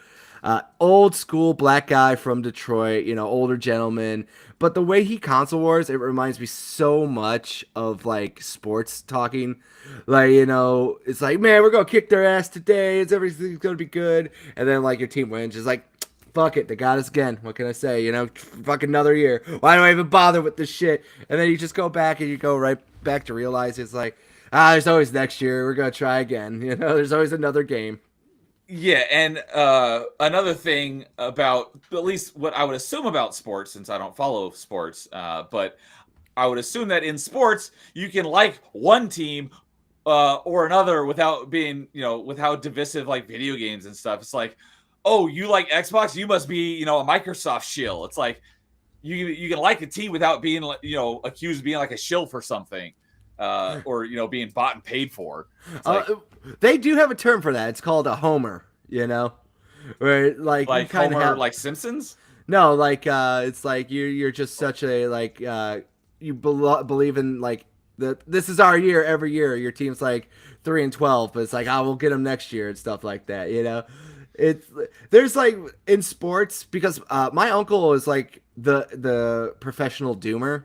Old school black guy from Detroit, older gentleman. But the way he console wars, it reminds me so much of like sports talking. Like, it's like, man, we're going to kick their ass today. Everything's going to be good. And then like your team wins. Just like, fuck it. They got us again. What can I say? Fuck another year. Why do I even bother with this shit? And then you just go back and you go right back to realize it's like, there's always next year. We're going to try again. There's always another game. Yeah, and another thing about, at least what I would assume about sports, since I don't follow sports, but I would assume that in sports, you can like one team or another without being, without divisive like video games and stuff. It's like, oh, you like Xbox? You must be, a Microsoft shill. It's like you can like a team without being, accused of being like a shill for something. Or being bought and paid for. They do have a term for that. It's called a homer. Where like you kind of Homer, have like Simpsons. No, like it's like you're just such a like you believe in like this is our year every year. Your team's like 3-12, but it's like we'll get them next year and stuff like that. There's like in sports because my uncle is like the professional doomer.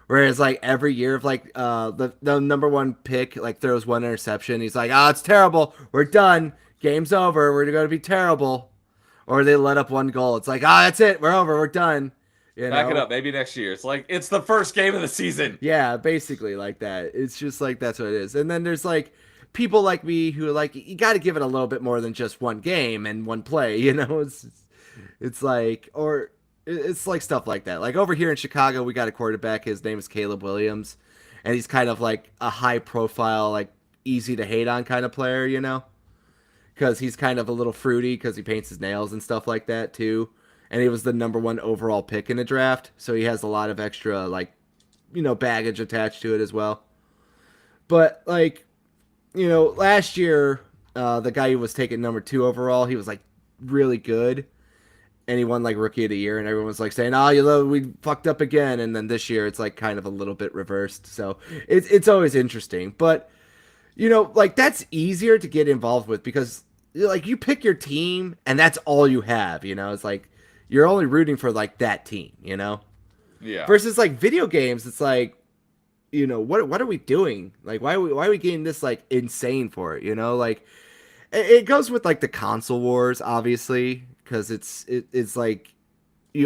Whereas like every year of like the number one pick like throws one interception, he's like, it's terrible. We're done. Game's over. We're gonna be terrible. Or they let up one goal. It's like, that's it. We're over. We're done. Back it up. Maybe next year. It's like it's the first game of the season. Yeah, basically like that. It's just like that's what it is. And then there's like people like me who like you got to give it a little bit more than just one game and one play. It's like or. It's like stuff like that. Like over here in Chicago, we got a quarterback. His name is Caleb Williams. And he's kind of like a high profile, like easy to hate on kind of player, because he's kind of a little fruity because he paints his nails and stuff like that too. And he was the number 1 overall pick in the draft. So he has a lot of extra like, baggage attached to it as well. But like, last year, the guy who was taken number 2 overall, he was like really good. And he won like Rookie of the Year, and everyone's like saying, we fucked up again. And then this year, it's like kind of a little bit reversed. So it's always interesting. But, like that's easier to get involved with because like you pick your team and that's all you have, It's like you're only rooting for like that team, Yeah. Versus like video games, it's like, what are we doing? Like, why are we getting this like insane for it? Like it goes with like the console wars, obviously. Because it's like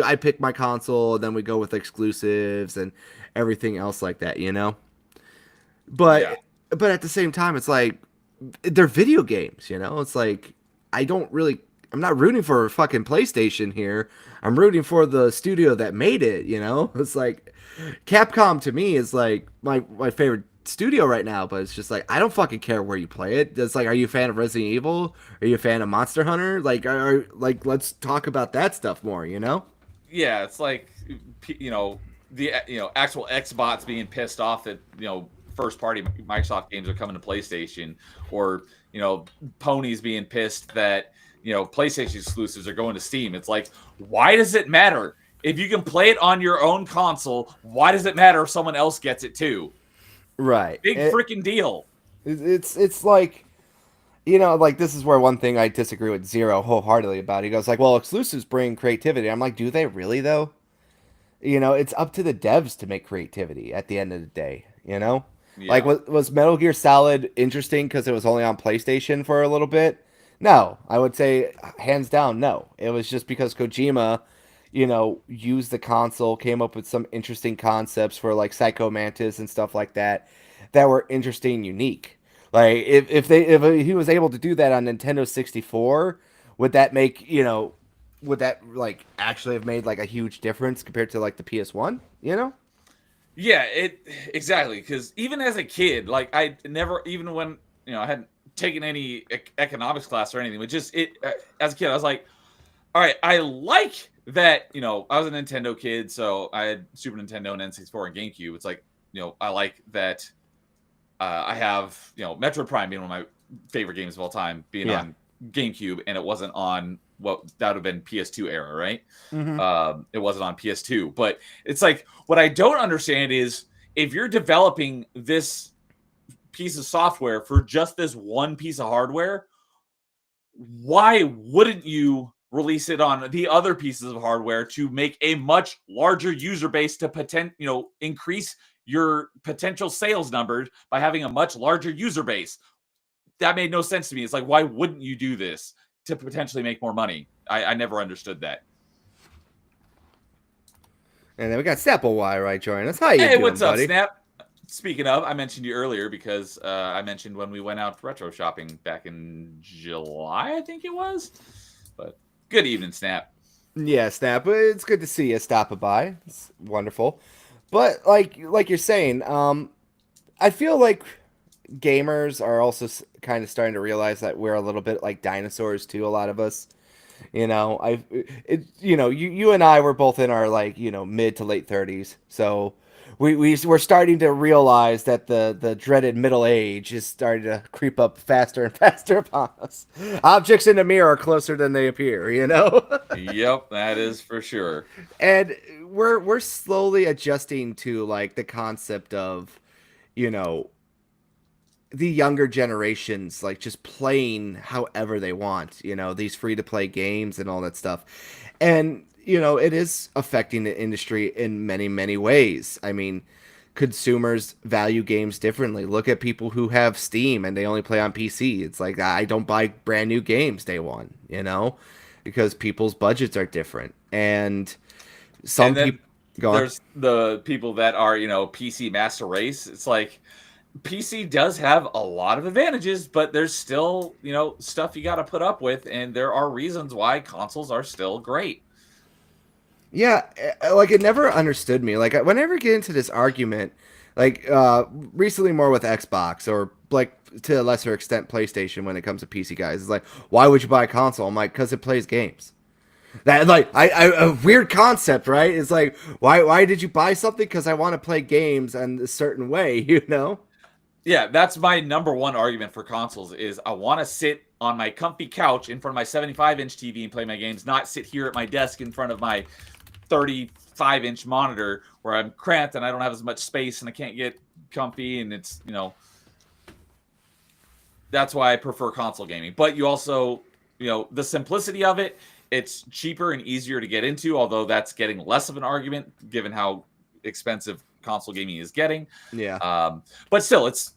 I pick my console, and then we go with exclusives and everything else like that, But at the same time, it's like they're video games, It's like I'm not rooting for a fucking PlayStation here. I'm rooting for the studio that made it, It's like Capcom to me is like my favorite studio right now, but it's just like I don't fucking care where you play it. It's like, are you a fan of Resident Evil? Are you a fan of Monster Hunter? Like, let's talk about that stuff more, Yeah, it's like the actual Xbox being pissed off that first party Microsoft games are coming to PlayStation, or ponies being pissed that PlayStation exclusives are going to Steam. It's like, why does it matter if you can play it on your own console? Why does it matter if someone else gets it too? Right. Big freaking deal. It's like, like this is where one thing I disagree with Zero wholeheartedly about. He goes like, well, exclusives bring creativity. I'm like, do they really though? It's up to the devs to make creativity at the end of the day, Yeah. Like, was Metal Gear Solid interesting because it was only on PlayStation for a little bit? No. I would say hands down, no. It was just because Kojima, used the console, came up with some interesting concepts for like Psycho Mantis and stuff like that were interesting and unique. Like if he was able to do that on Nintendo 64, would that make, would that like actually have made like a huge difference compared to like the PS1, Yeah, exactly. Because even as a kid, like I never, even when, I hadn't taken any economics class or anything, but just as a kid, I was like, all right, I like that, I was a Nintendo kid, so I had Super Nintendo and N64 and GameCube. It's like, I like that I have, Metroid Prime being one of my favorite games of all time, being on GameCube and it wasn't on what that would have been PS2 era, right? Mm-hmm. It wasn't on PS2. But it's like, what I don't understand is if you're developing this piece of software for just this one piece of hardware, why wouldn't you release it on the other pieces of hardware to make a much larger user base to increase your potential sales numbers by having a much larger user base? That made no sense to me. It's like, why wouldn't you do this to potentially make more money? I never understood that. And then we got Snapple Y right joining us. How you Hey, doing, what's up, buddy? Snap? Speaking of, I mentioned you earlier because I mentioned when we went out retro shopping back in July, I think it was. But good evening, Snap. Yeah, Snap. It's good to see you stopping by. It's wonderful. But like you're saying, I feel like gamers are also kind of starting to realize that we're a little bit like dinosaurs too. A lot of us, you and I were both in our mid to late 30s, so we're starting to realize that the dreaded middle age is starting to creep up faster and faster upon us. Objects in the mirror are closer than they appear, Yep, that is for sure. And we're slowly adjusting to like the concept of, the younger generations like just playing however they want, these free to play games and all that stuff. And it is affecting the industry in many, many ways. I mean, consumers value games differently. Look at people who have Steam and they only play on PC. It's like, I don't buy brand new games day one, because people's budgets are different. And some people, there's the people that are, PC master race. It's like, PC does have a lot of advantages, but there's still, stuff you got to put up with. And there are reasons why consoles are still great. Yeah, like it never understood me. Like whenever I get into this argument, like recently more with Xbox or like to a lesser extent PlayStation when it comes to PC guys, it's like, why would you buy a console? I'm like, because it plays games. That like a weird concept, right? It's like, why did you buy something? Because I want to play games in a certain way, Yeah, that's my number one argument for consoles is I want to sit on my comfy couch in front of my 75-inch TV and play my games, not sit here at my desk in front of my 35-inch monitor where I'm cramped and I don't have as much space and I can't get comfy, and it's, that's why I prefer console gaming. But you also, the simplicity of it, it's cheaper and easier to get into, although that's getting less of an argument given how expensive console gaming is getting. Yeah. But still, it's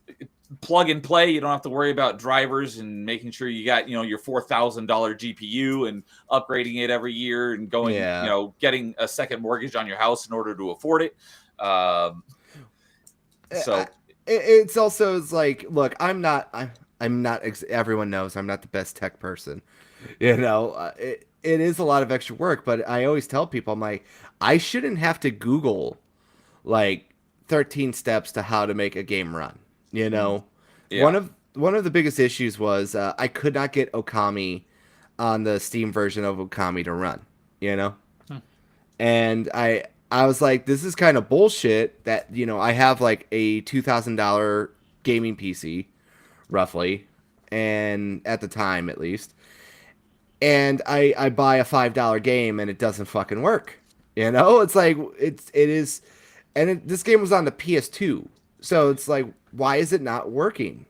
plug and play. You don't have to worry about drivers and making sure you got, your $4,000 GPU and upgrading it every year and going, getting a second mortgage on your house in order to afford it. So it's also like, look, I'm not everyone knows I'm not the best tech person. It is a lot of extra work, but I always tell people, I'm like, I shouldn't have to Google like 13 steps to how to make a game run. Yeah. One of the biggest issues was I could not get Okami on the Steam version of Okami to run. And I was like, this is kind of bullshit that I have like a $2,000 gaming PC, roughly, and at the time at least, and I buy a $5 game and it doesn't fucking work. It's like it is. And this game was on the PS2, so it's like, why is it not working?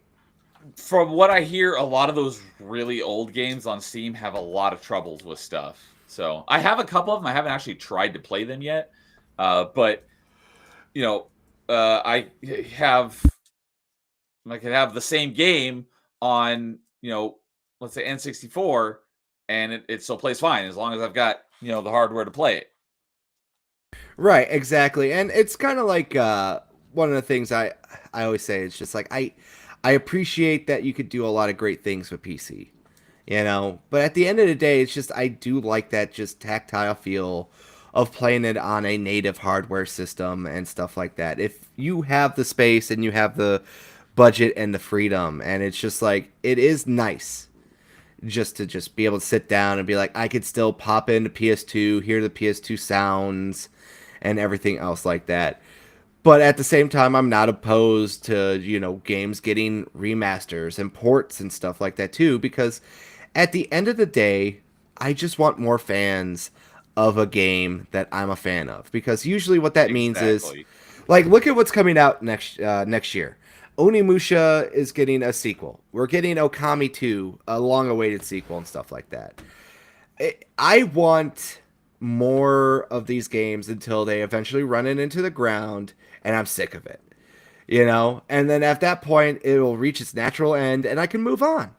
From what I hear, a lot of those really old games on Steam have a lot of troubles with stuff. So I have a couple of them. I haven't actually tried to play them yet, but I can have the same game on let's say N64, and it still plays fine as long as I've got the hardware to play it. Right, exactly. And it's kind of like one of the things I always say, it's just like I appreciate that you could do a lot of great things with PC, but at the end of the day, it's just I do like that just tactile feel of playing it on a native hardware system and stuff like that. If you have the space and you have the budget and the freedom, and it's just like, it is nice just to be able to sit down and be like, I could still pop into PS2, hear the PS2 sounds and everything else like that. But at the same time, I'm not opposed to, games getting remasters and ports and stuff like that too, because at the end of the day, I just want more fans of a game that I'm a fan of, because usually what that means is, like, look at what's coming out next year. Onimusha is getting a sequel. We're getting Okami 2, a long-awaited sequel and stuff like that. I want more of these games until they eventually run it into the ground, and I'm sick of it. And then at that point, it will reach its natural end, and I can move on.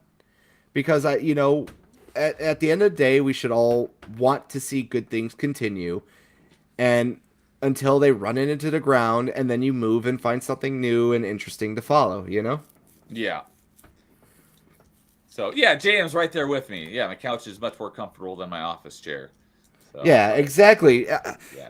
Because, at the end of the day, we should all want to see good things continue. And until they run it into the ground, and then you move and find something new and interesting to follow, Yeah. So, yeah, JM's right there with me. Yeah, my couch is much more comfortable than my office chair. So, yeah, exactly.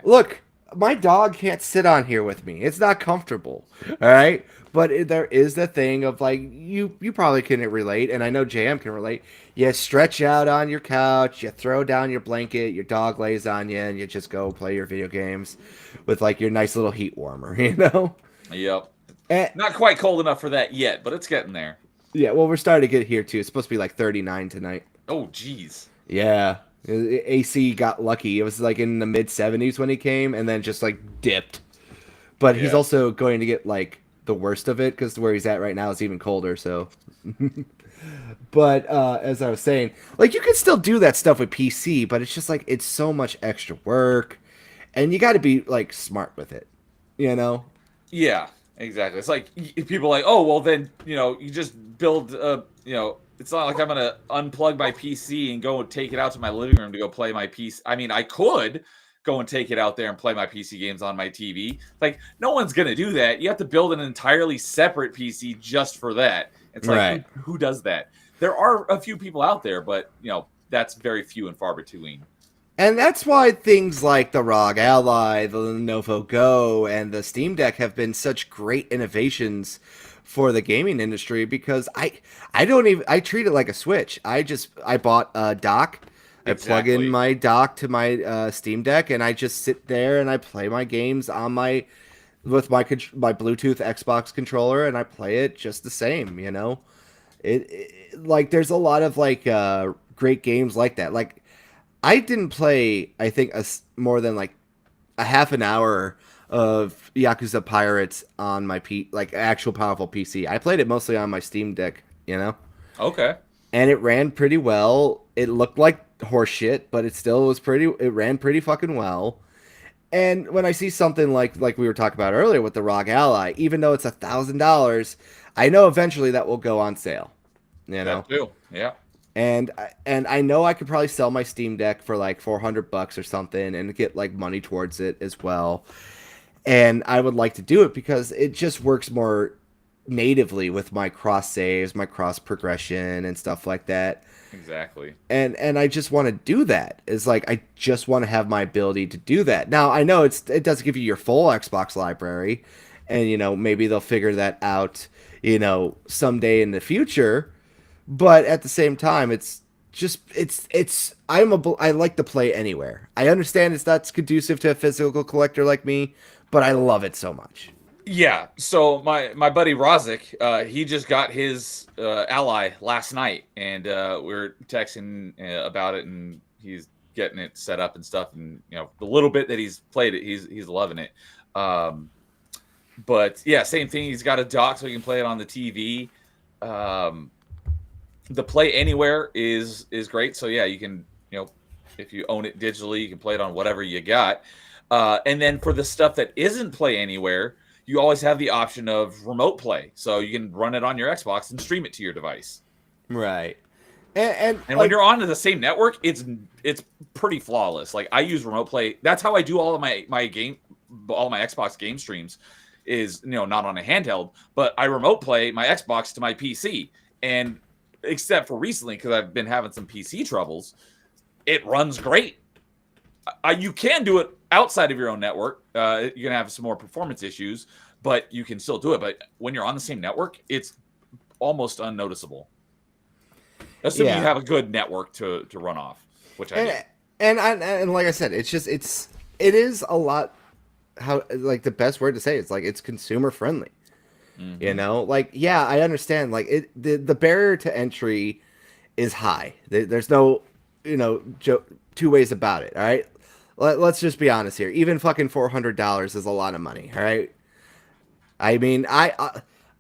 Look, my dog can't sit on here with me. It's not comfortable, all right? But there is the thing of, like, you probably can relate, and I know JM can relate. You stretch out on your couch, you throw down your blanket, your dog lays on you, and you just go play your video games with, like, your nice little heat warmer, Yep. Not quite cold enough for that yet, but it's getting there. Yeah, well, we're starting to get here, too. It's supposed to be, like, 39 tonight. Oh, jeez. Yeah. AC got lucky. It was, like, in the mid-70s when he came, and then just, like, dipped. But he's also going to get, like, the worst of it, because where he's at right now is even colder, so... But as I was saying, like, you can still do that stuff with PC, but it's just like, it's so much extra work, and you got to be, like, smart with it, Yeah, exactly. It's like, people are like, oh, well, then, you just build it's not like I'm gonna unplug my PC and go and take it out to my living room to go play my PC. I mean, I could go and take it out there and play my PC games on my TV. Like, no one's gonna do that. You have to build an entirely separate PC just for that. It's like, right. Who does that? There are a few people out there, but that's very few and far between. And that's why things like the ROG Ally, the Lenovo Go, and the Steam Deck have been such great innovations for the gaming industry, because I treat it like a Switch. I bought a dock. I plug in my dock to my Steam Deck, and I just sit there and I play my games on with my Bluetooth Xbox controller, and I play it just the same. It like, there's a lot of, like, great games like that. Like, I didn't play, I think, more than, like, a half an hour of Yakuza Pirates on my actual powerful PC. I played it mostly on my Steam Deck, Okay. And it ran pretty well. It looked like horseshit, but it ran pretty fucking well. And when I see something like we were talking about earlier with the ROG Ally, even though it's $1,000, I know eventually that will go on sale. That too. Yeah. And I know I could probably sell my Steam Deck for like $400 or something and get, like, money towards it as well. And I would like to do it because it just works more natively with my cross saves, my cross progression, and stuff like that. Exactly. And I just want to do that. It's like, I just want to have my ability to do that. Now, I know it doesn't give you your full Xbox library, and maybe they'll figure that out, someday in the future. But at the same time, I like to play anywhere. I understand it's not conducive to a physical collector like me, but I love it so much. Yeah. So my buddy Rozik, he just got his Ally last night, and we were texting about it, and he's getting it set up and stuff. And the little bit that he's played it, he's loving it. But yeah, same thing. He's got a dock so he can play it on the TV. The Play Anywhere is great. So yeah, you can, if you own it digitally, you can play it on whatever you got. And then for the stuff that isn't Play Anywhere, you always have the option of remote play. So you can run it on your Xbox and stream it to your device. Right. And when you're on the same network, it's pretty flawless. Like, I use remote play. That's how I do all of my Xbox game streams, is not on a handheld, but I remote play my Xbox to my PC. And except for recently, because I've been having some PC troubles, it runs great. You can do it outside of your own network. You're going to have some more performance issues, but you can still do it. But when you're on the same network, it's almost unnoticeable. Assuming you have a good network to run off, which I do. And like I said, it is a lot, how, like, the best word to say, it's like, it's consumer friendly. Mm-hmm. Like, yeah, I understand. Like, the barrier to entry is high. There's no, two ways about it. All right, let's just be honest here. Even fucking $400 is a lot of money. All right. I mean, I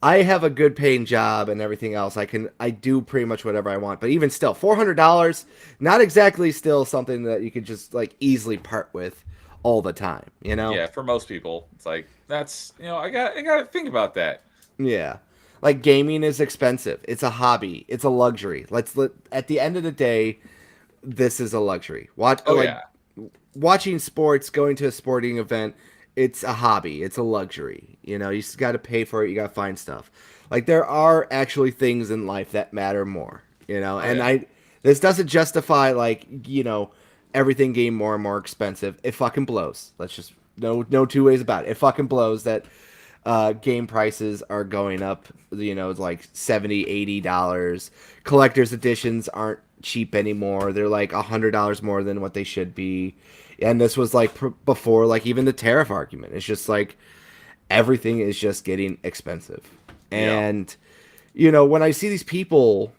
have a good paying job and everything else. I do pretty much whatever I want. But even still, $400, not exactly still something that you could just like easily part with all the time. Yeah, for most people, it's like that's I got to think about that. Yeah. Like gaming is expensive. It's a hobby. It's a luxury. At the end of the day, this is a luxury. Watching sports, going to a sporting event, it's a hobby. It's a luxury. You just got to pay for it. You got to find stuff. Like there are actually things in life that matter more, this doesn't justify everything getting more and more expensive. It fucking blows. Let's just no two ways about it. It fucking blows that game prices are going up, like $70, $80. Collector's editions aren't cheap anymore. They're like $100 more than what they should be. And this was like before, like even the tariff argument. It's just like everything is just getting expensive. Yeah. And, when I see these people,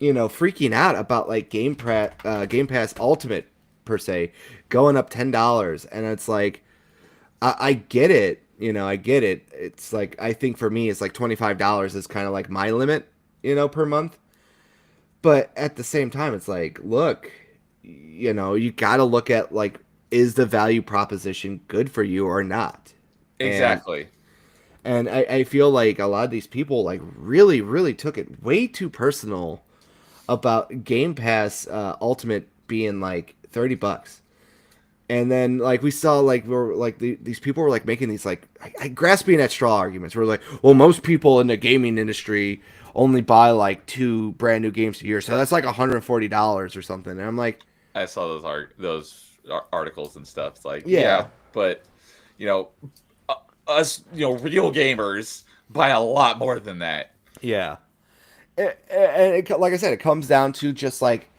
freaking out about like Game Pass Ultimate per se going up $10, and it's like, I get it. I get it. It's like, I think for me, it's like $25 is kind of like my limit, per month. But at the same time, it's like, look, you got to look at like, is the value proposition good for you or not? Exactly. And I feel like a lot of these people like really, really took it way too personal about Game Pass Ultimate being like $30. And then, like, we saw, like, these people were, like, making these, like, grasping at straw arguments. We're like, well, most people in the gaming industry only buy, like, 2 brand new games a year. So that's, like, $140 or something. And I'm like... I saw those articles and stuff. It's like, yeah but, us, real gamers buy a lot more than that. Yeah. And like I said, it comes down to just, like,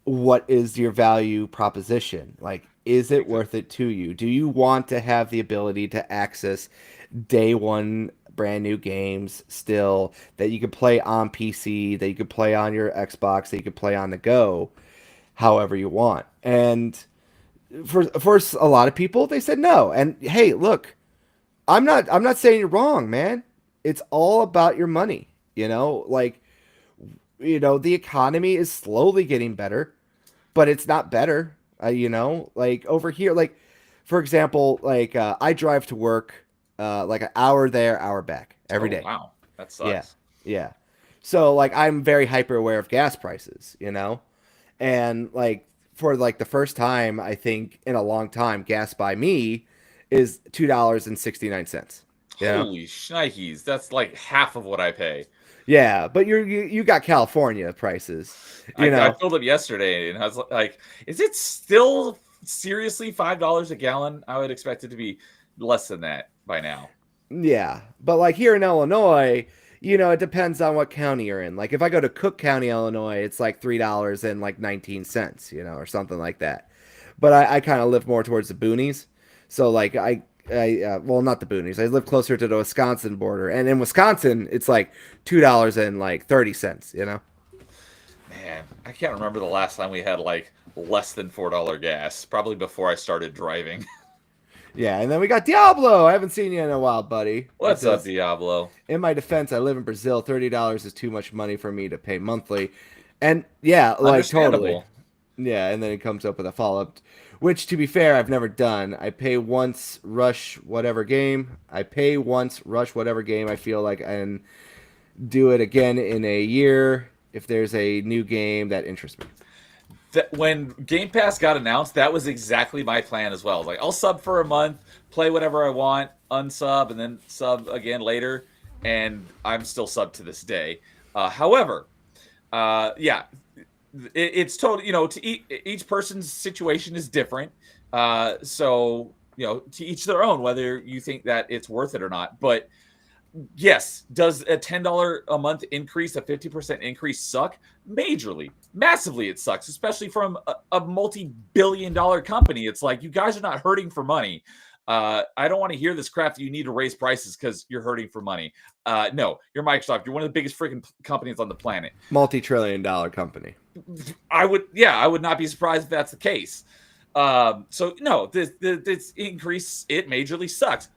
what is your value proposition? Like, is it worth it to you? Do you want to have the ability to access day one brand new games still that you could play on PC, that you could play on your Xbox, that you could play on the go, however you want? And for a lot of people, they said no. And hey, look, I'm not saying you're wrong, man. It's all about your money, like, the economy is slowly getting better, but it's not better. Like over here, like, for example, like, I drive to work, like an hour there, hour back every day. Wow. That sucks. Yeah. So like, I'm very hyper aware of gas prices, and like for like the first time, I think in a long time, gas by me is $2.69. Holy shnikes. That's like half of what I pay. Yeah, but you got California prices. I filled up yesterday, and I was like, "Is it still seriously $5 a gallon?" I would expect it to be less than that by now. Yeah, but like here in Illinois, it depends on what county you're in. Like if I go to Cook County, Illinois, it's like $3.19, or something like that. But I kind of live more towards the boonies, so like well, not the boonies. I live closer to the Wisconsin border, and in Wisconsin, it's like $2.30. Man, I can't remember the last time we had like less than $4 gas. Probably before I started driving. Yeah, and then we got Diablo. I haven't seen you in a while, buddy. What's up, Diablo? In my defense, I live in Brazil. $30 is too much money for me to pay monthly, and yeah, like totally. Yeah, and then it comes up with a follow-up, which, to be fair, I've never done. I pay once, rush whatever game. I feel like, and do it again in a year if there's a new game that interests me. When Game Pass got announced, that was exactly my plan as well. Like, I'll sub for a month, play whatever I want, unsub, and then sub again later, and I'm still subbed to this day. However, it's totally, each person's situation is different. So, to each their own, whether you think that it's worth it or not. But yes, does a $10 a month increase, a 50% increase suck? Majorly, massively, it sucks, especially from a multi-billion-dollar company. It's like, you guys are not hurting for money. I don't want to hear this crap that you need to raise prices because you're hurting for money. No, you're Microsoft. You're one of the biggest freaking companies on the planet. Multi-trillion-dollar company. I would not be surprised if that's the case. So no, this increase, it majorly sucks.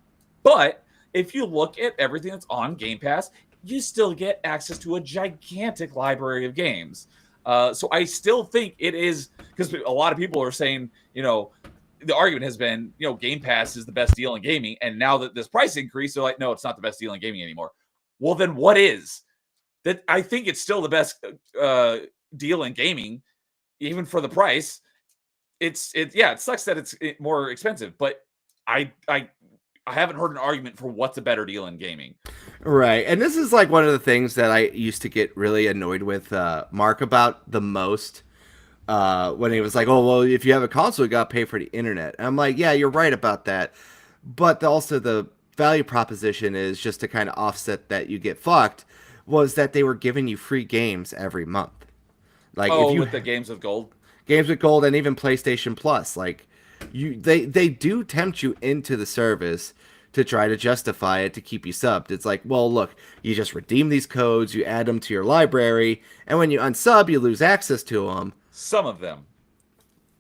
But if you look at everything that's on Game Pass, you still get access to a gigantic library of games. So I still think it is, because a lot of people are saying, the argument has been, Game Pass is the best deal in gaming. And now that this price increase, they're like, no, it's not the best deal in gaming anymore. Well, then what is? That I think it's still the best deal in gaming, even for the price. It sucks that it's more expensive, but I haven't heard an argument for what's a better deal in gaming. Right. And this is like one of the things that I used to get really annoyed with Mark about the most. When he was like, oh, well, if you have a console, you got to pay for the internet. And I'm like, yeah, you're right about that. But also the value proposition is, just to kind of offset that you get fucked, was that they were giving you free games every month. Like, if you, with the games with gold? Games with gold and even PlayStation Plus. Like, they do tempt you into the service to try to justify it to keep you subbed. It's like, well, look, you just redeem these codes, you add them to your library, and when you unsub, you lose access to them. Some of them.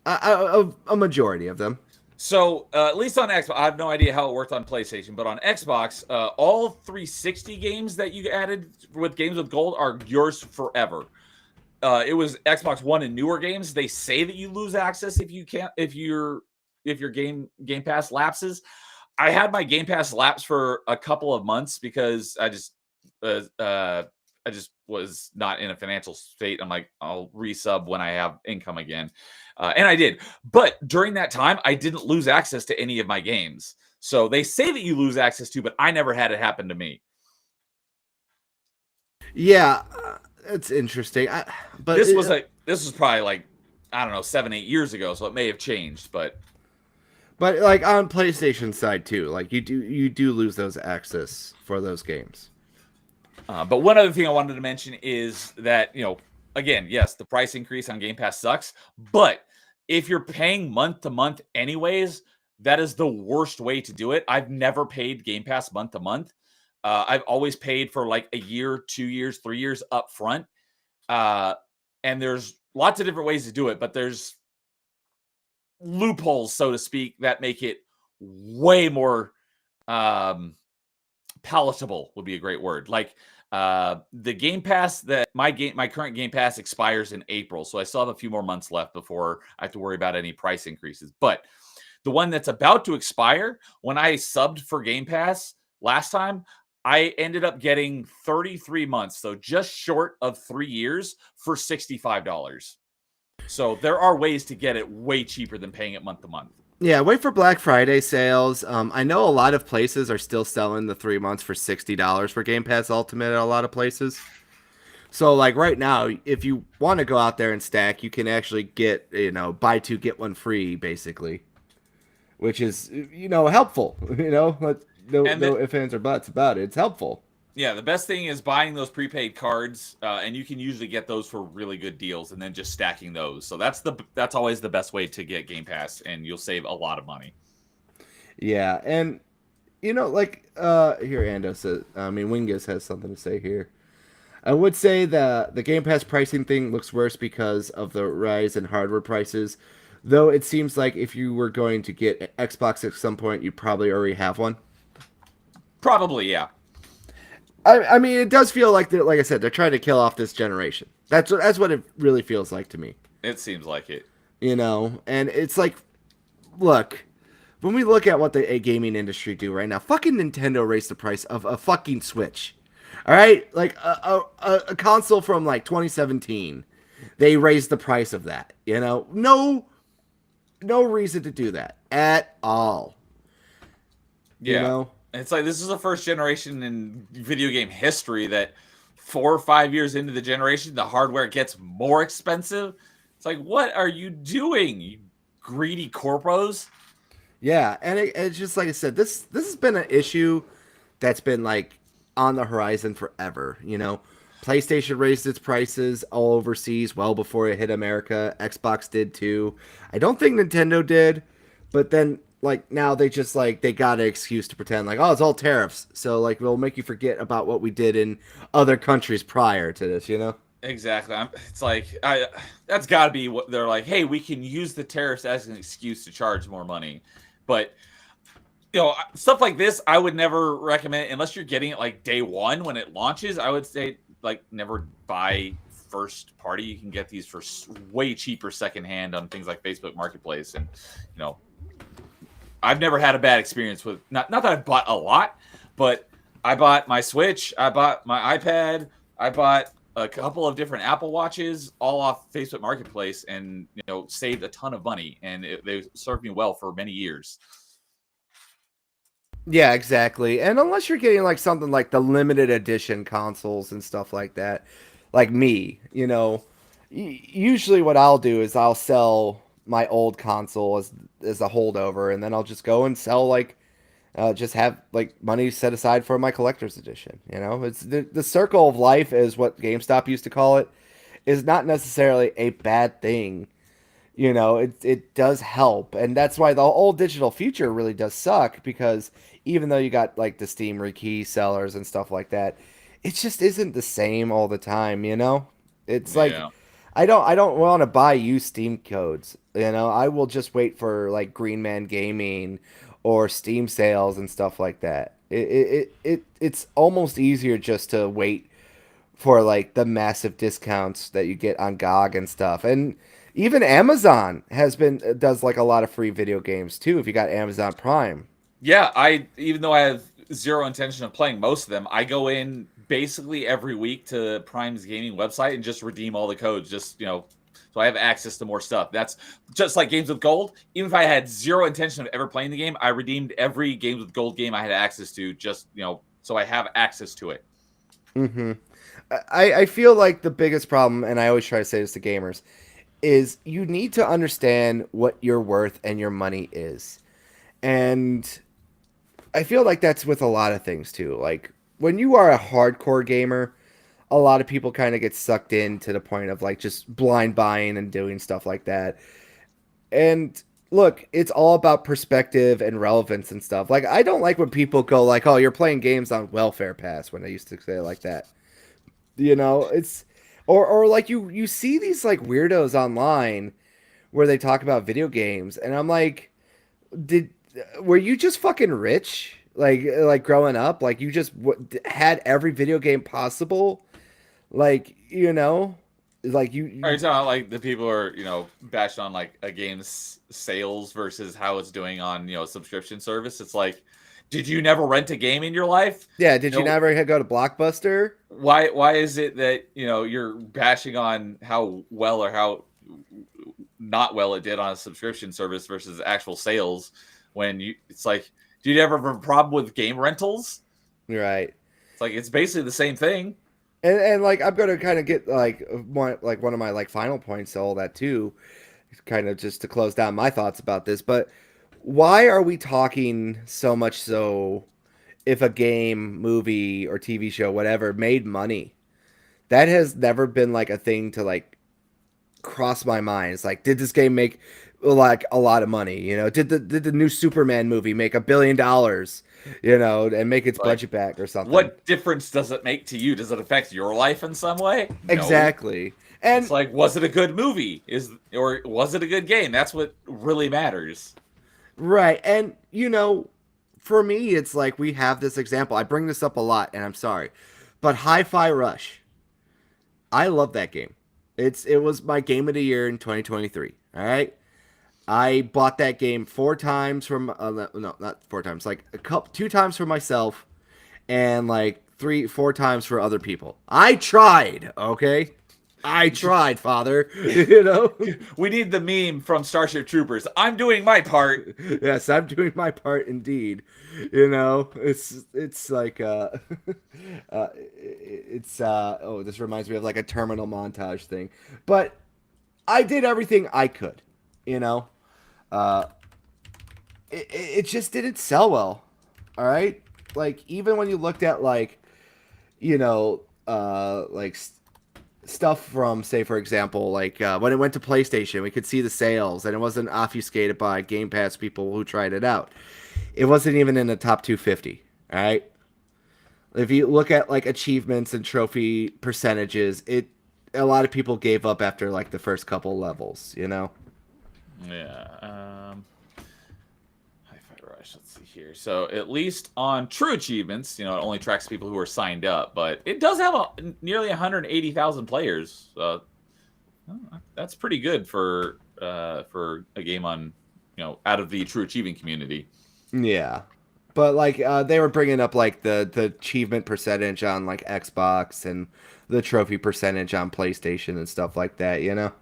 A majority of them. So, at least on Xbox, I have no idea how it worked on PlayStation, but on Xbox, all 360 games that you added with games with gold are yours forever. It was Xbox One and newer games. They say that you lose access if your Game Pass lapses. I had my Game Pass lapse for a couple of months because I just was not in a financial state. I'm like, I'll resub when I have income again. And I did. But during that time, I didn't lose access to any of my games. So they say that you lose access to, but I never had it happen to me. Yeah, it's interesting. But this was probably like, I don't know, 7-8 years ago. So it may have changed, but like on PlayStation side too, like you do lose those access for those games. But one other thing I wanted to mention is that, again, yes, the price increase on Game Pass sucks, but if you're paying month to month anyways, that is the worst way to do it. I've never paid Game Pass month to month. I've always paid for like a year, 2 years, 3 years up front. And there's lots of different ways to do it, but there's loopholes, so to speak, that make it way more palatable would be a great word. Like the Game Pass that my current Game Pass expires in April, so I still have a few more months left before I have to worry about any price increases. But the one that's about to expire, when I subbed for Game Pass last time, I ended up getting 33 months, so just short of 3 years for $65. So there are ways to get it way cheaper than paying it month to month. Yeah, wait for Black Friday sales. I know a lot of places are still selling the 3 months for $60 for Game Pass Ultimate at a lot of places. So, like right now, if you want to go out there and stack, you can actually get, buy two, get one free, basically. Which is, helpful. No ifs, ands, or buts about it. It's helpful. Yeah, the best thing is buying those prepaid cards, and you can usually get those for really good deals, and then just stacking those. So that's always the best way to get Game Pass, and you'll save a lot of money. Yeah, and here Ando says, Wingus has something to say here. I would say that the Game Pass pricing thing looks worse because of the rise in hardware prices, though it seems like if you were going to get Xbox at some point, you probably already have one. Probably, yeah. I mean, it does feel like like I said, they're trying to kill off this generation. That's what it really feels like to me. It seems like it. And it's like, look, when we look at what the gaming industry do right now, fucking Nintendo raised the price of a fucking Switch. All right, like a console from like 2017, they raised the price of that. No reason to do that at all. Yeah. It's like this is the first generation in video game history that 4 or 5 years into the generation, the hardware gets more expensive. It's like, what are you doing, you greedy corpos? Yeah, and it's just like I said, this has been an issue that's been like on the horizon forever. PlayStation raised its prices all overseas well before it hit America. Xbox did too. I don't think Nintendo did, but then now they just they got an excuse to pretend it's all tariffs. So we'll make you forget about what we did in other countries prior to this, Exactly. It's like that's got to be what they're like. Hey, we can use the tariffs as an excuse to charge more money, but stuff like this, I would never recommend unless you're getting it like day one when it launches. I would say like never buy first party. You can get these for way cheaper secondhand on things like Facebook Marketplace, and I've never had a bad experience with not that I bought a lot, but I bought my Switch, I bought my iPad, I bought a couple of different Apple Watches, all off Facebook Marketplace, and saved a ton of money, and they served me well for many years. Yeah, exactly. And unless you're getting like something like the limited edition consoles and stuff like that, like me, usually what I'll do is I'll sell my old console as a holdover, and then I'll just go and sell like just have like money set aside for my collector's edition. It's the circle of life is what GameStop used to call it, is not necessarily a bad thing. It does help, and that's why the old digital future really does suck, because even though you got like the Steam rekey sellers and stuff like that, it just isn't the same all the time. It's like I don't want to buy used Steam codes. I will just wait for like Green Man Gaming or Steam sales and stuff like that. It's almost easier just to wait for like the massive discounts that you get on GOG and stuff. And even Amazon does like a lot of free video games too if you got Amazon Prime. Yeah, even though I have zero intention of playing most of them, I go in basically every week to Prime's gaming website and just redeem all the codes, so I have access to more stuff. That's just like Games with Gold. Even if I had zero intention of ever playing the game, I redeemed every Games with Gold game I had access to, just so I have access to it. Mm-hmm. I feel like the biggest problem, and I always try to say this to gamers, is you need to understand what your worth and your money is. And I feel like that's with a lot of things too. Like when you are a hardcore gamer, a lot of people kind of get sucked in to the point of like just blind buying and doing stuff like that. And look, it's all about perspective and relevance and stuff. Like I don't like when people go like, "Oh, you're playing games on welfare pass," when they used to say it like that. It's or like you see these like weirdos online where they talk about video games, and I'm like, were you just fucking rich? Like growing up, like you just had every video game possible, like like you. Are you talking about like the people who are bashing on like a game's sales versus how it's doing on a subscription service? It's like, did you never rent a game in your life? Yeah, did you never go to Blockbuster? Why is it that you're bashing on how well or how not well it did on a subscription service versus actual sales, when it's like, do you ever have a problem with game rentals? Right. It's like it's basically the same thing. And like I'm gonna kind of get like one of my like final points to all that too, kind of just to close down my thoughts about this. But why are we talking so much so if a game, movie, or TV show, whatever, made money? That has never been like a thing to like cross my mind. It's like, did this game make like a lot of money? Did the new Superman movie make $1 billion? And make its budget back or something? What difference does it make to you? Does it affect your life in some way? No. Exactly. And it's like, was it a good movie? Or was it a good game? That's what really matters. Right. And for me, it's like we have this example. I bring this up a lot, and I'm sorry, but Hi-Fi Rush. I love that game. It was my game of the year in 2023. All right. I bought that game 4 times from no, not 4 times, like 2 times for myself, and like 3-4 times for other people. I tried, okay? I tried, father. We need the meme from Starship Troopers. I'm doing my part. Yes, I'm doing my part indeed. It's like this reminds me of like a terminal montage thing. But I did everything I could, it just didn't sell well. All right? Like even when you looked at like like stuff from, say, for example, like when it went to PlayStation, we could see the sales, and it wasn't obfuscated by Game Pass people who tried it out. It wasn't even in the top 250. All right. If you look at like achievements and trophy percentages, a lot of people gave up after like the first couple levels, you know? Yeah. Hi-Fi Rush. Let's see here. So at least on true achievements, it only tracks people who are signed up, but it does have nearly 180,000 players. That's pretty good for a game on, out of the true achieving community. Yeah. But like they were bringing up like the achievement percentage on like Xbox and the trophy percentage on PlayStation and stuff like that, you know?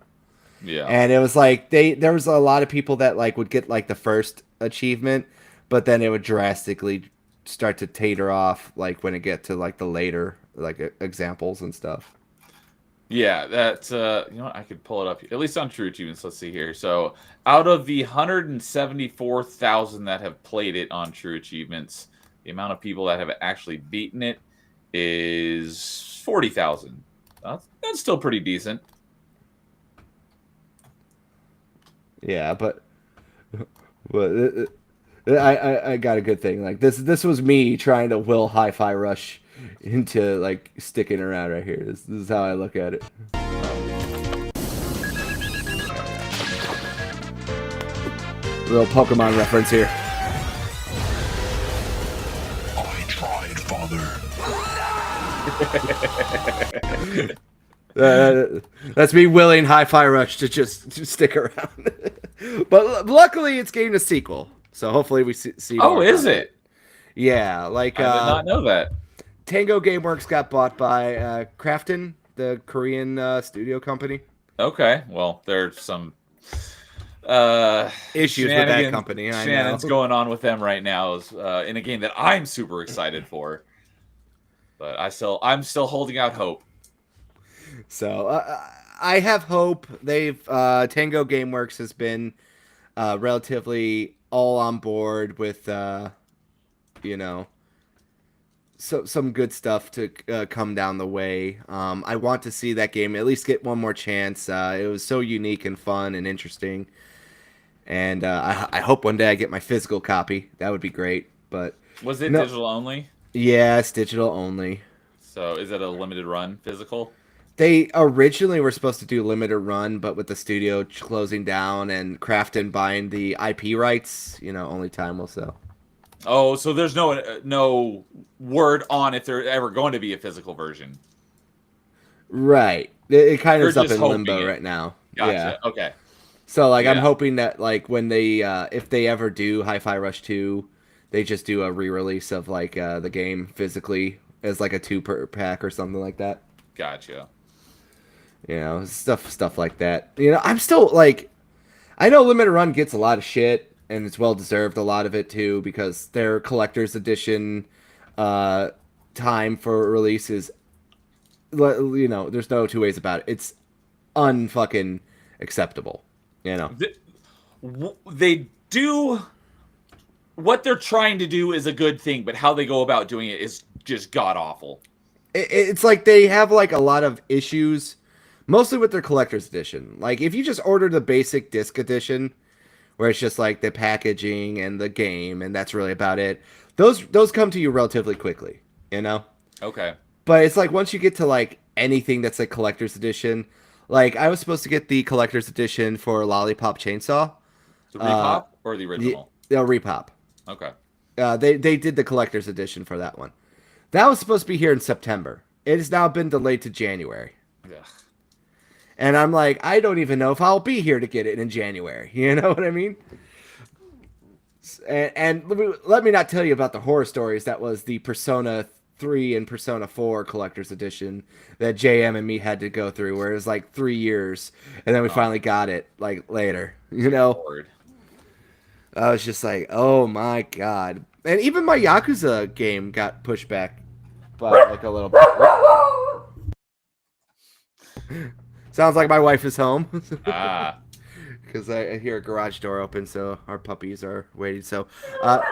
Yeah. And it was like there was a lot of people that like would get like the first achievement, but then it would drastically start to tater off like when it get to like the later like examples and stuff. Yeah, that's what, I could pull it up at least on true achievements. Let's see here. So out of the 174,000 that have played it on true achievements, the amount of people that have actually beaten it is 40,000. That's still pretty decent. Yeah, but I got a good thing. Like this was me trying to will Hi-Fi Rush into like sticking around right here. This is how I look at it. Little Pokemon reference here. I tried, Father. That's me willing Hi-Fi Rush to just stick around. But luckily, it's getting a sequel, so hopefully we see. Oh, is it? Yeah, like I did not know that. Tango Gameworks got bought by Krafton, the Korean studio company. Okay, well, there's some issues with that company. Shannon's going on with them right now in a game that I'm super excited for, but I'm still holding out hope. So I have hope. Tango Gameworks has been relatively all on board with some good stuff to come down the way. I want to see that game at least get one more chance. It was so unique and fun and interesting, and I hope one day I get my physical copy. That would be great. But was it digital only? Yeah, it's digital only. So is it a limited run physical? They originally were supposed to do limited run, but with the studio closing down and Krafton buying the IP rights, only time will tell. Oh, so there's no word on if there's ever going to be a physical version. Right. It kind of is up in limbo right now. Gotcha. Yeah. Okay. So I'm hoping that like when they if they ever do Hi-Fi Rush 2, they just do a re-release of like the game physically as like a 2-pack or something like that. Gotcha. Stuff like that. I'm still like, I know Limited Run gets a lot of shit, and it's well deserved, a lot of it too, because their collector's edition time for release is, there's no two ways about it. It's unfucking acceptable. They do what they're trying to do is a good thing, but how they go about doing it is just god awful. It's like they have like a lot of issues. Mostly with their collector's edition. Like, if you just order the basic disc edition, where it's just like the packaging and the game, and that's really about it, those come to you relatively quickly, Okay. But it's like once you get to like anything that's a collector's edition, like I was supposed to get the collector's edition for Lollipop Chainsaw. The repop or the original? The repop. Okay. They did the collector's edition for that one. That was supposed to be here in September. It has now been delayed to January. Yeah. And I'm like, I don't even know if I'll be here to get it in January. You know what I mean? And let me not tell you about the horror stories that was the Persona 3 and Persona 4 Collector's Edition that JM and me had to go through, where it was like 3 years, and then we finally got it, like, later. Lord. I was just like, oh my god. And even my Yakuza game got pushed back by, like, a little bit. Sounds like my wife is home. Because I hear a garage door open, so our puppies are waiting. So,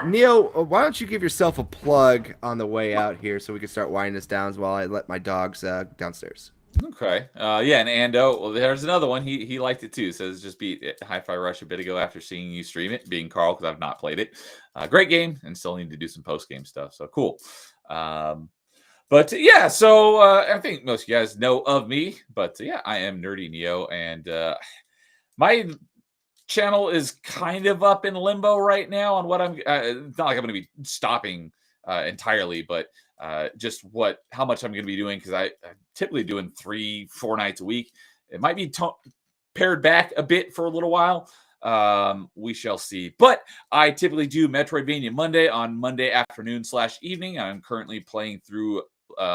Neo, why don't you give yourself a plug on the way out here so we can start winding this down while I let my dogs downstairs. Okay. Yeah, and Ando, well, there's another one. He liked it too. Says just beat Hi-Fi Rush a bit ago after seeing you stream it, being Carl, because I've not played it. Great game, and still need to do some post-game stuff. So cool. But yeah, so I think most of you guys know of me. But yeah, I am Nerdy Neo, and my channel is kind of up in limbo right now on what I'm. It's not like I'm going to be stopping entirely, but just how much I'm going to be doing, because I'm typically doing 3-4 nights a week. It might be pared back a bit for a little while. We shall see. But I typically do Metroidvania Monday on Monday afternoon/evening. I'm currently playing through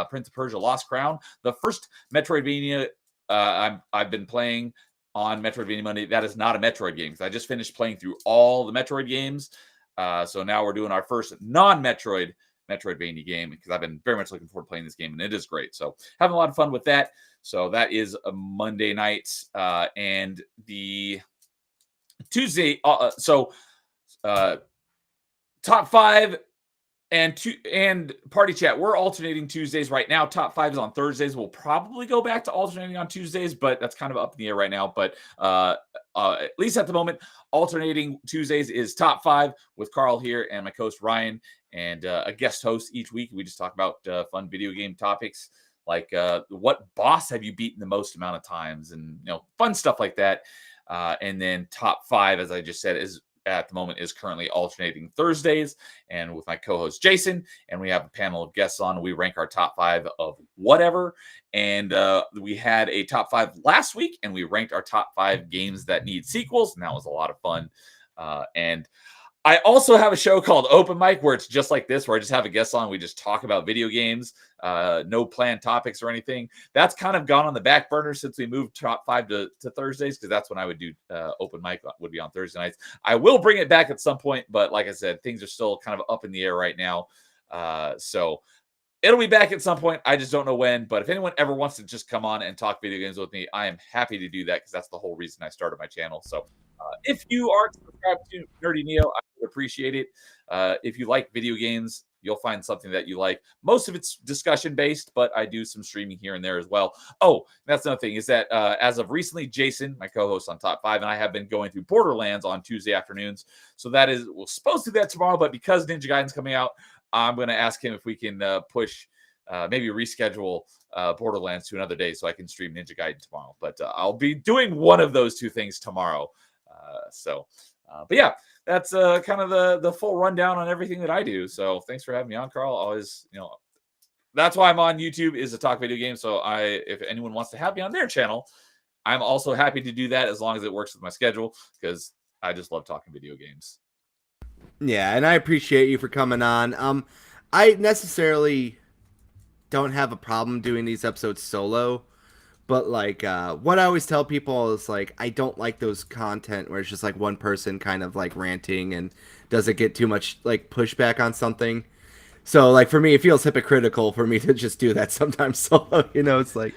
Prince of Persia: Lost Crown, the first Metroidvania I've been playing on Metroidvania Monday. That is not a Metroid game, because I just finished playing through all the Metroid games. So now we're doing our first non-Metroidvania game, because I've been very much looking forward to playing this game, and it is great. So having a lot of fun with that. So that is a Monday night, and the Tuesday. Top 5 and party chat. We're alternating Tuesdays right now. Top 5 is on Thursdays. We'll probably go back to alternating on Tuesdays, but that's kind of up in the air right now. But at least at the moment, alternating Tuesdays is top 5 with Carl here and my co-host Ryan, and a guest host each week. We just talk about fun video game topics, like what boss have you beaten the most amount of times, and fun stuff like that. And then top 5, as I just said, is at the moment is currently alternating Thursdays, and with my co-host Jason, and we have a panel of guests on. We rank our top 5 of whatever, and we had a top 5 last week, and we ranked our top 5 games that need sequels, and that was a lot of fun. And I also have a show called Open Mic, where it's just like this, where I just have a guest on. We just talk about video games, no planned topics or anything. That's kind of gone on the back burner since we moved top 5 to Thursdays, because that's when I would do Open Mic, would be on Thursday nights. I will bring it back at some point, but like I said, things are still kind of up in the air right now. So it'll be back at some point. I just don't know when. But if anyone ever wants to just come on and talk video games with me, I am happy to do that, because that's the whole reason I started my channel. So if you are subscribed to Nerdy Neo, I would appreciate it. If you like video games, you'll find something that you like. Most of it's discussion based, but I do some streaming here and there as well. Oh, that's another thing, is that as of recently, Jason, my co-host on Top 5, and I have been going through Borderlands on Tuesday afternoons. So we're supposed to do that tomorrow, but because Ninja Gaiden's coming out, I'm going to ask him if we can push, maybe reschedule Borderlands to another day so I can stream Ninja Gaiden tomorrow. But I'll be doing one of those two things tomorrow. But yeah, that's kind of the full rundown on everything that I do. So thanks for having me on, Carl. Always, that's why I'm on YouTube, is to talk video games. So if anyone wants to have me on their channel, I'm also happy to do that, as long as it works with my schedule, because I just love talking video games. Yeah, and I appreciate you for coming on. I necessarily don't have a problem doing these episodes solo. But like what I always tell people is, like, I don't like those content where it's just like one person kind of like ranting and doesn't get too much like pushback on something. So like for me, it feels hypocritical for me to just do that sometimes solo. It's like,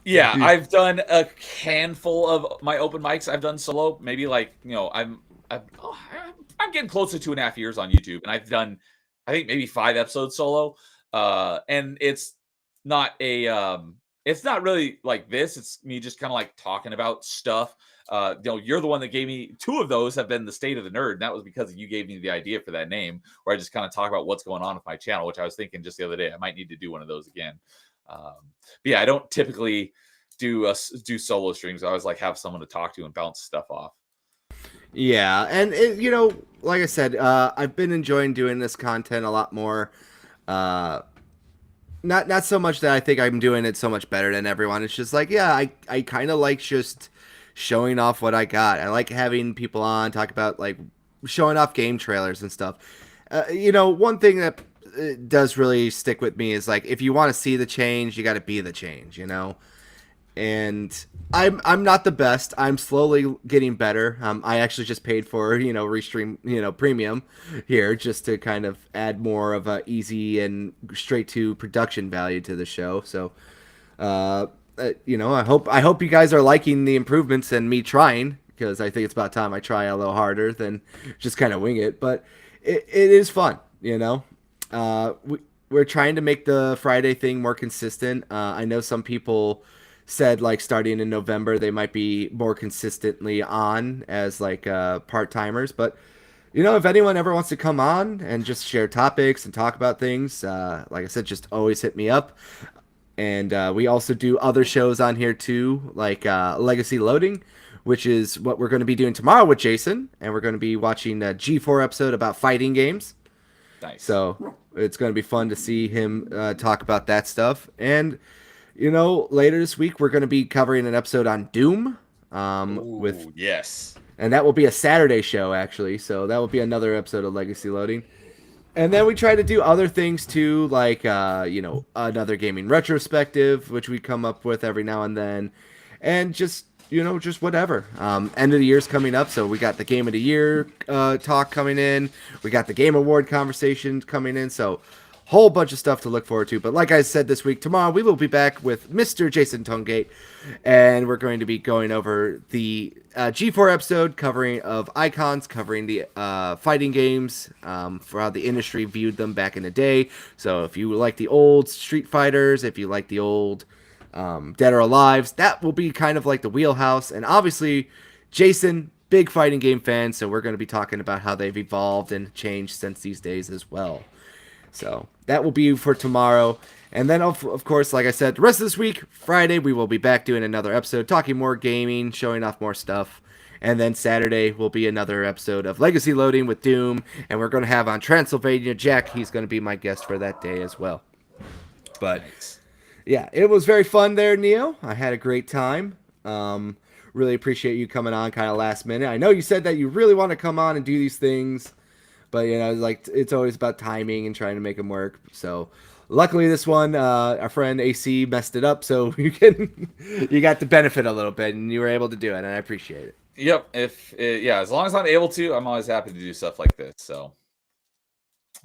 yeah, I've done a handful of my open mics. I've done solo, maybe like I'm getting close to 2.5 years on YouTube, and I've done, I think, maybe 5 episodes solo. And it's not it's not really like this. It's me just kind of like talking about stuff. You're the one that gave me 2 of those, have been the State of the Nerd. And that was because you gave me the idea for that name, where I just kind of talk about what's going on with my channel, which I was thinking just the other day, I might need to do one of those again. But yeah, I don't typically do solo streams. I always like have someone to talk to and bounce stuff off. Yeah. And like I said, I've been enjoying doing this content a lot more. Not so much that I think I'm doing it so much better than everyone. It's just like, yeah, I kind of like just showing off what I got. I like having people on, talk about like showing off game trailers and stuff. One thing that does really stick with me is, like, if you want to see the change, you got to be the change, And I'm not the best. I'm slowly getting better. I actually just paid for Restream premium here, just to kind of add more of a easy and straight to production value to the show. So I hope you guys are liking the improvements and me trying, because I think it's about time I try a little harder than just kind of wing it. But it is fun. We're trying to make the Friday thing more consistent. I know some people said, like, starting in November they might be more consistently on as like part-timers, but if anyone ever wants to come on and just share topics and talk about things, like I said, just always hit me up. And we also do other shows on here too, like Legacy Loading, which is what we're going to be doing tomorrow with Jason. And we're going to be watching a G4 episode about fighting games. Nice. So it's going to be fun to see him talk about that stuff. And, later this week, we're going to be covering an episode on Doom. Yes. And that will be a Saturday show, actually. So that will be another episode of Legacy Loading. And then we try to do other things too, like, another gaming retrospective, which we come up with every now and then. And just whatever. End of the year's coming up, so we got the Game of the Year talk coming in. We got the Game Award conversation coming in, so whole bunch of stuff to look forward to. But like I said this week, tomorrow we will be back with Mr. Jason Tongate, and we're going to be going over the G4 episode covering the fighting games, for how the industry viewed them back in the day. So if you like the old Street Fighters, if you like the old Dead or Alive, that will be kind of like the wheelhouse. And obviously, Jason, big fighting game fan, so we're going to be talking about how they've evolved and changed since these days as well. So that will be for tomorrow. And then, of course, like I said, the rest of this week, Friday, we will be back doing another episode, talking more gaming, showing off more stuff. And then Saturday will be another episode of Legacy Loading with Doom. And we're going to have on Transylvania Jack. He's going to be my guest for that day as well. But yeah, it was very fun there, Neo. I had a great time. Really appreciate you coming on kind of last minute. I know you said that you really want to come on and do these things. But, it's always about timing and trying to make them work. So, luckily this one, our friend AC messed it up. So, you got the benefit a little bit and you were able to do it. And I appreciate it. Yep. As long as I'm able to, I'm always happy to do stuff like this. So,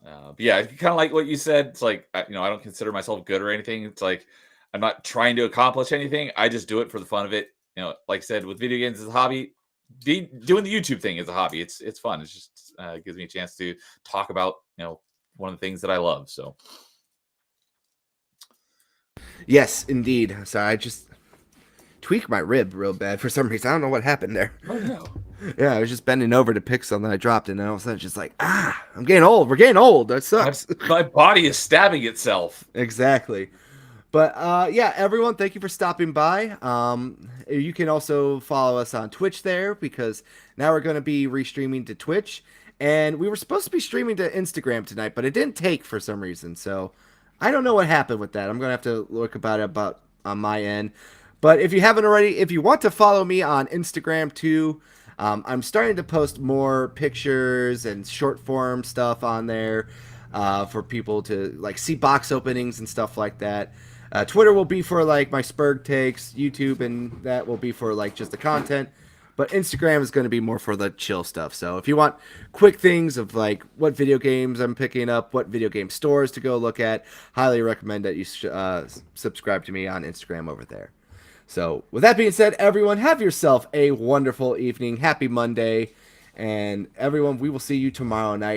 but yeah, kind of like what you said. It's like, I don't consider myself good or anything. It's like, I'm not trying to accomplish anything. I just do it for the fun of it. Like I said, with video games as a hobby, doing the YouTube thing is a hobby. It's fun. It's just gives me a chance to talk about one of the things that I love. So yes, indeed. Sorry, I just tweaked my rib real bad for some reason. I don't know what happened there. Oh no. Yeah, I was just bending over to pick something. I dropped it, and all of a sudden it's just like, I'm getting old. We're getting old. That sucks. My body is stabbing itself. Exactly. But yeah, everyone, thank you for stopping by. You can also follow us on Twitch there, because now we're going to be restreaming to Twitch. And we were supposed to be streaming to Instagram tonight, but it didn't take for some reason. So I don't know what happened with that. I'm going to have to look about on my end. But if you haven't already, if you want to follow me on Instagram too, I'm starting to post more pictures and short form stuff on there for people to see box openings and stuff like that. Twitter will be for my Spurg takes, YouTube, and that will be for just the content. But Instagram is going to be more for the chill stuff. So if you want quick things of what video games I'm picking up, what video game stores to go look at, highly recommend that you subscribe to me on Instagram over there. So with that being said, everyone, have yourself a wonderful evening. Happy Monday. And everyone, we will see you tomorrow night.